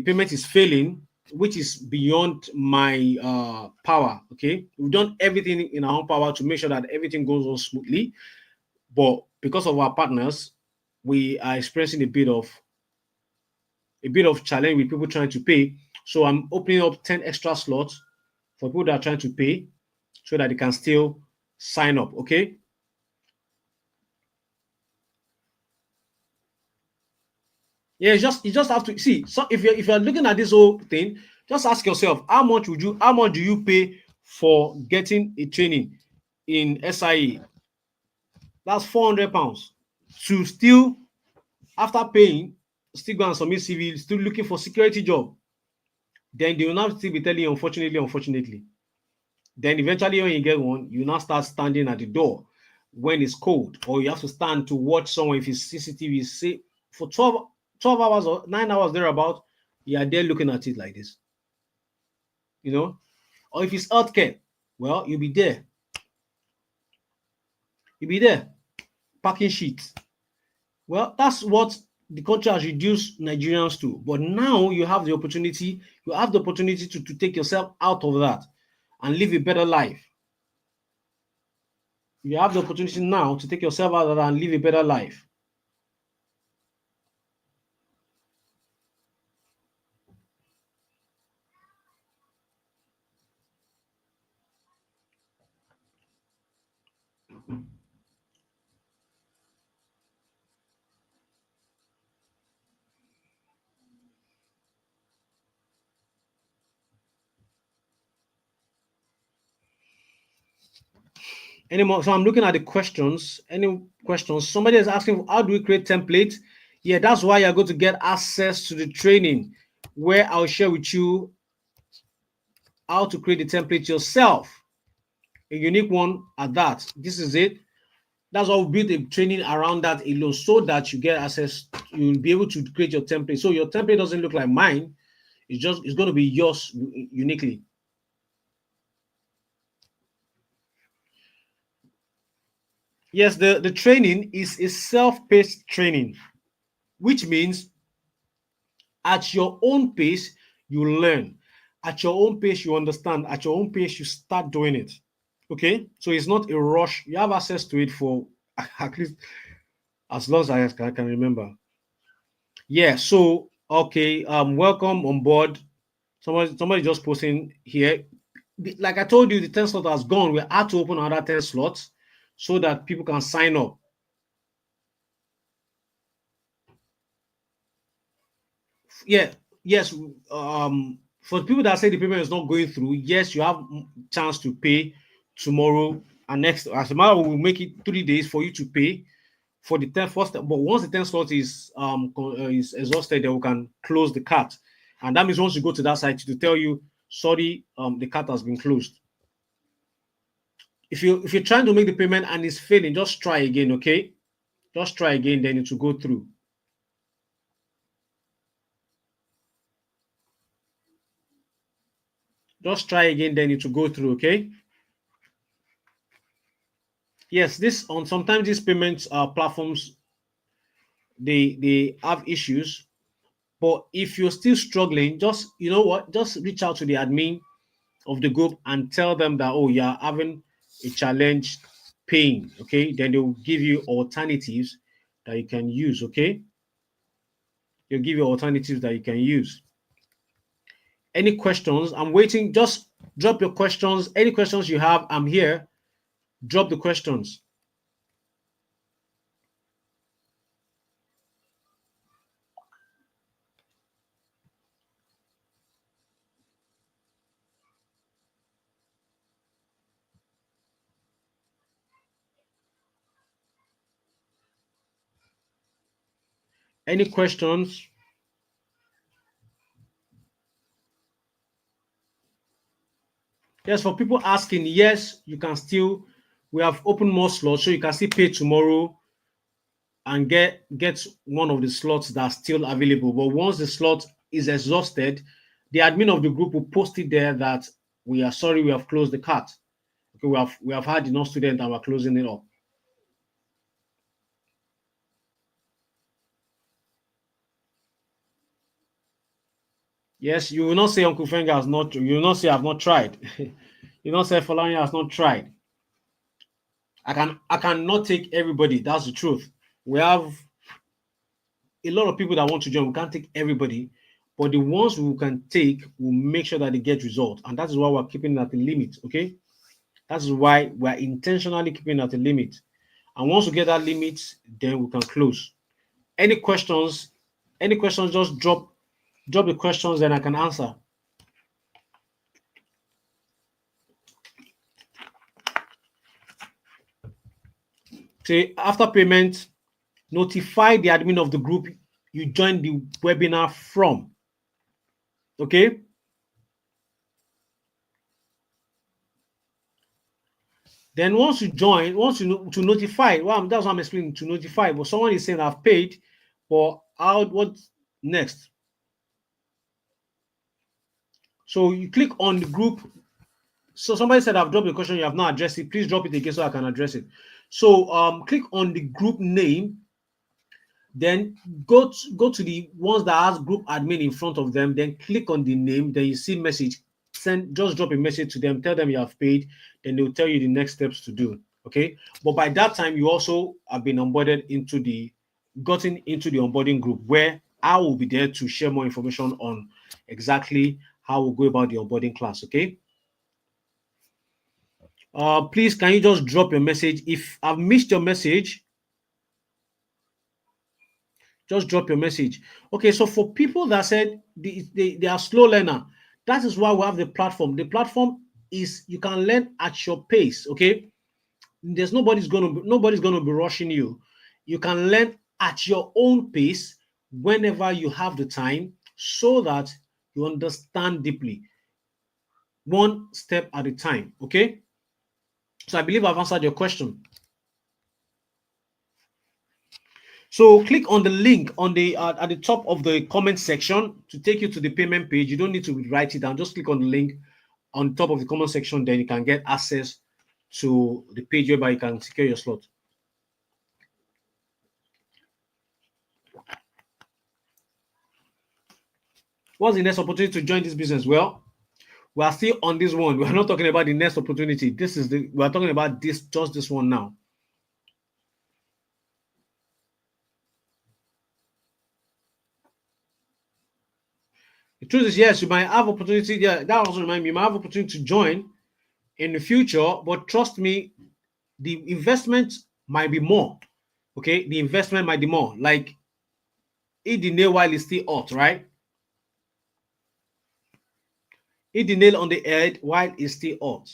payment is failing, which is beyond my power. Okay, we've done everything in our own power to make sure that everything goes on smoothly. But because of our partners, we are experiencing a bit of challenge with people trying to pay. So I'm opening up 10 extra slots for people that are trying to pay so that they can still sign up. Okay. Yeah, you just have to see. So if you're looking at this whole thing, just ask yourself how much do you pay for getting a training in SIE? That's £400 to still, after paying, still go and submit CV, still looking for security job. Then they will not still be telling you, unfortunately. Then eventually when you get one, you now start standing at the door. when it's cold, or you have to stand to watch someone if it's CCTV, say for 12 hours or 9 hours thereabout, you are there looking at it like this, you know. Or if it's healthcare, well, you'll be there packing sheets. Well, that's what the country has reduced Nigerians to. But now you have the opportunity to take yourself out of that and live a better life. You have the opportunity now to take yourself out of that and live a better life. Anymore? So I'm looking at the questions. Any questions? Somebody is asking, how do we create templates? Yeah, that's why you're going to get access to the training where I'll share with you how to create the template yourself, a unique one at that. This is it. That's why we build a training around that alone, so that you get access. You'll be able to create your template. So your template doesn't look like mine. It's going to be yours uniquely. Yes, the training is a self-paced training, which means at your own pace, you learn. At your own pace, you understand. At your own pace, you start doing it. Okay? So it's not a rush. You have access to it for at least as long as I can remember. Yeah, so okay, welcome on board. Somebody just posting here. Like I told you, the 10 slot has gone. We had to open another 10 slots so that people can sign up. Yeah, yes. For the people that say the payment is not going through, yes, you have chance to pay tomorrow and next. As a matter, we will make it 3 days for you to pay for the 10 first. But once the 10 slot is exhausted, then we can close the cart, and that means once you go to that site to tell you, sorry, the cart has been closed. If you're trying to make the payment and it's failing, just try again, okay? Just try again, then it will go through. Just try again, then it will go through, okay? Yes, this on sometimes these payments platforms, they have issues, but if you're still struggling, just you know what, just reach out to the admin of the group and tell them that, oh, you're having a challenge paying, okay? Then they'll give you alternatives that you can use, okay? They'll give you alternatives that you can use. Any questions? I'm waiting. Just drop your questions. Any questions you have, I'm here. Drop the questions. Any questions? Yes, for people asking, yes, you can still, we have opened more slots, so you can still pay tomorrow and get one of the slots that's still available. But once the slot is exhausted, the admin of the group will post it there that we are sorry, we have closed the cart. Okay, we have had enough students and we're closing it up. Yes, you will not say Uncle Fenga has not, you will not say I've not tried. You will not say Falani has not tried. I cannot take everybody. That's the truth. We have a lot of people that want to join. We can't take everybody, but the ones we can take, will make sure that they get results, and that is why we're keeping it at the limit. Okay, that's why we're intentionally keeping it at the limit. And once we get that limit, then we can close. Any questions? Any questions? Just drop the questions, then I can answer. Say after payment, notify the admin of the group you joined the webinar from. Okay. Then once you join, once you to notify, well, that's what I'm explaining, to notify. But someone is saying I've paid, but how, what next? So you click on the group. So somebody said I've dropped a question, you have not addressed it. Please drop it again so I can address it. So click on the group name, then go to the ones that has group admin in front of them, then click on the name, then you see message, send, just drop a message to them, tell them you have paid, then they'll tell you the next steps to do. Okay. But by that time, you also have been onboarded into the gotten into the onboarding group, where I will be there to share more information on exactly how we'll go about the onboarding class. Okay. Please, can you just drop your message? If I've missed your message, just drop your message. Okay, so for people that said they are slow learner, that is why we have the platform. The platform is you can learn at your pace. Okay, there's nobody's gonna be rushing you. You can learn at your own pace whenever you have the time, so that you understand deeply, one step at a time. Okay, so I believe I've answered your question. So click on the link on the at the top of the comment section to take you to the payment page. You don't need to write it down. Just click on the link on top of the comment section. Then you can get access to the page whereby you can secure your slot. What's the next opportunity to join this business? Well, we are still on this one. We are not talking about the next opportunity. We are talking about just this one now. The truth is, yes, you might have opportunity. Yeah, that also reminds me, you might have opportunity to join in the future, but trust me, the investment might be more. Okay, the investment might be more. Like, hit the nail while it's still hot, right? Hit the nail on the head while it's still hot.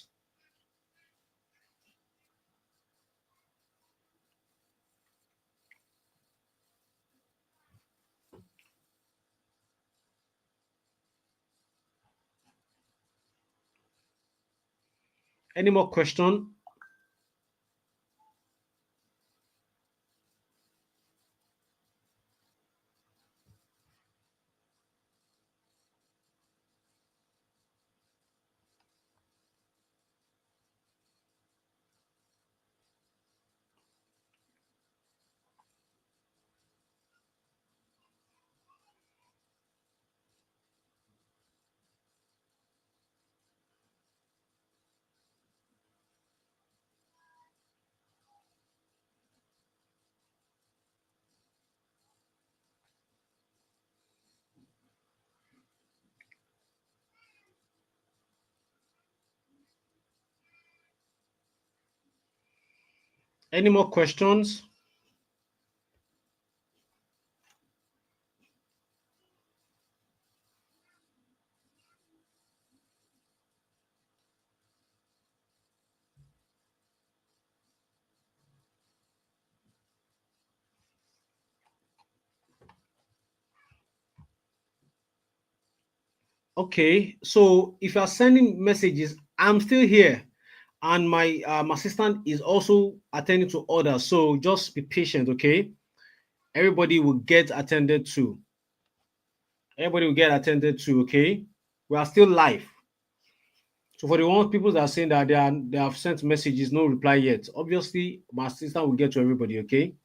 Any more question? Any more questions? Okay, so if you are sending messages, I'm still here, and my assistant is also attending to orders. So just be patient, okay? Everybody will get attended to. Everybody will get attended to, okay? We are still live. So for the ones people that are saying that they have sent messages, no reply yet. Obviously, my assistant will get to everybody, okay?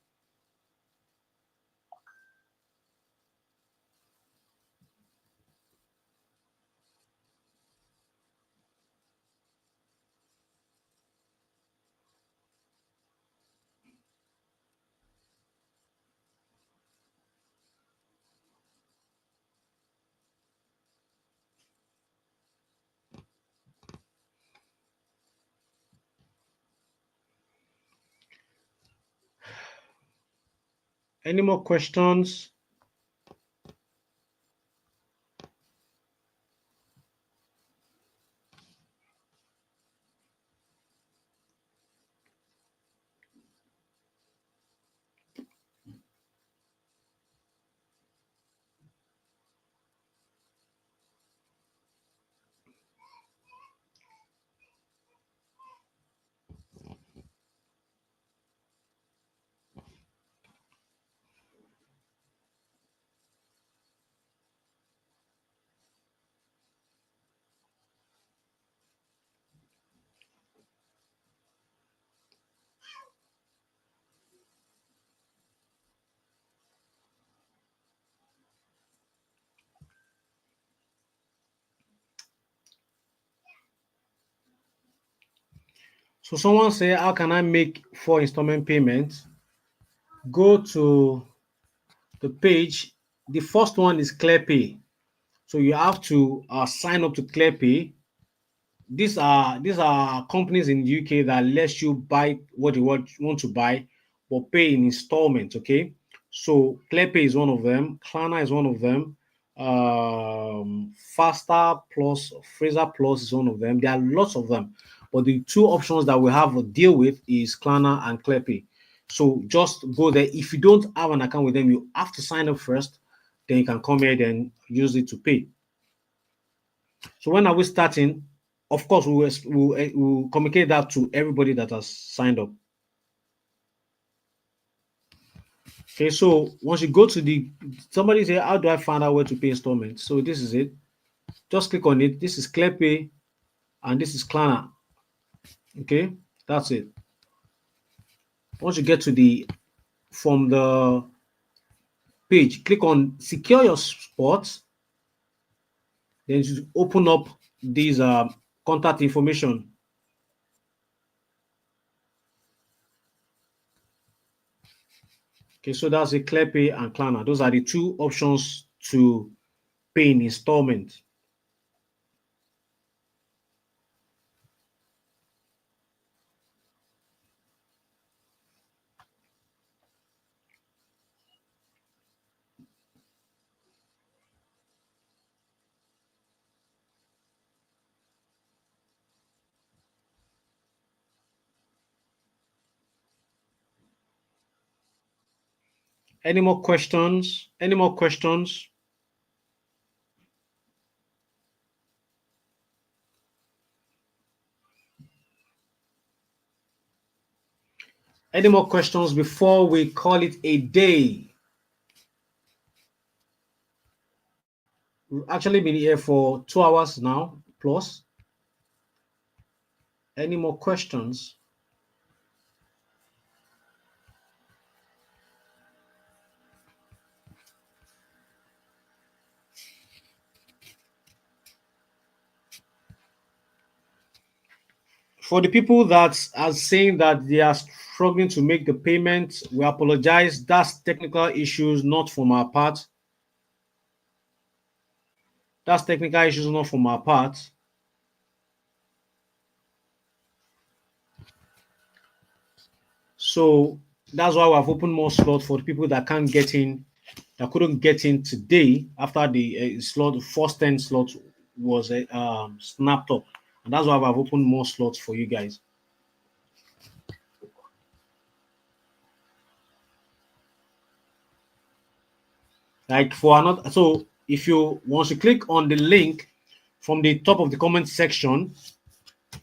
Any more questions? So someone say, how can I make 4 installment payments? Go to the page. The first one is ClearPay. So you have to sign up to ClearPay. These are companies in the UK that lets you buy what you want to buy, but pay in installments. Okay, so ClearPay is one of them. Klarna is one of them. Faster Plus, Fraser Plus is one of them. There are lots of them, but the two options that we have to deal with is Klarna and ClearPay. So just go there. If you don't have an account with them, you have to sign up first. Then you can come here and use it to pay. So when are we starting? Of course, we'll communicate that to everybody that has signed up. Okay, so once you go to somebody say, how do I find out where to pay installments? So this is it. Just click on it. This is ClearPay and this is Klarna. Okay, that's it. Once you get to from the page, click on secure your spot. Then you open up these contact information. Okay, so that's a ClearPay and Klarna. Those are the two options to pay in installment. Any more questions? Any more questions? Any more questions before we call it a day? We've actually been here for 2 hours now, plus. Any more questions? For the people that are saying that they are struggling to make the payment, we apologize. That's technical issues, not from our part. That's technical issues, not from our part. So that's why we have opened more slots for the people that can't get in, that couldn't get in today after the slot, the first 10 slots was snapped up. And that's why I've opened more slots for you guys. Like for another, so if you once you click on the link from the top of the comment section,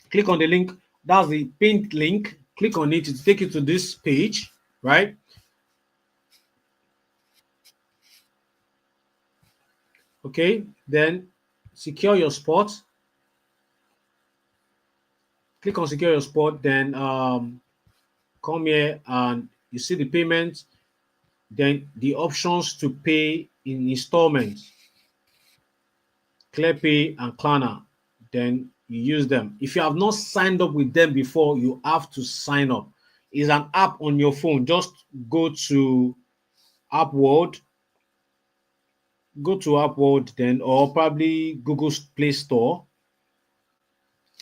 click on the link. That's the pinned link. Click on it to take you to this page, right? Okay, then secure your spot. Click on secure your spot, then come here and you see the payment, then the options to pay in installments, ClearPay and Klarna. Then you use them. If you have not signed up with them before, you have to sign up. It's an app on your phone. Just go to App World, then, or probably Google's Play Store.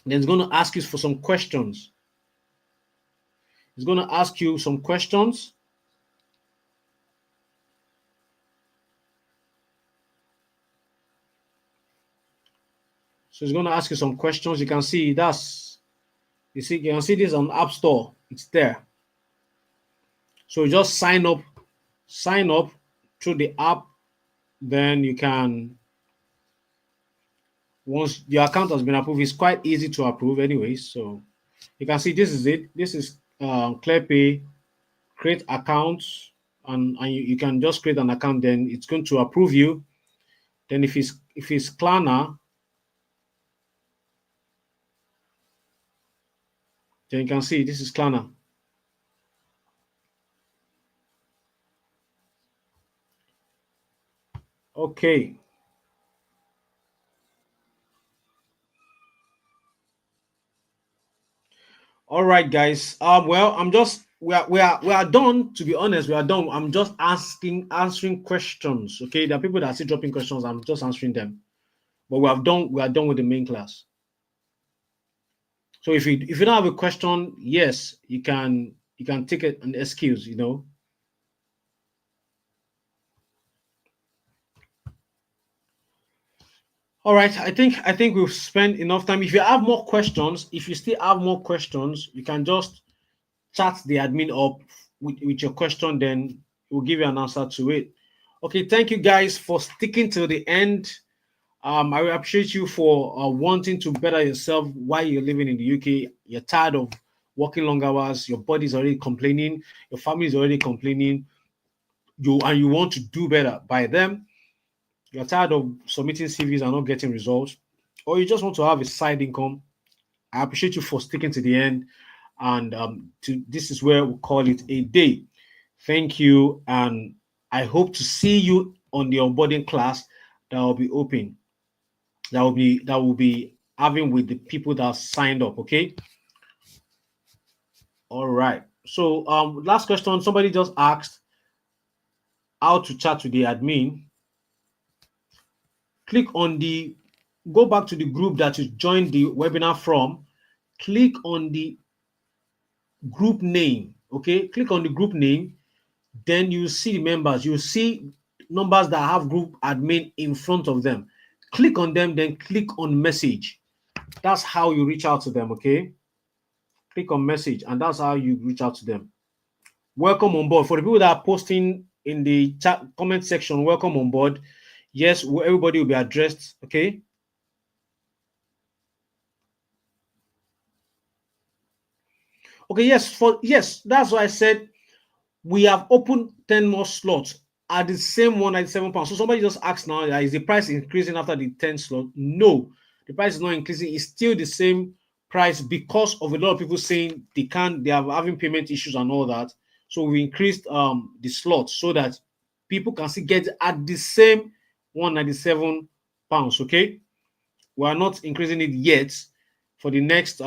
Then it's going to ask you for some questions. It's going to ask you some questions. So it's going to ask you some questions. You can see you can see this on App Store. It's there. So just sign up through the app. Then you can, once your account has been approved, it's quite easy to approve anyway. So you can see this is it. This is ClearPay. Create accounts, and you can just create an account. Then it's going to approve you. Then if it's Klarna, then you can see this is Klarna. Okay. All right, guys. Well, I'm just we are done. To be honest, we are done. I'm just answering questions. Okay, there are people that are still dropping questions. I'm just answering them. But we are done with the main class. So if you don't have a question, yes, you can take an excuse. All right. I think we've spent enough time. If you have more questions, if you still have more questions, you can just chat the admin up with your question, then we'll give you an answer to it. Okay, thank you guys for sticking till the end. I will appreciate you for wanting to better yourself while you're living in the UK. You're tired of working long hours, your body's already complaining, your family is already complaining, you want to do better by them. You're tired of submitting CVs and not getting results, or you just want to have a side income. I appreciate you for sticking to the end. And this is where we call it a day. Thank you. And I hope to see you on the onboarding class that will be open. That will be having with the people that signed up. Okay. All right. So last question. Somebody just asked how to chat with the admin. Click on the Go back to the group that you joined the webinar from. Click on the group name. Okay, click on the group name, then you see the members. You see numbers that have group admin in front of them. Click on them, then click on message. That's how you reach out to them. Okay, click on message, and that's how you reach out to them. Welcome on board. For the people that are posting in the chat comment section, welcome on board. Yes, everybody will be addressed. Okay. Okay, yes, that's why I said we have opened 10 more slots at the same £197. So somebody just asked now, is the price increasing after the 10 slot? No, the price is not increasing. It's still the same price because of a lot of people saying they are having payment issues and all that. So we increased the slot so that people can still get at the same £197. Okay, we are not increasing it yet for the next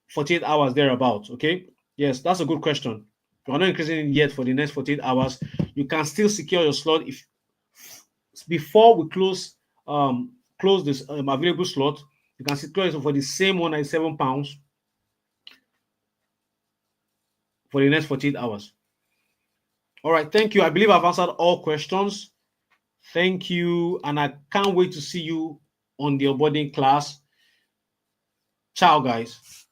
48 hours thereabout. Okay, yes, that's a good question. We're not increasing it yet for the next 48 hours. You can still secure your slot if before we close this available slot. You can secure it for the same £197 for the next 48 hours. All right, thank you. I believe I've answered all questions. Thank you, and I can't wait to see you on the onboarding class. Ciao, guys.